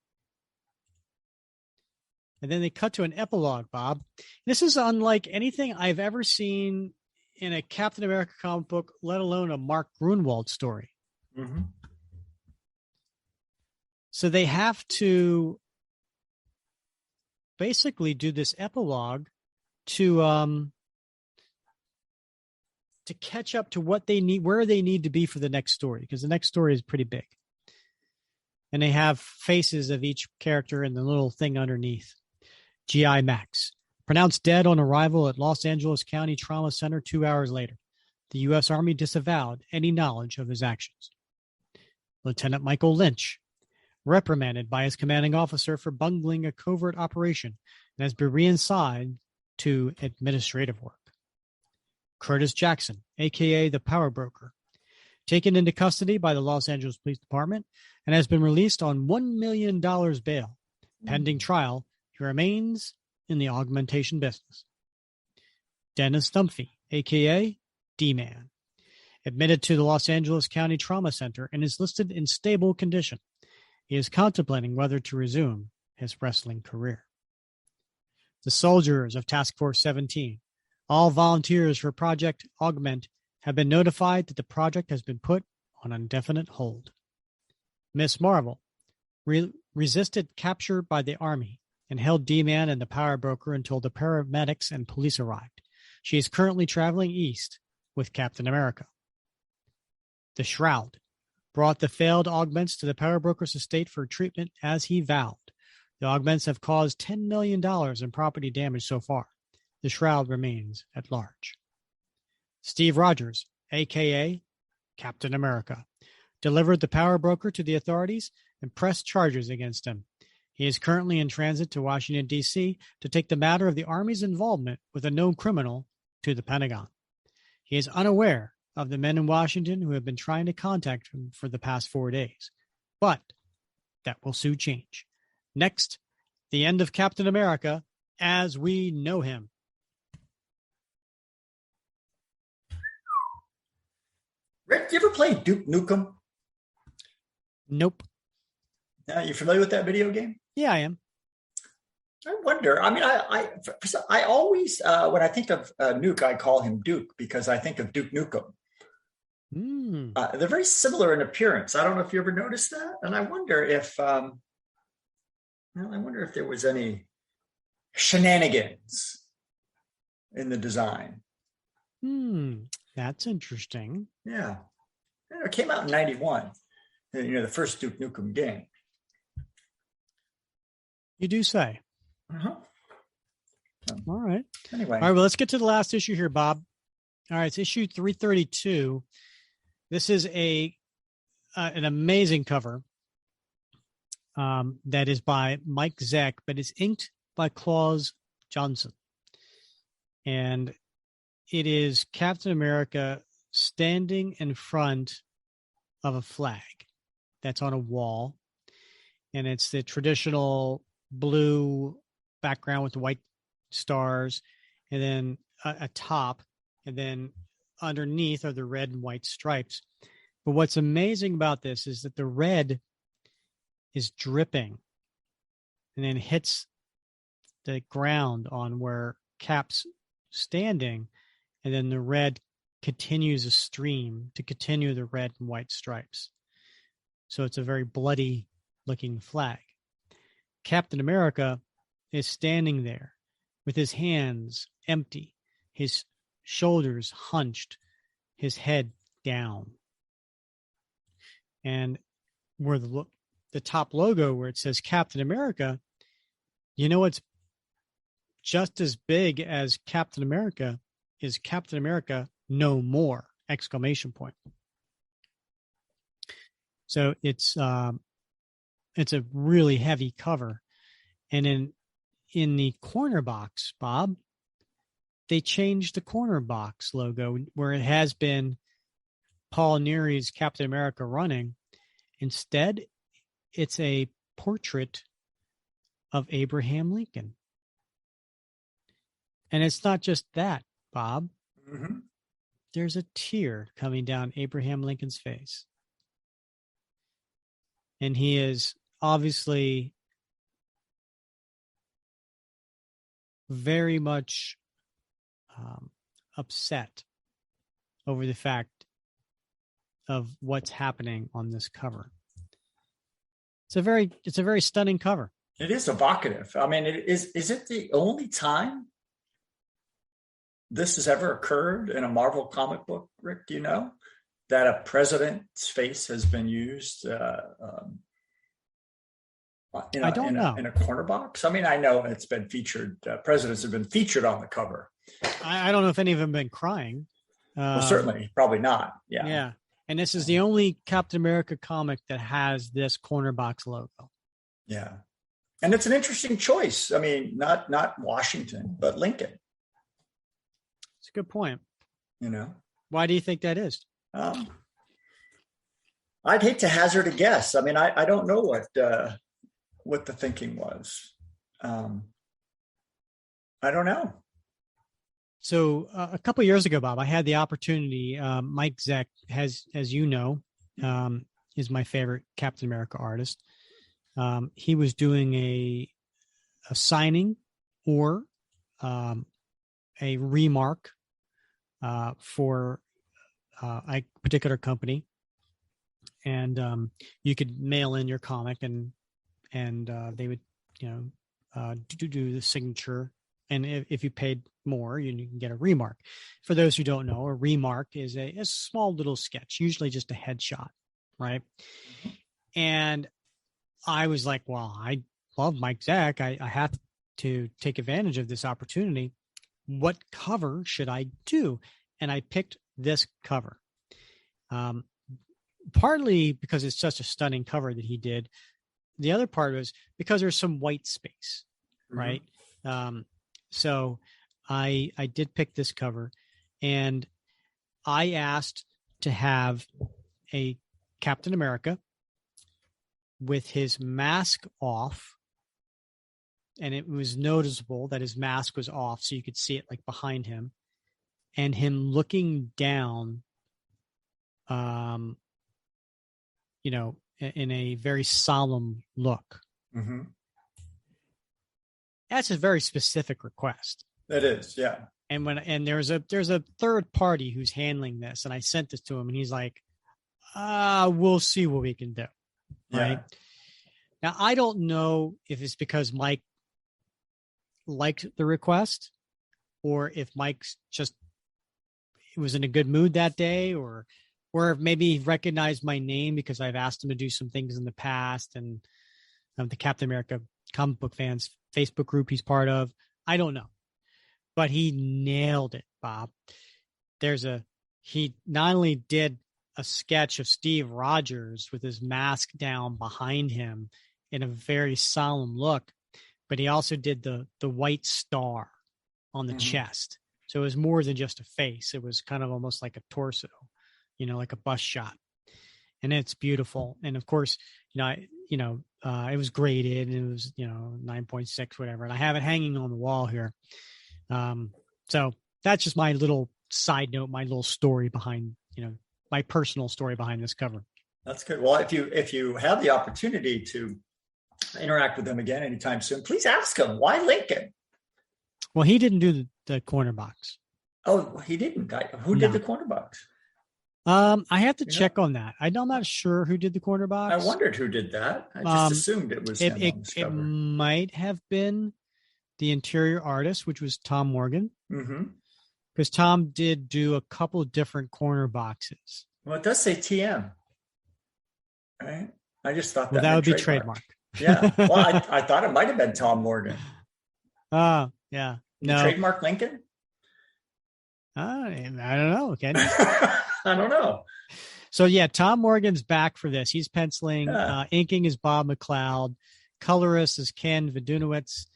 And then they cut to an epilogue, Bob. This is unlike anything I've ever seen in a Captain America comic book, let alone a Mark Gruenwald story. Mm-hmm. So they have to basically do this epilogue to catch up to what they need, where they need to be for the next story, because the next story is pretty big. And they have faces of each character and the little thing underneath. G.I. Max, pronounced dead on arrival at Los Angeles County Trauma Center 2 hours later. The U.S. Army disavowed any knowledge of his actions. Lieutenant Michael Lynch, reprimanded by his commanding officer for bungling a covert operation and has been reassigned to administrative work. Curtis Jackson, a.k.a. the Power Broker, taken into custody by the Los Angeles Police Department and has been released on $1 million bail. Pending trial, he remains in the augmentation business. Dennis Stumphy, a.k.a. D-Man, admitted to the Los Angeles County Trauma Center and is listed in stable condition. He is contemplating whether to resume his wrestling career. The soldiers of Task Force 17, all volunteers for Project Augment, have been notified that the project has been put on indefinite hold. Miss Marvel resisted capture by the Army and held D-Man and the Power Broker until the paramedics and police arrived. She is currently traveling east with Captain America. The Shroud brought the failed augments to the Power Broker's estate for treatment as he vowed. The augments have caused $10 million in property damage so far. The Shroud remains at large. Steve Rogers, a.k.a. Captain America, delivered the Power Broker to the authorities and pressed charges against him. He is currently in transit to Washington, D.C. to take the matter of the Army's involvement with a known criminal to the Pentagon. He is unaware of the men in Washington who have been trying to contact him for the past 4 days. But that will soon change. Next, the end of Captain America as we know him. Rick, do you ever play Duke Nukem? Nope. You familiar with that video game? Yeah, I am. I wonder. I mean, I always, when I think of Nuke, I call him Duke because I think of Duke Nukem. They're very similar in appearance. I don't know if you ever noticed that, and I wonder if, there was any shenanigans in the design. That's interesting. Yeah, it came out in '91. The first Duke Nukem game. You do say. Uh-huh. All right. Anyway. All right, well, let's get to the last issue here, Bob. All right, it's issue 332. This is an amazing cover that is by Mike Zeck, but it's inked by Claus Johnson. And it is Captain America standing in front of a flag. that's on a wall, and it's the traditional blue background with the white stars, and then a top, and then underneath are the red and white stripes. But what's amazing about this is that the red is dripping and then hits the ground on where Cap's standing, and then the red continues a stream to continue the red and white stripes. So it's a very bloody looking flag. Captain America is standing there with his hands empty, his shoulders hunched, his head down. And where the top logo where it says Captain America, you know what's just as big as Captain America is Captain America No More! Exclamation point. So it's a really heavy cover. And in the corner box, Bob, they changed the corner box logo where it has been Paul Neary's Captain America running. Instead, it's a portrait of Abraham Lincoln. And it's not just that, Bob. Mm-hmm. There's a tear coming down Abraham Lincoln's face. And he is obviously very much upset over the fact of what's happening on this cover. It's a very stunning cover. It is evocative. I mean, is it the only time this has ever occurred in a Marvel comic book, Rick? Do you know that a president's face has been used I don't know. In a corner box? I mean, I know it's been featured. Presidents have been featured on the cover. I don't know if any of them have been crying. Well, certainly, probably not. Yeah. Yeah. And this is the only Captain America comic that has this corner box logo. Yeah. And it's an interesting choice. I mean, not Washington, but Lincoln. It's a good point. You know, why do you think that is? I'd hate to hazard a guess. I mean, I don't know what the thinking was. I don't know. So a couple of years ago, Bob, I had the opportunity. Mike Zeck has, as you know, is my favorite Captain America artist. He was doing a signing or a remark for a particular company, and you could mail in your comic, and they would do the signature. And if you paid more, you can get a remark. For those who don't know, a remark is a small little sketch, usually just a headshot, right? And I was like, well, I love Mike Zeck. I have to take advantage of this opportunity. What cover should I do? And I picked this cover. Partly because it's such a stunning cover that he did. The other part was because there's some white space, right? So I did pick this cover, and I asked to have a Captain America with his mask off, and it was noticeable that his mask was off, so you could see it like behind him, and him looking down, in a very solemn look. Mm-hmm. That's a very specific request. It is, yeah. And there's a third party who's handling this, and I sent this to him, and he's like, we'll see what we can do. Right. Yeah. Now, I don't know if it's because Mike liked the request, or if Mike's just was in a good mood that day, or maybe he recognized my name because I've asked him to do some things in the past, and the Captain America comic book fans Facebook group he's part of. I don't know, but he nailed it, Bob. He not only did a sketch of Steve Rogers with his mask down behind him in a very solemn look, but he also did the white star on the chest. So it was more than just a face. It was kind of almost like a torso, like a bust shot. and it's beautiful. And of course, it was graded, and it was 9.6, whatever. And I have it hanging on the wall here. So that's just my little side note, my little story behind, my personal story behind this cover. That's good. Well, if you have the opportunity to interact with him again anytime soon, please ask him why Lincoln. Well, he didn't do the corner box. Oh, he didn't. Who did the corner box? I have to check on that. I'm not sure who did the corner box. I wondered who did that. I just assumed it was him on this cover. It might have been the interior artist, which was Tom Morgan. Mm-hmm. Because Tom did do a couple different corner boxes. Well, it does say TM. Right? I just thought that would be trademark. Yeah. Well, I thought it might have been Tom Morgan. Yeah. No. Trademark Lincoln? I don't know, Ken. I don't know. So, yeah, Tom Morgan's back for this. He's penciling. Inking is Bob McLeod. Colorist is Ken Vidunowitz.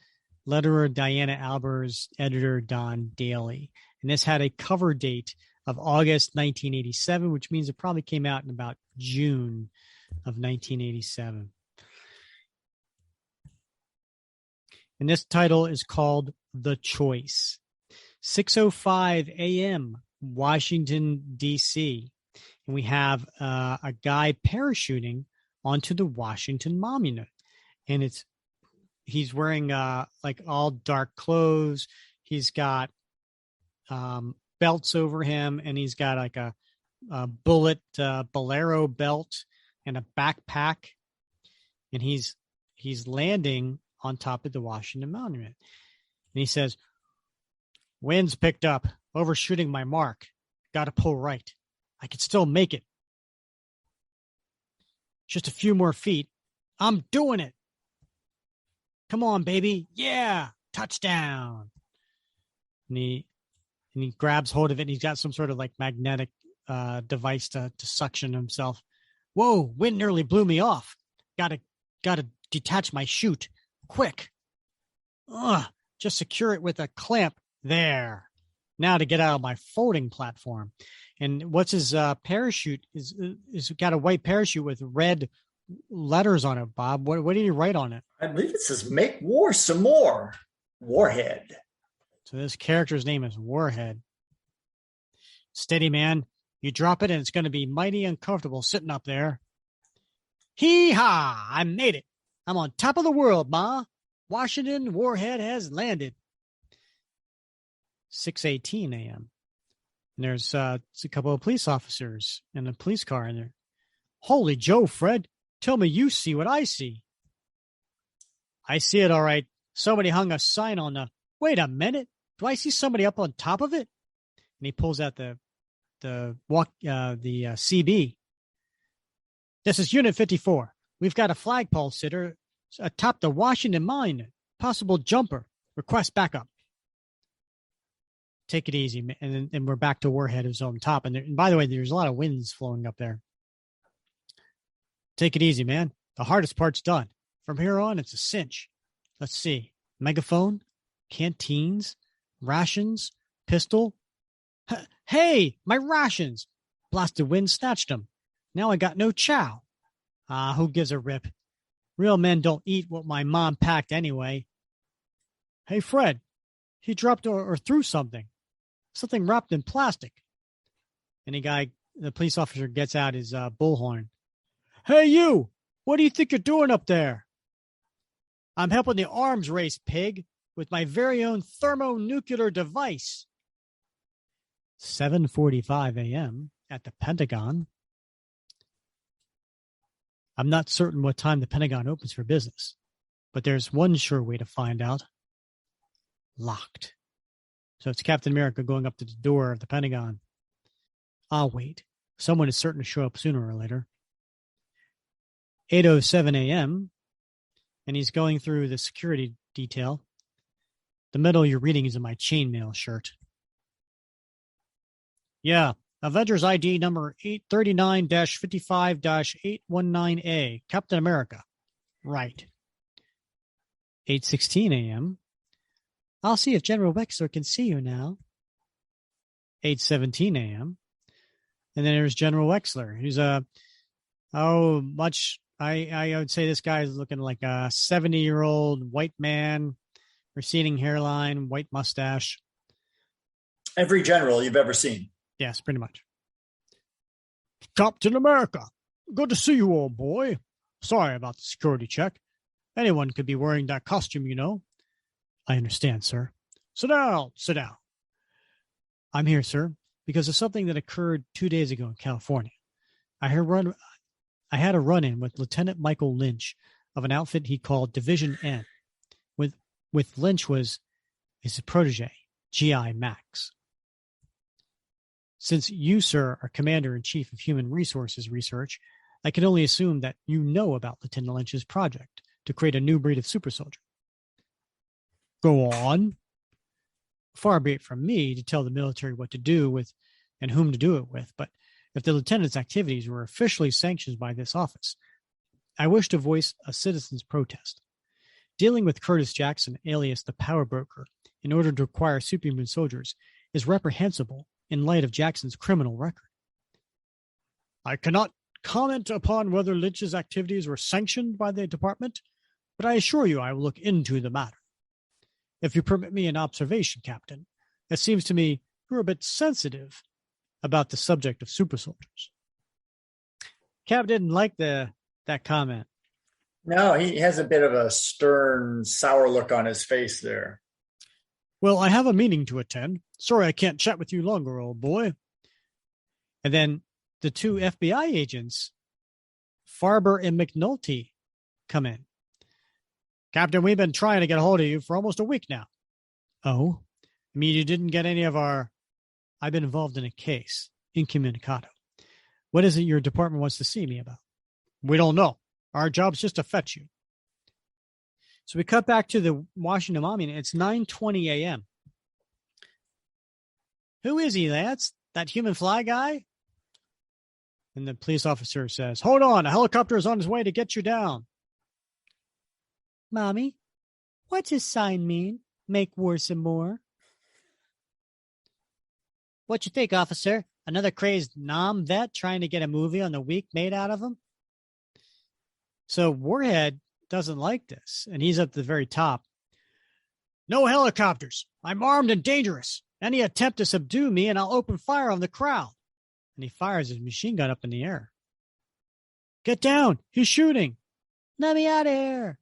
Letterer Diana Albers. Editor Don Daly. And this had a cover date of August 1987, which means it probably came out in about June of 1987. And this title is called The Choice. 6:05 a.m., Washington, D.C. And we have a guy parachuting onto the Washington Monument. And he's wearing like all dark clothes. He's got belts over him, and he's got like a bullet bolero belt and a backpack. And he's landing on top of the Washington Monument. And he says, "Wind's picked up, overshooting my mark. Got to pull right. I can still make it. Just a few more feet. I'm doing it. Come on, baby. Yeah. Touchdown." And he grabs hold of it, and he's got some sort of like magnetic device to suction himself. Whoa, wind nearly blew me off. Gotta detach my chute. Quick. Just secure it with a clamp. There. Now to get out of my folding platform. And what's his parachute is got a white parachute with red letters on it, Bob. What did he write on it? I believe it says "Make war some more." Warhead. So this character's name is Warhead. Steady, man. You drop it and it's going to be mighty uncomfortable sitting up there. Hee-haw! I made it. I'm on top of the world, Ma. Washington Warhead has landed. 6:18 a.m. And there's a couple of police officers in a police car in there. Holy Joe, Fred. Tell me you see what I see. I see it all right. Somebody hung a sign on the... Wait a minute. Do I see somebody up on top of it? And he pulls out the CB. This is Unit 54. We've got a flagpole sitter atop the Washington Monument. Possible jumper. Request backup. Take it easy. And we're back to Warhead, who's on top. And by the way, there's a lot of winds flowing up there. Take it easy, man. The hardest part's done. From here on, it's a cinch. Let's see. Megaphone, canteens, rations, pistol. Hey, my rations. Blasted wind snatched them. Now I got no chow. Who gives a rip? Real men don't eat what my mom packed anyway. Hey, Fred, he dropped or threw something. Something wrapped in plastic. And the police officer gets out his bullhorn. Hey, you! What do you think you're doing up there? I'm helping the arms race, pig, with my very own thermonuclear device. 7:45 a.m. at the Pentagon. I'm not certain what time the Pentagon opens for business, but there's one sure way to find out. Locked. So it's Captain America going up to the door of the Pentagon. I'll wait. Someone is certain to show up sooner or later. 8:07 a.m. and he's going through the security detail. The medal you're reading is in my chainmail shirt. Yeah, Avengers ID number 839-55-819A, Captain America. Right. 8:16 a.m. I'll see if General Wexler can see you now. 8:17 a.m. And then there's General Wexler, who's Oh, much. I would say this guy is looking like a 70-year-old white man, receding hairline, white mustache. Every general you've ever seen. Yes, pretty much. Captain America. Good to see you, old boy. Sorry about the security check. Anyone could be wearing that costume, you know. I understand, sir. Sit down, sit down. I'm here, sir, because of something that occurred 2 days ago in California. I had a run-in with Lieutenant Michael Lynch of an outfit he called Division N. With Lynch was his protege, G.I. Max. Since you, sir, are Commander-in-Chief of Human Resources Research, I can only assume that you know about Lieutenant Lynch's project to create a new breed of super soldier. Go on. Far be it from me to tell the military what to do with and whom to do it with, but if the lieutenant's activities were officially sanctioned by this office, I wish to voice a citizen's protest. Dealing with Curtis Jackson, alias the Power Broker, in order to acquire superhuman soldiers is reprehensible in light of Jackson's criminal record. I cannot comment upon whether Lynch's activities were sanctioned by the department, but I assure you I will look into the matter. If you permit me an observation, Captain, it seems to me you're a bit sensitive about the subject of super soldiers. Cap didn't like that comment. No, he has a bit of a stern, sour look on his face there. Well, I have a meeting to attend. Sorry I can't chat with you longer, old boy. And then the two FBI agents, Farber and McNulty, come in. Captain, we've been trying to get a hold of you for almost a week now. Oh? I mean, you didn't get any of our... I've been involved in a case, incommunicado. What is it your department wants to see me about? We don't know. Our job's just to fetch you. So we cut back to the Washington Monument. It's 9:20 a.m. Who is he, Lance? That human fly guy? And the police officer says, hold on, a helicopter is on his way to get you down. Mommy, what's his sign mean? Make worse and more. What you think, officer? Another crazed Nam vet trying to get a movie on the week made out of him? So Warhead doesn't like this, and he's at the very top. No helicopters. I'm armed and dangerous. Any attempt to subdue me, and I'll open fire on the crowd. And he fires his machine gun up in the air. Get down. He's shooting. Let me out of here.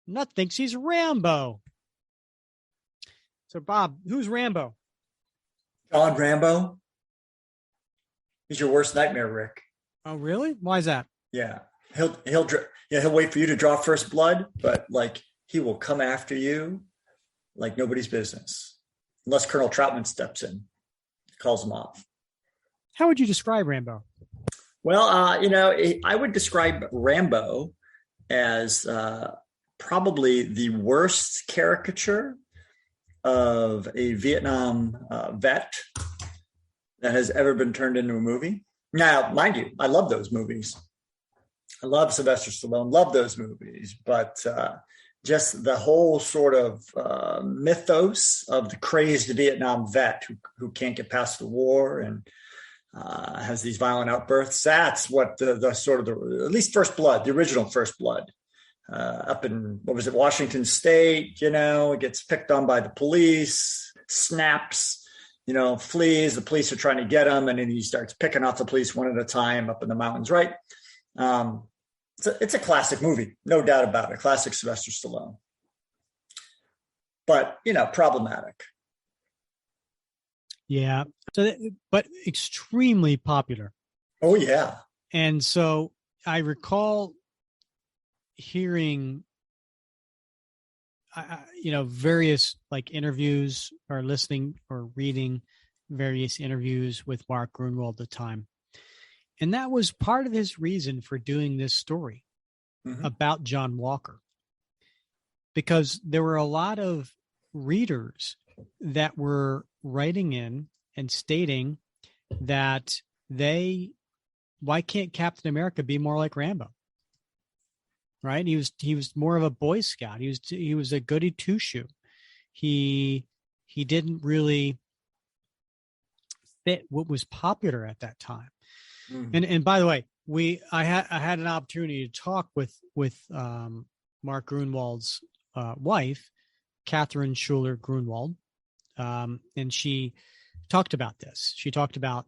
Nut thinks he's Rambo. So, Bob, who's Rambo? John Rambo. He's your worst nightmare, Rick. Oh, really? Why is that? Yeah. He'll wait for you to draw first blood, but like he will come after you like nobody's business. Unless Colonel Troutman steps in, calls him off. How would you describe Rambo? Well, I would describe Rambo as probably the worst caricature of a Vietnam vet that has ever been turned into a movie. Now, mind you, I love those movies. I love Sylvester Stallone, love those movies, but just the whole sort of mythos of the crazed Vietnam vet who can't get past the war and has these violent outbursts. That's what the sort of at least First Blood, the original First Blood, up in, Washington State, gets picked on by the police, snaps, flees. The police are trying to get him, and then he starts picking off the police one at a time up in the mountains, right? It's a classic movie, no doubt about it. Classic Sylvester Stallone. But, problematic. Yeah. But extremely popular. Oh, yeah. And so I recall hearing, various like interviews or listening or reading various interviews with Mark Gruenwald at the time. And that was part of his reason for doing this story about John Walker, because there were a lot of readers that were writing in and stating that why can't Captain America be more like Rambo? Right? He was more of a Boy Scout. He was a goody two shoe. He didn't really fit what was popular at that time. And by the way, I had an opportunity to talk with Mark Gruenwald's wife, Catherine Schuler Gruenwald, and she talked about this. She talked about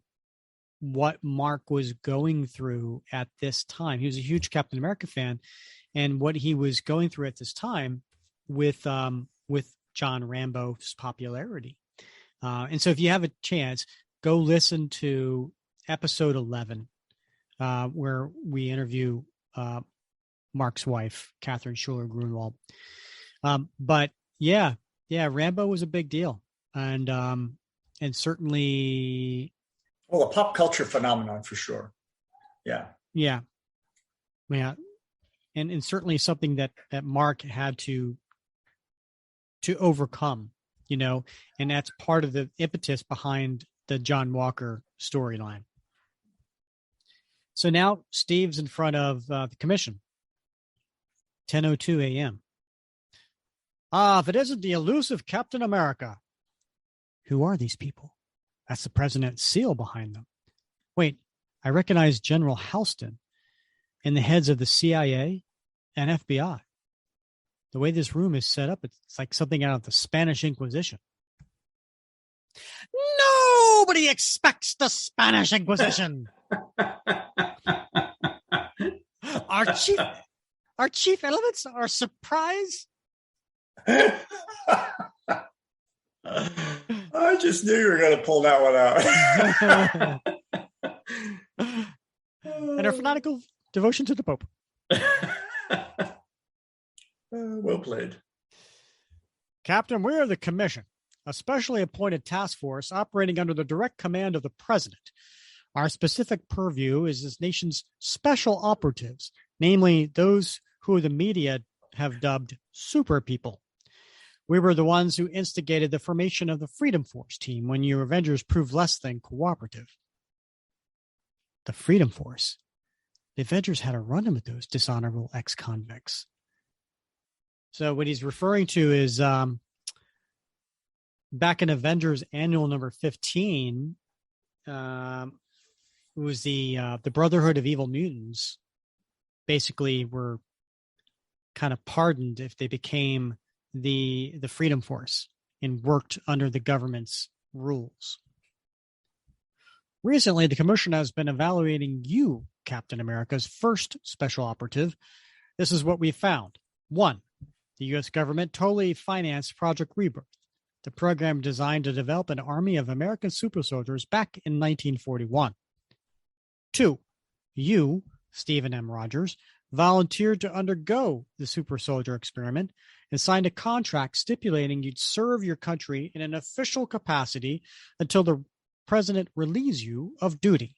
what Mark was going through at this time. He was a huge Captain America fan, and what he was going through at this time with John Rambo's popularity. And so, if you have a chance, go listen to episode 11, where we interview Mark's wife, Catherine Schuler Grunwald. But yeah, Rambo was a big deal, and certainly, well, a pop culture phenomenon for sure. Yeah, and certainly something that Mark had to overcome, and that's part of the impetus behind the John Walker storyline. So now Steve's in front of the commission. 10:02 a.m. If it isn't the elusive Captain America. Who are these people? That's the president's seal behind them. Wait, I recognize General Houston and the heads of the CIA and FBI. The way this room is set up, it's like something out of the Spanish Inquisition. Nobody expects the Spanish Inquisition. Our chief elements are surprised. I just knew you were going to pull that one out. And our fanatical devotion to the Pope. Well played. Captain, we are the commission, a specially appointed task force operating under the direct command of the president. Our specific purview is this nation's special operatives, namely those who the media have dubbed super people. We were the ones who instigated the formation of the Freedom Force team when your Avengers proved less than cooperative. The Freedom Force? The Avengers had a run-in with those dishonorable ex-convicts. So what he's referring to is back in Avengers Annual number 15, it was the Brotherhood of Evil Mutants basically were kind of pardoned if they became the Freedom Force and worked under the government's rules. Recently, the commission has been evaluating you, Captain America's first special operative. This is what we found. 1, the U.S. government totally financed Project Rebirth, the program designed to develop an army of American super soldiers back in 1941. 2, you, Stephen M. Rogers, volunteered to undergo the super soldier experiment and signed a contract stipulating you'd serve your country in an official capacity until the president relieves you of duty.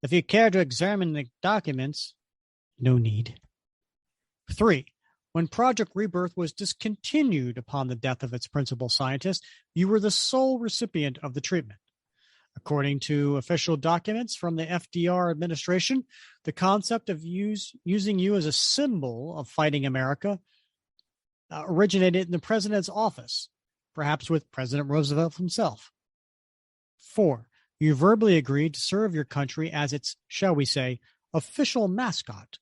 If you care to examine the documents, no need. 3, when Project Rebirth was discontinued upon the death of its principal scientist, you were the sole recipient of the treatment. According to official documents from the FDR administration, the concept of using you as a symbol of fighting America originated in the president's office, perhaps with President Roosevelt himself. 4, you verbally agreed to serve your country as its, shall we say, official mascot.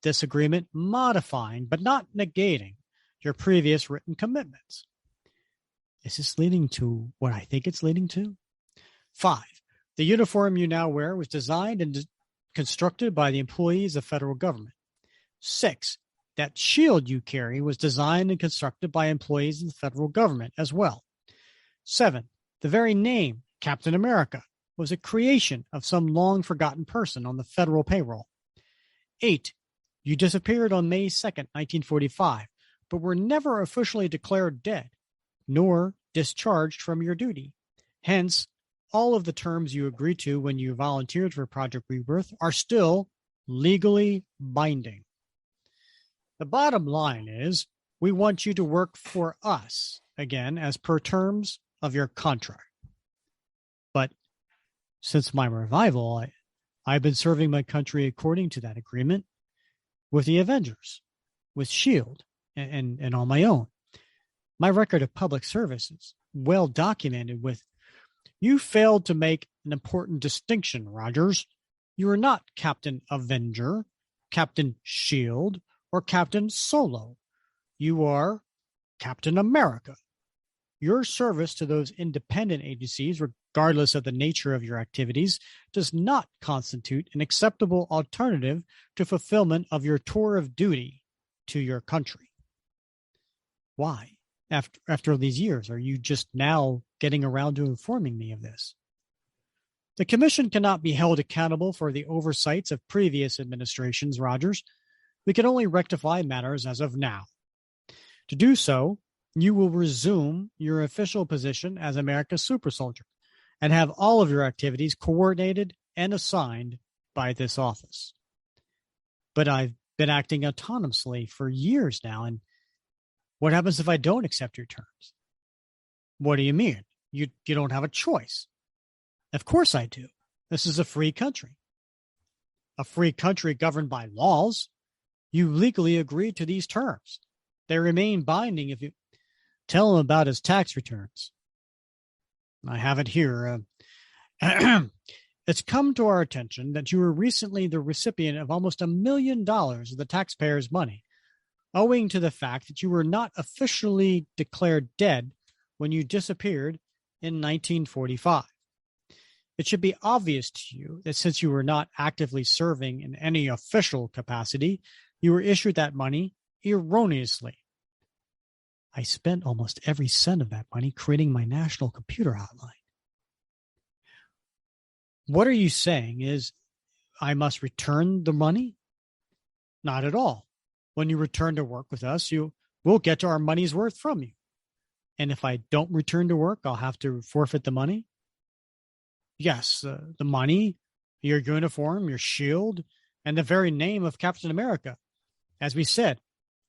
This agreement modifying but not negating your previous written commitments. Is this leading to what I think it's leading to? 5, the uniform you now wear was designed and constructed by the employees of federal government. 6, that shield you carry was designed and constructed by employees of the federal government as well. 7, the very name, Captain America, was a creation of some long-forgotten person on the federal payroll. 8, you disappeared on May 2nd, 1945, but were never officially declared dead, nor discharged from your duty. Hence, all of the terms you agreed to when you volunteered for Project Rebirth are still legally binding. The bottom line is, we want you to work for us, again, as per terms of your contract. But since my revival, I've been serving my country according to that agreement with the Avengers, with S.H.I.E.L.D., and on my own. My record of public service is well documented with, you failed to make an important distinction, Rogers. You are not Captain Avenger, Captain Shield, or Captain Solo. You are Captain America. Your service to those independent agencies, regardless of the nature of your activities, does not constitute an acceptable alternative to fulfillment of your tour of duty to your country. Why? After these years, are you just now getting around to informing me of this? The Commission cannot be held accountable for the oversights of previous administrations, Rogers. We can only rectify matters as of now. To do so, you will resume your official position as America's super soldier and have all of your activities coordinated and assigned by this office. But I've been acting autonomously for years now, and what happens if I don't accept your terms? What do you mean? You don't have a choice. Of course I do. This is a free country. A free country governed by laws. You legally agreed to these terms. They remain binding if you tell him about his tax returns. I have it here. It's come to our attention that you were recently the recipient of almost $1 million of the taxpayers' money, owing to the fact that you were not officially declared dead when you disappeared in 1945. It should be obvious to you that since you were not actively serving in any official capacity, you were issued that money erroneously. I spent almost every cent of that money creating my national computer hotline. What are you saying is I must return the money? Not at all. When you return to work with us, we'll get our money's worth from you. And if I don't return to work, I'll have to forfeit the money? Yes, the money, your uniform, your shield, and the very name of Captain America, as we said,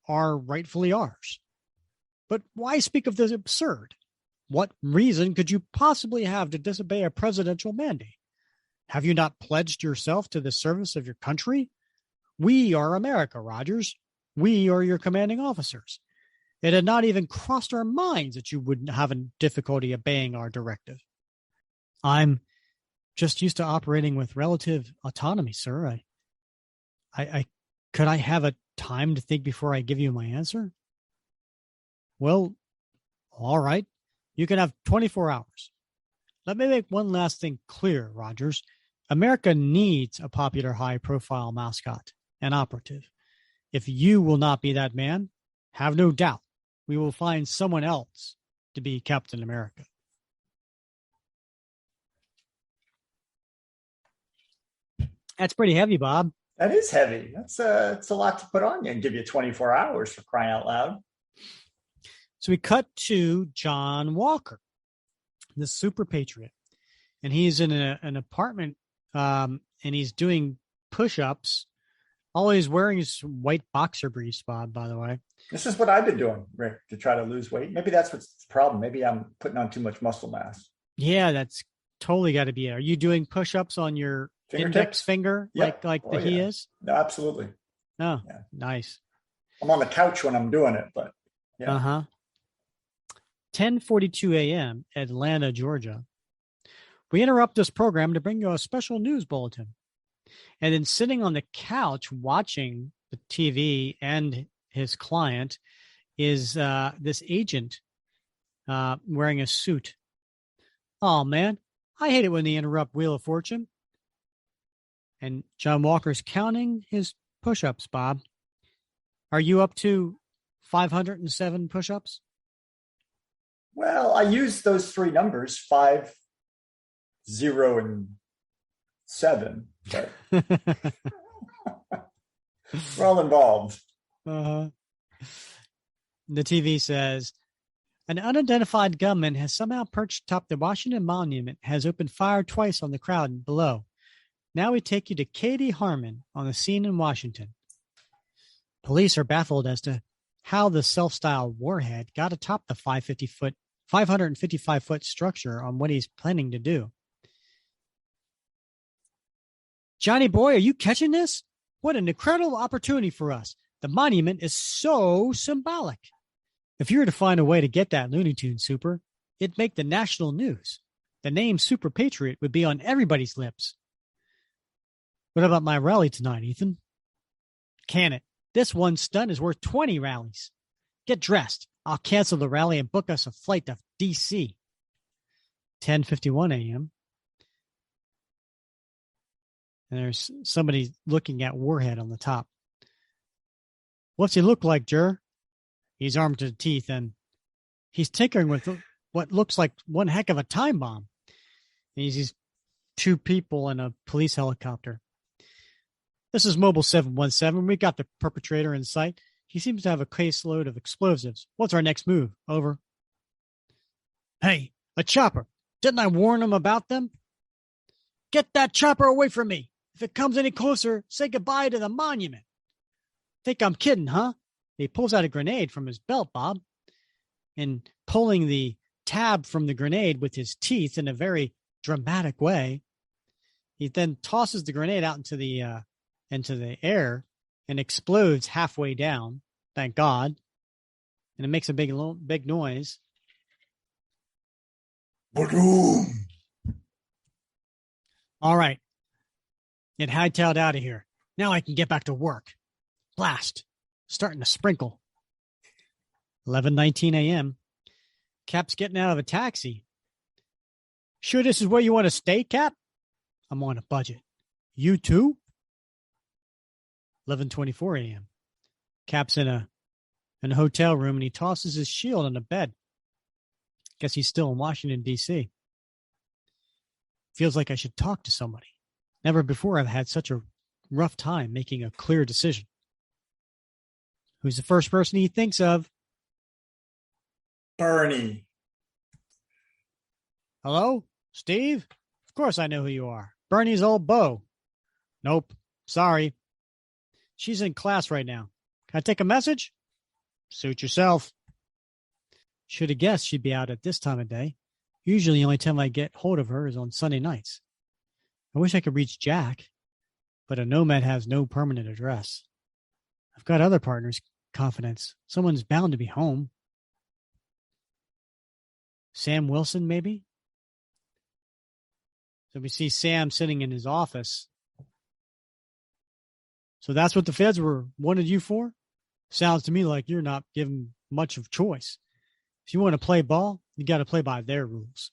are rightfully ours. But why speak of this absurd? What reason could you possibly have to disobey a presidential mandate? Have you not pledged yourself to the service of your country? We are America, Rogers. We are your commanding officers. It had not even crossed our minds that you wouldn't have a difficulty obeying our directive. I'm just used to operating with relative autonomy, sir. Could I have a time to think before I give you my answer? Well, all right. You can have 24 hours. Let me make one last thing clear, Rogers. America needs a popular high-profile mascot, an operative. If you will not be that man, have no doubt we will find someone else to be Captain America. That's pretty heavy, Bob. That is heavy. It's a lot to put on you and give you 24 hours for crying out loud. So we cut to John Walker, the super patriot, and he's in an apartment, and he's doing push-ups. Always wearing his white boxer briefs, Bob, by the way. This is what I've been doing, Rick, to try to lose weight. Maybe that's what's the problem. Maybe I'm putting on too much muscle mass. Yeah, that's totally got to be it. Are you doing push-ups on your index finger yep. like he is? No, absolutely. Oh, yeah. Nice. I'm on the couch when I'm doing it, but yeah. 10:42 a.m., Atlanta, Georgia. We interrupt this program to bring you a special news bulletin. And then sitting on the couch watching the TV and his client is this agent wearing a suit. Oh, man, I hate it when they interrupt Wheel of Fortune. And John Walker's counting his push-ups, Bob. Are you up to 507 push-ups? Well, I use those three numbers, 5, 0, and 7. But we're all involved. The TV says, an unidentified gunman has somehow perched atop the Washington Monument, has opened fire twice on the crowd below. Now we take you to Katie Harmon on the scene in Washington. Police are baffled as to how the self-styled warhead got atop the 555-foot structure on what he's planning to do. Johnny boy, are you catching this? What an incredible opportunity for us. The monument is so symbolic. If you were to find a way to get that Looney Tunes super, it'd make the national news. The name Super Patriot would be on everybody's lips. What about my rally tonight, Ethan? Can it? This one stunt is worth 20 rallies. Get dressed. I'll cancel the rally and book us a flight to D.C. 10:51 a.m. And there's somebody looking at Warhead on the top. What's he look like, Jer? He's armed to the teeth, and he's tinkering with what looks like one heck of a time bomb. He's these two people in a police helicopter. This is Mobile 717. We got the perpetrator in sight. He seems to have a caseload of explosives. What's our next move? Over. Hey, a chopper. Didn't I warn him about them? Get that chopper away from me. If it comes any closer, say goodbye to the monument. Think I'm kidding, huh? He pulls out a grenade from his belt, Bob, and pulling the tab from the grenade with his teeth in a very dramatic way. He then tosses the grenade out into the air and explodes halfway down. Thank God. And it makes a big noise. Boom. All right. Get hightailed out of here. Now I can get back to work. Blast. Starting to sprinkle. 11:19 a.m. Cap's getting out of a taxi. Sure this is where you want to stay, Cap? I'm on a budget. You too? 11:24 a.m. Cap's in a hotel room and he tosses his shield on the bed. Guess he's still in Washington, D.C. Feels like I should talk to somebody. Never before I've had such a rough time making a clear decision. Who's the first person he thinks of? Bernie. Hello? Steve? Of course I know who you are. Bernie's old beau. Nope. Sorry. She's in class right now. Can I take a message? Suit yourself. Should have guessed she'd be out at this time of day. Usually the only time I get hold of her is on Sunday nights. I wish I could reach Jack, but a nomad has no permanent address. I've got other partners' confidence. Someone's bound to be home. Sam Wilson, maybe? So we see Sam sitting in his office. So that's what the feds wanted you for? Sounds to me like you're not given much of choice. If you want to play ball, you got to play by their rules.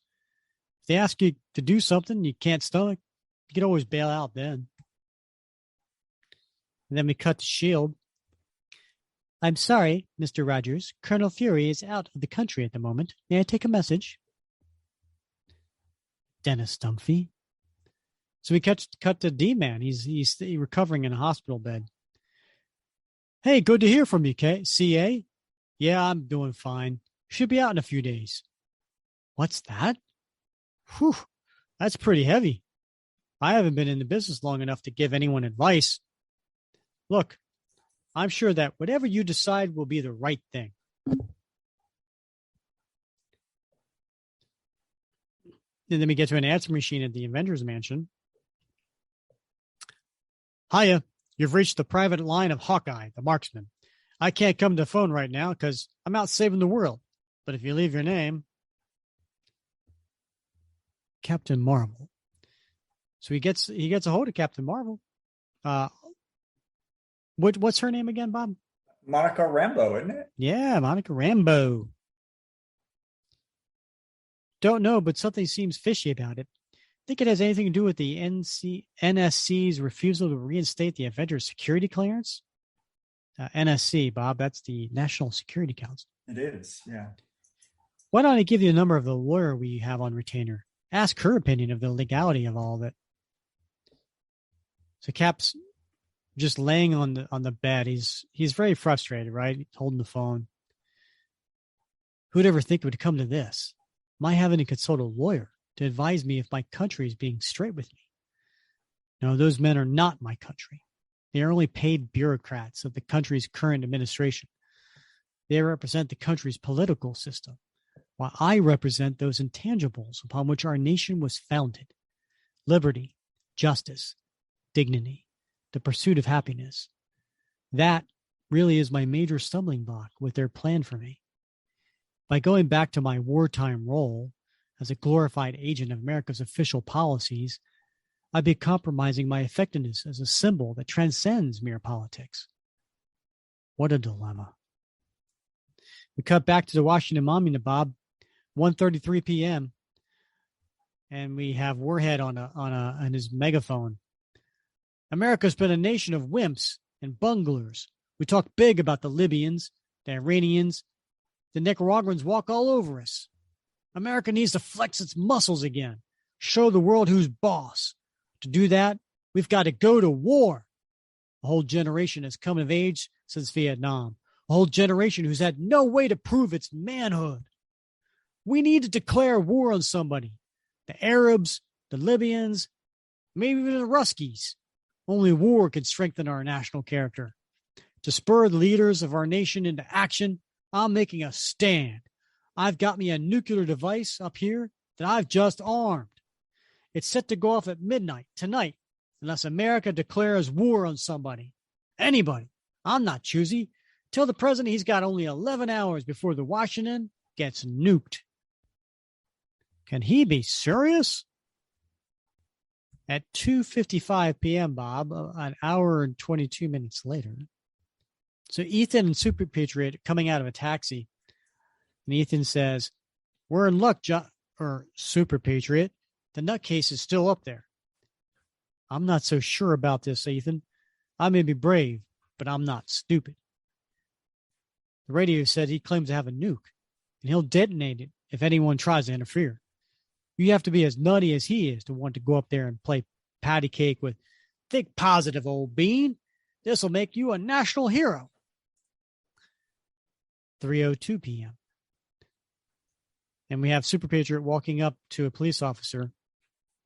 If they ask you to do something you can't stomach, you can always bail out then. And then we cut to Shield. I'm sorry, Mr. Rogers. Colonel Fury is out of the country at the moment. May I take a message? Dennis Stumphy. So we cut to D-Man. He's recovering in a hospital bed. Hey, good to hear from you, CA. Yeah, I'm doing fine. Should be out in a few days. What's that? Whew, that's pretty heavy. I haven't been in the business long enough to give anyone advice. Look, I'm sure that whatever you decide will be the right thing. And then we get to an answer machine at the Avengers Mansion. Hiya, you've reached the private line of Hawkeye, the marksman. I can't come to the phone right now because I'm out saving the world. But if you leave your name, Captain Marvel. So he gets a hold of Captain Marvel. What's her name again, Bob? Monica Rambeau, isn't it? Yeah, Monica Rambeau. Don't know, but something seems fishy about it. Think it has anything to do with the NSC's refusal to reinstate the Avengers security clearance? NSC, Bob, that's the National Security Council. It is, yeah. Why don't I give you the number of the lawyer we have on retainer? Ask her opinion of the legality of all of it. So Cap's just laying on the bed. He's very frustrated, right? He's holding the phone. Who'd ever think it would come to this? My having to consult a lawyer to advise me if my country is being straight with me. No, those men are not my country. They are only paid bureaucrats of the country's current administration. They represent the country's political system, while I represent those intangibles upon which our nation was founded: liberty, justice, dignity, the pursuit of happiness. That really is my major stumbling block with their plan for me. By going back to my wartime role as a glorified agent of America's official policies, I'd be compromising my effectiveness as a symbol that transcends mere politics. What a dilemma. We cut back to the Washington Monument, Bob, 1:33 p.m., and we have Warhead on his megaphone. America's been a nation of wimps and bunglers. We talk big about the Libyans, the Iranians, the Nicaraguans walk all over us. America needs to flex its muscles again, show the world who's boss. To do that, we've got to go to war. A whole generation has come of age since Vietnam. A whole generation who's had no way to prove its manhood. We need to declare war on somebody. The Arabs, the Libyans, maybe even the Ruskies. Only war can strengthen our national character. To spur the leaders of our nation into action, I'm making a stand. I've got me a nuclear device up here that I've just armed. It's set to go off at midnight tonight unless America declares war on somebody. Anybody. I'm not choosy. Tell the president he's got only 11 hours before the Washington gets nuked. Can he be serious? At 2:55 p.m., Bob, an hour and 22 minutes later. So Ethan and Super Patriot coming out of a taxi. And Ethan says, we're in luck, Super Patriot. The nutcase is still up there. I'm not so sure about this, Ethan. I may be brave, but I'm not stupid. The radio said he claims to have a nuke, and he'll detonate it if anyone tries to interfere. You have to be as nutty as he is to want to go up there and play patty cake with, think positive, old bean. This will make you a national hero. 3:02 p.m. And we have Super Patriot walking up to a police officer,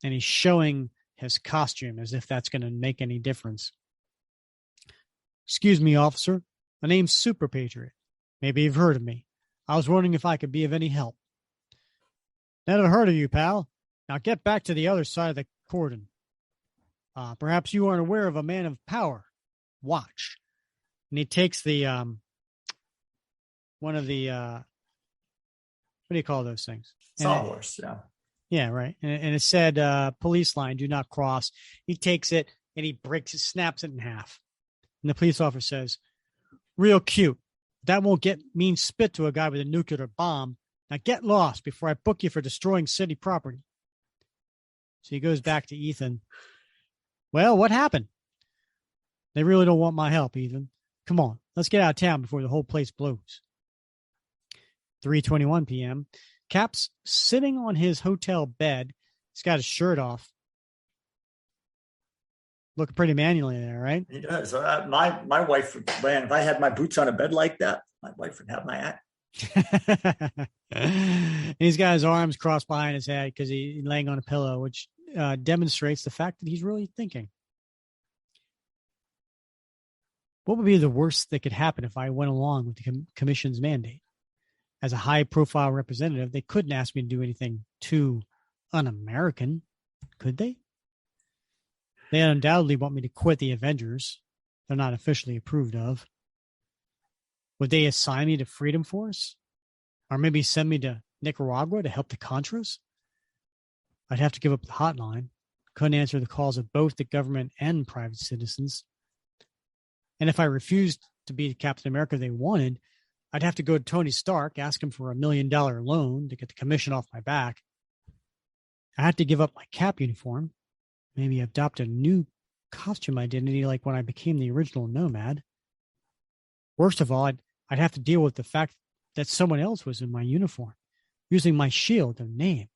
and he's showing his costume as if that's going to make any difference. Excuse me, officer. My name's Super Patriot. Maybe you've heard of me. I was wondering if I could be of any help. Never heard of you, pal. Now get back to the other side of the cordon. Perhaps you aren't aware of a man of power. Watch. And he takes the, one of the, what do you call those things? Sawhorse, yeah. Yeah, right. And it said, police line, do not cross. He takes it and he snaps it in half. And the police officer says, real cute. That won't mean spit to a guy with a nuclear bomb. Now get lost before I book you for destroying city property. So he goes back to Ethan. Well, what happened? They really don't want my help, Ethan. Come on, let's get out of town before the whole place blows. 3:21 p.m. Cap's sitting on his hotel bed. He's got his shirt off. Looking pretty manually there, right? He does. My wife, man, if I had my boots on a bed like that, my wife would have my hat. He's got his arms crossed behind his head because he's laying on a pillow, which demonstrates the fact that he's really thinking. What would be the worst that could happen if I went along with the commission's mandate? As a high-profile representative, they couldn't ask me to do anything too un-American, could they? They undoubtedly want me to quit the Avengers. They're not officially approved of. Would they assign me to Freedom Force? Or maybe send me to Nicaragua to help the Contras? I'd have to give up the hotline. Couldn't answer the calls of both the government and private citizens. And if I refused to be the Captain America they wanted, I'd have to go to Tony Stark, ask him for $1 million loan to get the commission off my back. I had to give up my Cap uniform, maybe adopt a new costume identity like when I became the original Nomad. Worst of all, I'd have to deal with the fact that someone else was in my uniform, using my shield and name.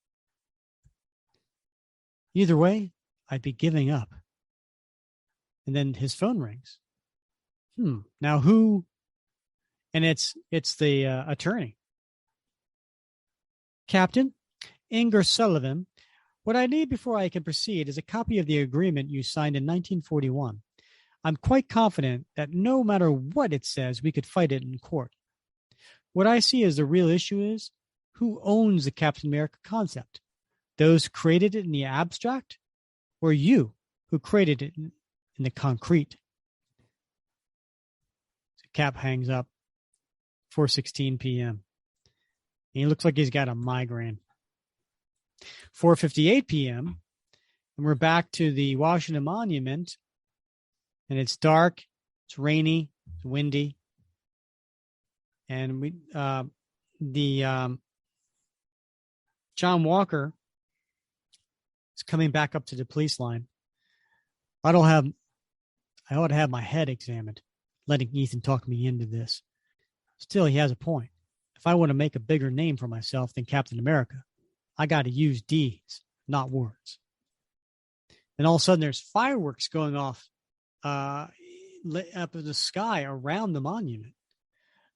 Either way, I'd be giving up. And then his phone rings. Now who? And it's the attorney. Captain, Inger Sullivan, what I need before I can proceed is a copy of the agreement you signed in 1941. I'm quite confident that no matter what it says, we could fight it in court. What I see as the real issue is, who owns the Captain America concept? Those who created it in the abstract, or you who created it in the concrete? So Cap hangs up. 4:16 p.m. He looks like he's got a migraine. 4:58 p.m. And we're back to the Washington Monument. And it's dark, it's rainy, it's windy. And John Walker is coming back up to the police line. I ought to have my head examined, letting Ethan talk me into this. Still, he has a point. If I want to make a bigger name for myself than Captain America, I got to use deeds, not words. And all of a sudden, there's fireworks going off up in the sky around the monument.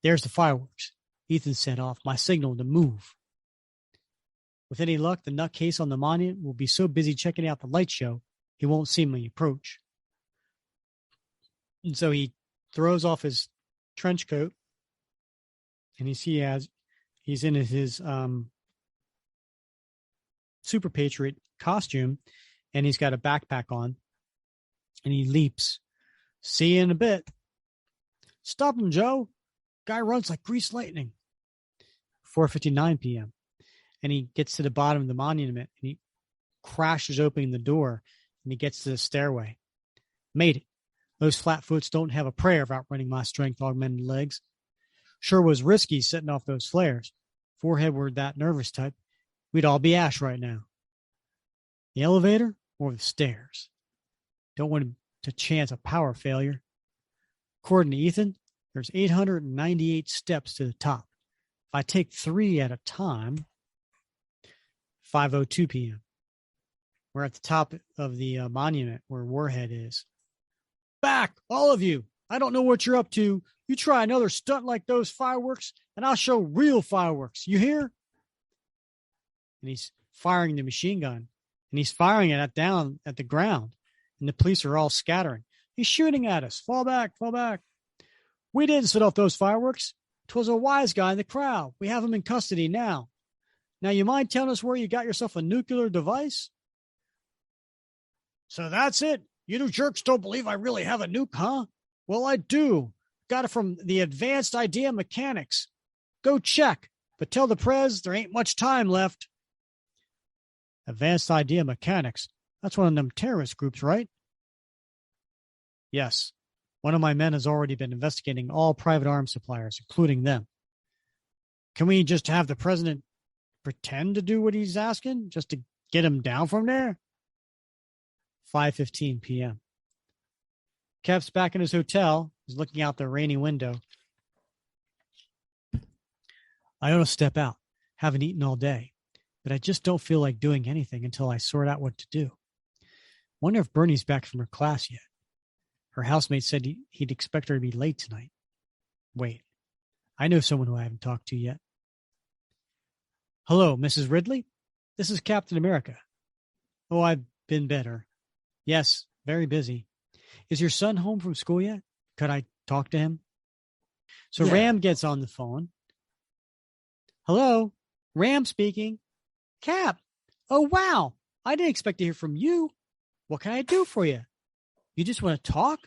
There's the fireworks. Ethan set off my signal to move. With any luck, the nutcase on the monument will be so busy checking out the light show, he won't see me approach. And so he throws off his trench coat, and he's in his Super Patriot costume, and he's got a backpack on, and he leaps. See you in a bit. Stop him, Joe. Guy runs like greased lightning. 4:59 p.m. And he gets to the bottom of the monument, and he crashes open the door, and he gets to the stairway. Made it. Those flatfoots don't have a prayer about running my strength-augmented legs. Sure was risky setting off those flares. If Warhead were that nervous type, we'd all be ash right now. The elevator or the stairs? Don't want to chance a power failure. According to Ethan, there's 898 steps to the top. If I take 3 at a time, 5:02 p.m. We're at the top of the monument where Warhead is. Back, all of you. I don't know what you're up to. You try another stunt like those fireworks, and I'll show real fireworks. You hear? And he's firing the machine gun, and he's firing it down at the ground, and the police are all scattering. He's shooting at us. Fall back, fall back. We didn't set off those fireworks. 'Twas a wise guy in the crowd. We have him in custody now. Now, you mind telling us where you got yourself a nuclear device? So that's it. You two jerks don't believe I really have a nuke, huh? Well, I do. Got it from the Advanced Idea Mechanics. Go check, but tell the Prez there ain't much time left. Advanced Idea Mechanics. That's one of them terrorist groups, right? Yes. One of my men has already been investigating all private arms suppliers, including them. Can we just have the president pretend to do what he's asking, just to get him down from there? 5:15 p.m. Kev's back in his hotel. He's looking out the rainy window. I ought to step out. Haven't eaten all day, but I just don't feel like doing anything until I sort out what to do. Wonder if Bernie's back from her class yet. Her housemate said he'd expect her to be late tonight. Wait, I know someone who I haven't talked to yet. Hello, Mrs. Ridley? This is Captain America. Oh, I've been better. Yes, very busy. Is your son home from school yet? Could I talk to him? So yeah. Ram gets on the phone. Hello, Ram speaking. Cap. Oh, wow. I didn't expect to hear from you. What can I do for you? You just want to talk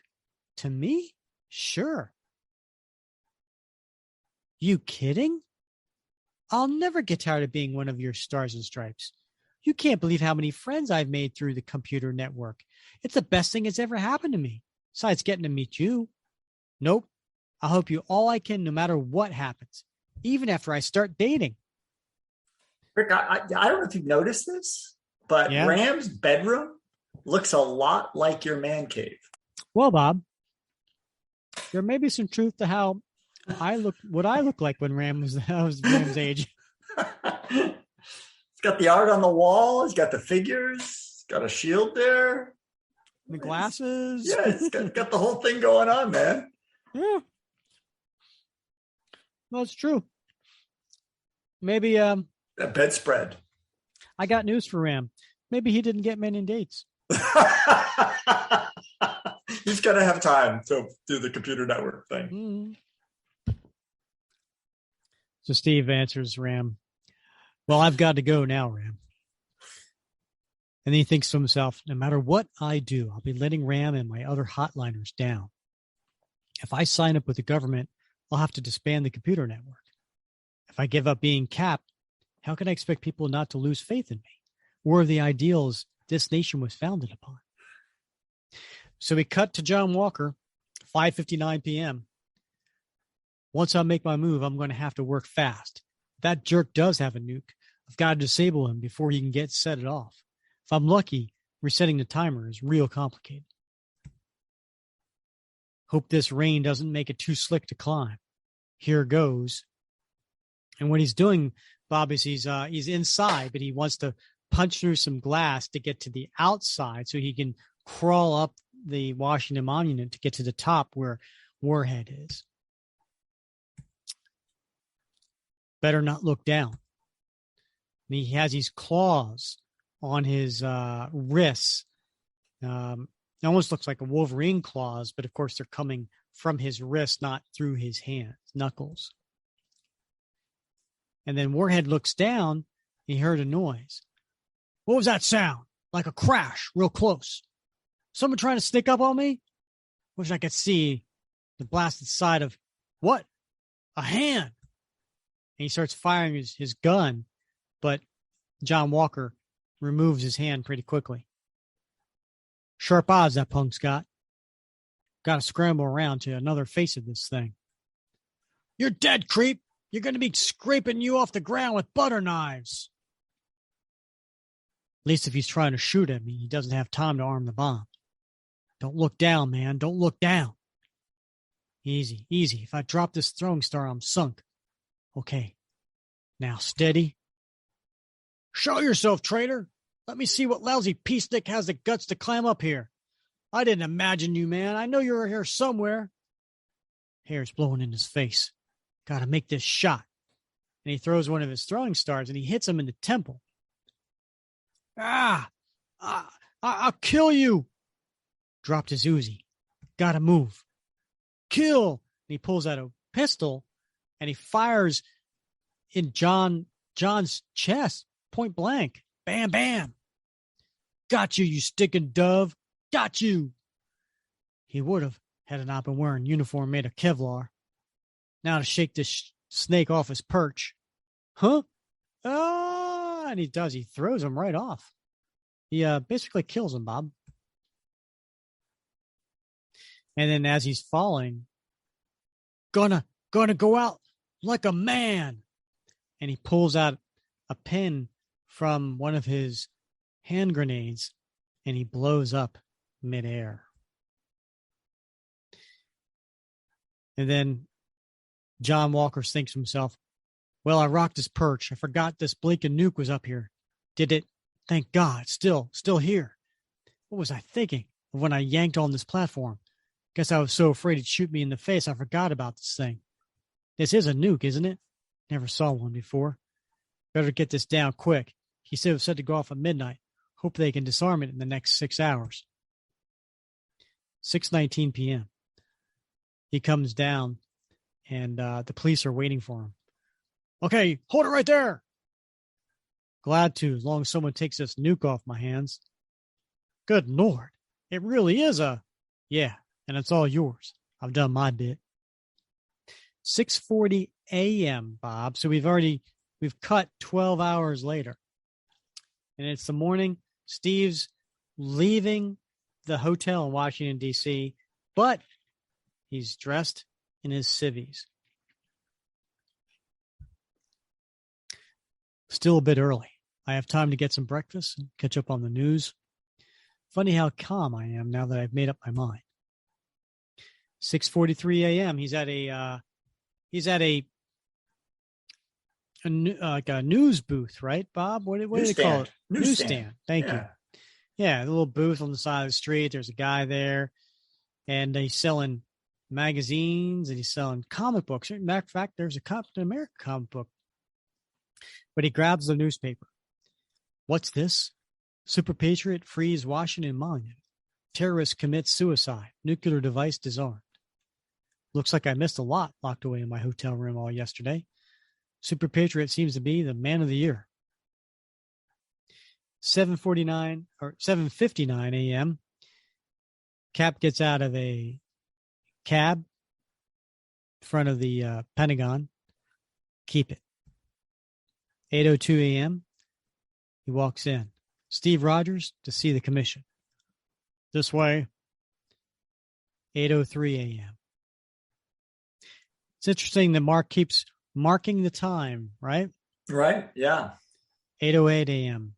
to me? Sure. You kidding? I'll never get tired of being one of your stars and stripes. You can't believe how many friends I've made through the computer network. It's the best thing that's ever happened to me, besides getting to meet you. Nope. I'll help you all I can no matter what happens, even after I start dating. Rick, I don't know if you've noticed this, but yeah. Ram's bedroom looks a lot like your man cave. Well, Bob, there may be some truth to how what I look like when Ram was Ram's age. He's got the art on the wall. He's got the figures. He's got a shield there. The glasses. Yeah, he's got the whole thing going on, man. Yeah. Well, it's true. Maybe that bedspread. I got news for Ram. Maybe he didn't get many dates. He's gonna have time to do the computer network thing. Mm-hmm. So Steve answers Ram, well, I've got to go now, Ram. And then he thinks to himself, no matter what I do, I'll be letting Ram and my other hotliners down. If I sign up with the government, I'll have to disband the computer network. If I give up being Cap, how can I expect people not to lose faith in me or the ideals this nation was founded upon. So we cut to John Walker, 5:59 p.m. Once I make my move, I'm going to have to work fast. If that jerk does have a nuke, I've got to disable him before he can set it off. If I'm lucky, resetting the timer is real complicated. Hope this rain doesn't make it too slick to climb. Here goes. And what he's doing, Bob, is he's inside, but he wants to punch through some glass to get to the outside so he can crawl up the Washington Monument to get to the top where Warhead is. Better not look down. And he has these claws on his wrists. It almost looks like a Wolverine claws, but of course they're coming from his wrist, not through his hands, knuckles. And then Warhead looks down. He heard a noise. What was that sound? Like a crash, real close. Someone trying to sneak up on me? Wish I could see the blasted side of what? A hand. And he starts firing his gun, but John Walker removes his hand pretty quickly. Sharp odds that punk's got. Got to scramble around to another face of this thing. You're dead, creep. You're going to be scraping you off the ground with butter knives. At least if he's trying to shoot at me, he doesn't have time to arm the bomb. Don't look down, man. Don't look down. Easy, easy. If I drop this throwing star, I'm sunk. Okay. Now, steady. Show yourself, traitor. Let me see what lousy peacenik has the guts to climb up here. I didn't imagine you, man. I know you're here somewhere. Hair's blowing in his face. Gotta make this shot. And he throws one of his throwing stars and he hits him in the temple. I'll kill you. Dropped his Uzi. Gotta move. Kill. And he pulls out a pistol and he fires in John's chest, point blank. Bam, bam. Got you, you sticking dove. Got you. He would have had it not been wearing uniform made of Kevlar. Now to shake this snake off his perch. Huh? And he does. He throws him right off. He basically kills him, Bob. And then as he's falling, gonna go out like a man. And he pulls out a pin from one of his hand grenades and he blows up midair. And then John Walker thinks to himself, well, I rocked his perch. I forgot this blinking nuke was up here. Did it? Thank God. Still here. What was I thinking of when I yanked on this platform? Guess I was so afraid he'd shoot me in the face, I forgot about this thing. This is a nuke, isn't it? Never saw one before. Better get this down quick. He said it was set to go off at midnight. Hope they can disarm it in the next 6 hours. 6:19 p.m. He comes down, and the police are waiting for him. Okay, hold it right there. Glad to, as long as someone takes this nuke off my hands. Good Lord, it really is a... Yeah, and it's all yours. I've done my bit. 6:40 a.m., Bob. So we've cut 12 hours later. And it's the morning. Steve's leaving the hotel in Washington, D.C., but he's dressed in his civvies. Still a bit early. I have time to get some breakfast and catch up on the news. Funny how calm I am now that I've made up my mind. 6:43 a.m. He's at a news booth, right, Bob? What do they call it? Newsstand. Thank you. Yeah, a little booth on the side of the street. There's a guy there, and he's selling magazines and he's selling comic books. Matter of fact, there's a Captain America comic book. But he grabs the newspaper. What's this? Super Patriot frees Washington Monument. Terrorist commits suicide. Nuclear device disarmed. Looks like I missed a lot locked away in my hotel room all yesterday. Super Patriot seems to be the man of the year. 7:59 a.m. Cap gets out of a cab in front of the Pentagon. Keep it. 8:02 a.m. He walks in. Steve Rogers to see the commission. This way, 8:03 a.m. It's interesting that Mark keeps marking the time, right? Right. Yeah. 8:08 a.m.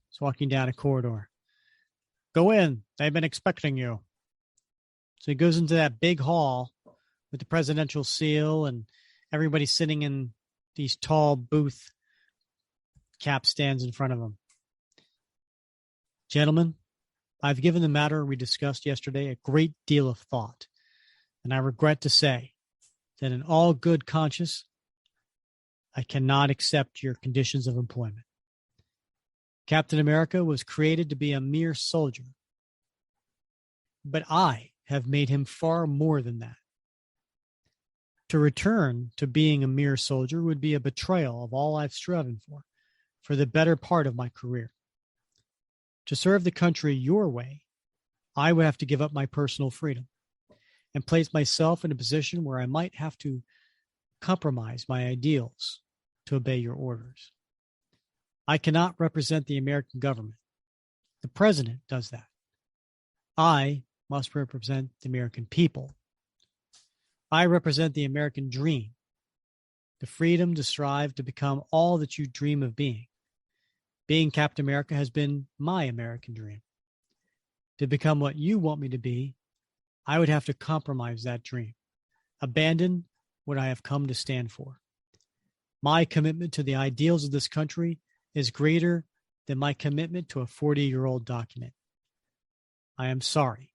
He's walking down a corridor. Go in. They've been expecting you. So he goes into that big hall with the presidential seal and everybody sitting in these tall booth cap stands in front of him. Gentlemen, I've given the matter we discussed yesterday a great deal of thought, and I regret to say that in all good conscience, I cannot accept your conditions of employment. Captain America was created to be a mere soldier, but I have made him far more than that. To return to being a mere soldier would be a betrayal of all I've striven for the better part of my career. To serve the country your way, I would have to give up my personal freedom and place myself in a position where I might have to compromise my ideals to obey your orders. I cannot represent the American government. The president does that. I must represent the American people. I represent the American dream, the freedom to strive to become all that you dream of being. Being Captain America has been my American dream. To become what you want me to be, I would have to compromise that dream, abandon what I have come to stand for. My commitment to the ideals of this country is greater than my commitment to a 40-year-old document. I am sorry,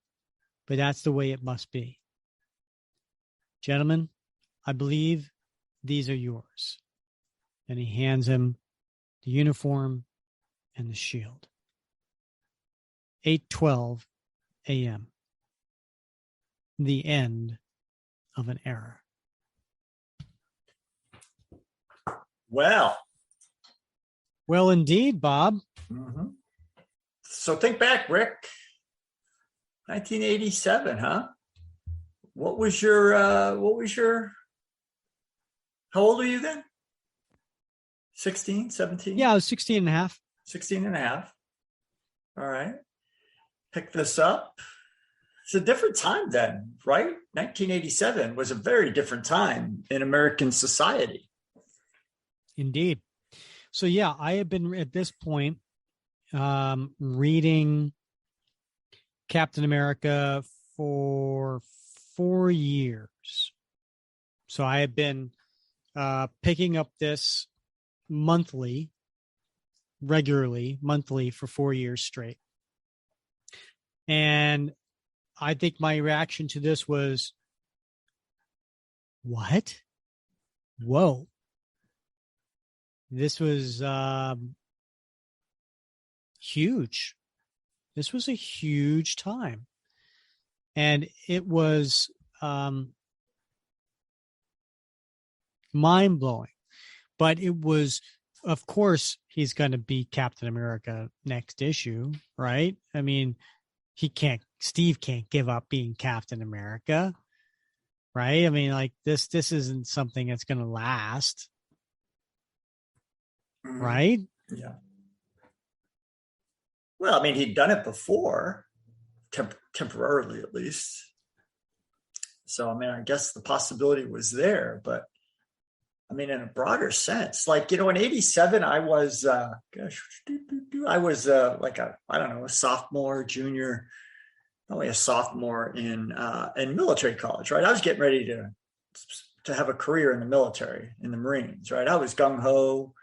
but that's the way it must be. Gentlemen, I believe these are yours. And he hands him the uniform and the shield. 8:12 a.m. The end of an era. Well, indeed, Bob. Mm-hmm. So think back, Rick. 1987, huh? What was your, how old were you then? 16, 17? Yeah, I was 16 and a half. 16 and a half. All right. Pick this up. It's a different time then, right? 1987 was a very different time in American society. Indeed. So, yeah, I had been at this point reading Captain America for 4 years. So I had been picking up this regularly, monthly for 4 years straight. And I think my reaction to this was, what? Whoa. This was huge. This was a huge time. And it was mind-blowing. But it was, of course, he's going to be Captain America next issue, right? I mean, Steve can't give up being Captain America, right? I mean, like this isn't something that's going to last, right? Yeah. Well, I mean, he'd done it before, temporarily at least. So, I mean, I guess the possibility was there, but I mean, in a broader sense, like, in 87, I was, like a sophomore, junior, probably a sophomore in military college, right? I was getting ready to have a career in the military, in the Marines, right? I was gung ho,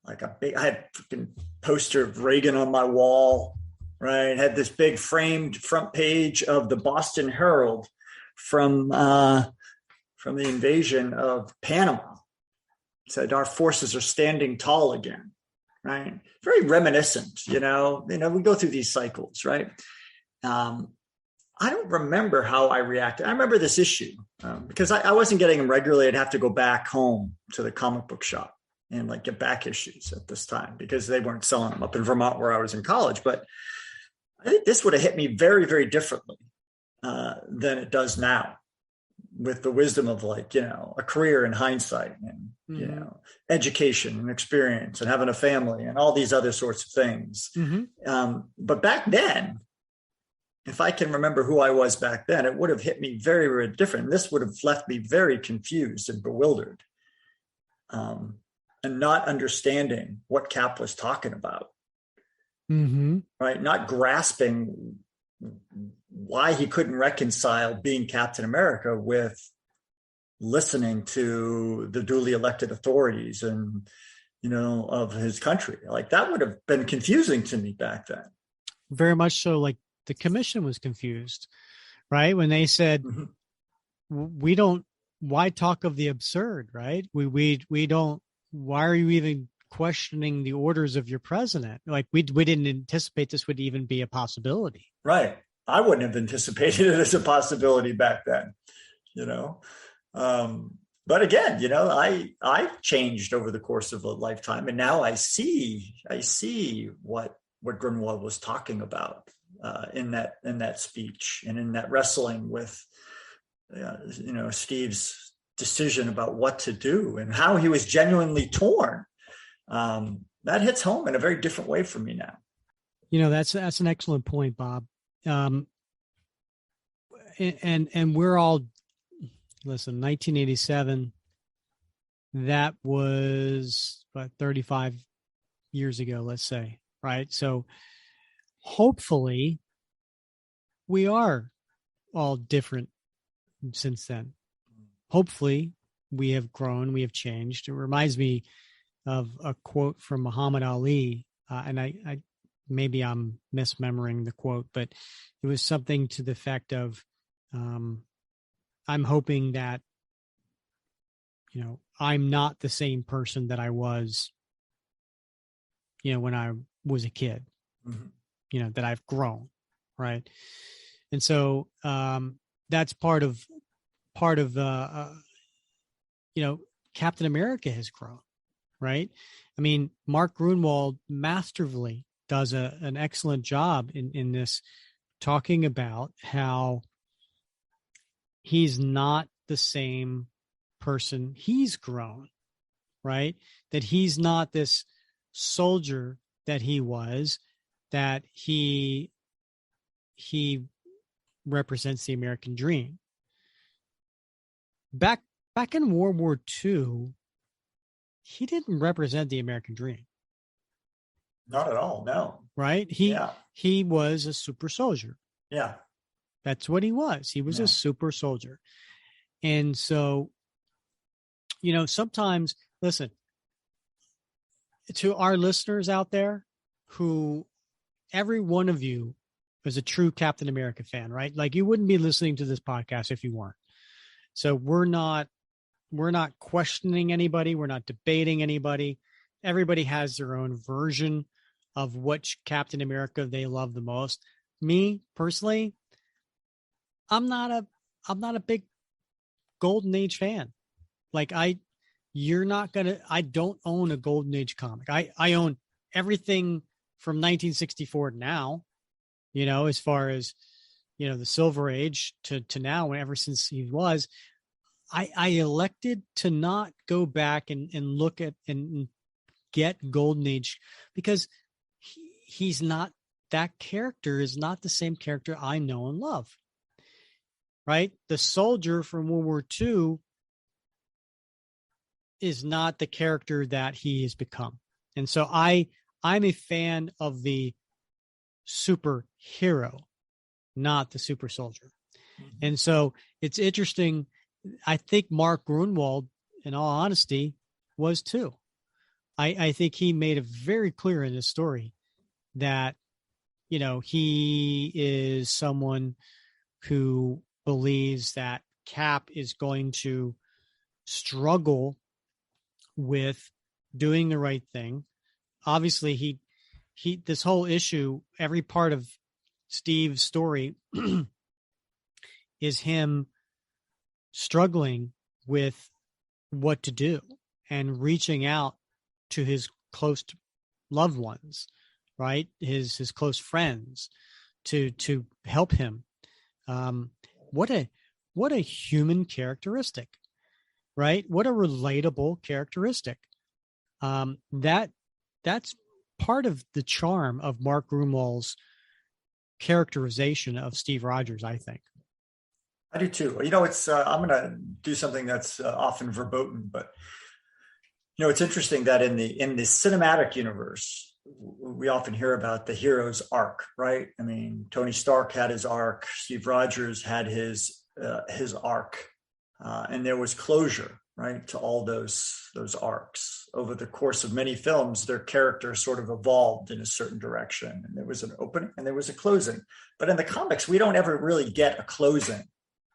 I had a freaking poster of Reagan on my wall, right? Had this big framed front page of the Boston Herald from the invasion of Panama. Said our forces are standing tall again, right? Very reminiscent, we go through these cycles, right? I don't remember how I reacted. I remember this issue because I wasn't getting them regularly. I'd have to go back home to the comic book shop and like get back issues at this time because they weren't selling them up in Vermont where I was in college. But I think this would have hit me very, very differently than it does now. with the wisdom of like, a career in hindsight and, education and experience and having a family and all these other sorts of things. But back then, if I can remember who I was back then, it would have hit me very, very different. This would have left me very confused and bewildered, and not understanding what Cap was talking about. Right? Not grasping why he couldn't reconcile being Captain America with listening to the duly elected authorities and, of his country. Like that would have been confusing to me back then. Very much so. Like the commission was confused, right? When they said, why talk of the absurd, right? We don't, why are you even questioning the orders of your president? Like we didn't anticipate this would even be a possibility. Right. I wouldn't have anticipated it as a possibility back then, but again, I've changed over the course of a lifetime, and now I see what Gruenwald was talking about in that speech and in that wrestling with, Steve's decision about what to do and how he was genuinely torn. That hits home in a very different way for me now. That's an excellent point, Bob. And we're all, listen, 1987, that was 35 years ago, let's say, right? So hopefully we are all different since then. Hopefully we have grown, we have changed. It reminds me of a quote from Muhammad Ali, and I maybe I'm misremembering the quote, but it was something to the effect of, I'm hoping that, I'm not the same person that I was, when I was a kid, that I've grown. Right. And so, that's part of, Captain America has grown. Right. I mean, Mark Gruenwald masterfully does an excellent job in this, talking about how he's not the same person. He's grown, right? That he's not this soldier that he was, that he represents the American dream. Back in World War II, he didn't represent the American dream. Not at all. No. Right. He was a super soldier. Yeah. That's what he was. He was a super soldier. And so, sometimes, listen, to our listeners out there, who every one of you is a true Captain America fan, right? Like you wouldn't be listening to this podcast if you weren't. So we're not questioning anybody. We're not debating anybody. Everybody has their own version of which Captain America they love the most. Me personally, I'm not a big Golden Age fan. Like I don't own a Golden Age comic. I own everything from 1964 to now, as far as, the Silver Age to now, ever since he was. I elected to not go back and look at and get Golden Age because he's not, that character is not the same character I know and love. Right? The soldier from World War II is not the character that he has become. And so I'm a fan of the superhero, not the super soldier. And so it's interesting. I think Mark Gruenwald, in all honesty, was too. I think he made it very clear in this story that, he is someone who believes that Cap is going to struggle with doing the right thing. Obviously, he this whole issue, every part of Steve's story is him struggling with what to do and reaching out to his close loved ones, right? His close friends to help him. What what a human characteristic, right? What a relatable characteristic. That's part of the charm of Mark Gruenwald's characterization of Steve Rogers, I think. I do too. It's I'm going to do something that's often verboten, but it's interesting that in the cinematic universe, we often hear about the hero's arc, right? I mean, Tony Stark had his arc, Steve Rogers had his arc, and there was closure, right, to all those arcs. Over the course of many films, their character sort of evolved in a certain direction, and there was an opening and there was a closing. But in the comics, we don't ever really get a closing,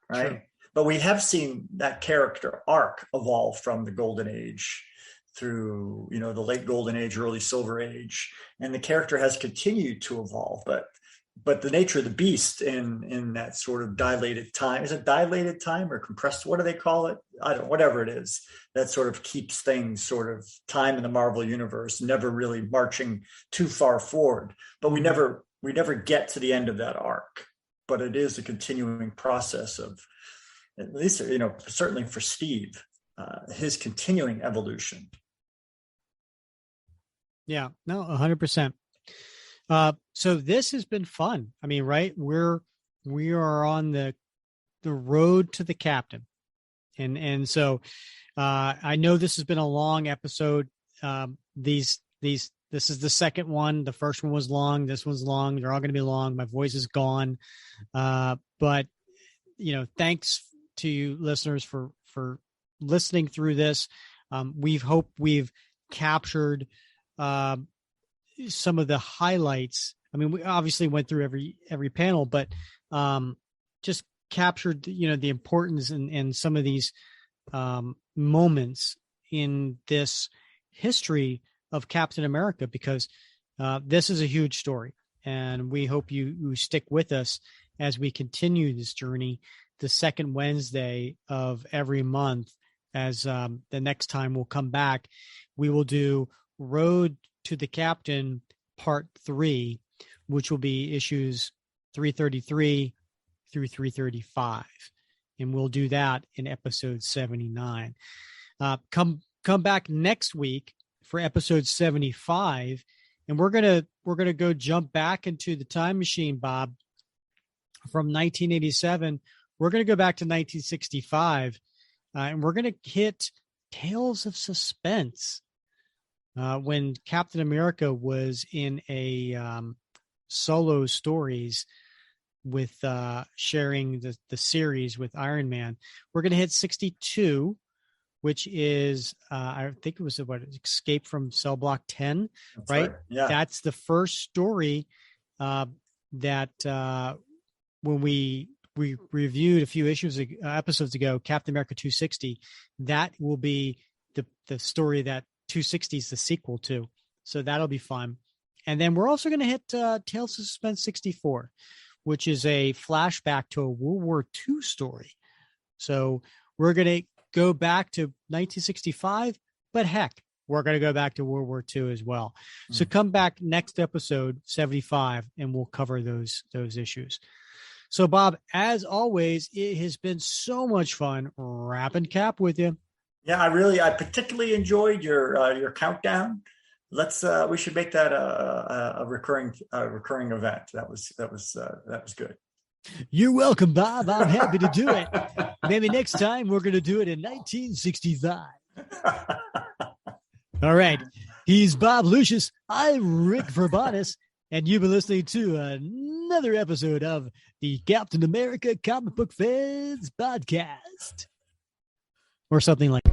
right? True. But we have seen that character arc evolve from the Golden Age through, the late Golden Age, early Silver Age, and the character has continued to evolve. But the nature of the beast in that sort of dilated time, is it dilated time or compressed? What do they call it? I don't know, whatever it is, that sort of keeps things sort of time in the Marvel universe, never really marching too far forward. But we never get to the end of that arc. But it is a continuing process of, at least, certainly for Steve, his continuing evolution. Yeah, no, 100%. So this has been fun. I mean, right? We are on the road to the captain. And so, I know this has been a long episode. This is the second one. The first one was long. This one's long. They're all going to be long. My voice is gone. But thanks to you listeners for listening through this. We've captured, some of the highlights. I mean, we obviously went through every panel, but just captured, the importance and some of these moments in this history of Captain America, because this is a huge story, and we hope you stick with us as we continue this journey the second Wednesday of every month. As the next time we'll come back, we will do Road to the Captain Part 3, which will be issues 333 through 335. And we'll do that in episode 79. Come back next week for episode 75. And we're gonna go jump back into the time machine, Bob, from 1987. We're gonna go back to 1965, and we're gonna hit Tales of Suspense. When Captain America was in a solo stories with sharing the series with Iron Man. We're going to hit 62, which is I think it was Escape from Cell Block 10, right? Yeah, that's the first story that when we reviewed a few episodes ago, Captain America 260. That will be the story that 260 is the sequel to. So that'll be fun. And then we're also going to hit Tales of Suspense 64, which is a flashback to a World War II story. So we're going to go back to 1965, but heck, we're going to go back to World War II as well. So come back next episode 75 and we'll cover those issues. So Bob, as always, it has been so much fun wrapping Cap with you. Yeah, I particularly enjoyed your countdown. We should make that a recurring event. That was good. You're welcome, Bob. I'm happy to do it. Maybe next time we're going to do it in 1965. All right. He's Bob Lucius. I'm Rick Verbanis, and you've been listening to another episode of the Captain America Comic Book Fans Podcast. Or something like that.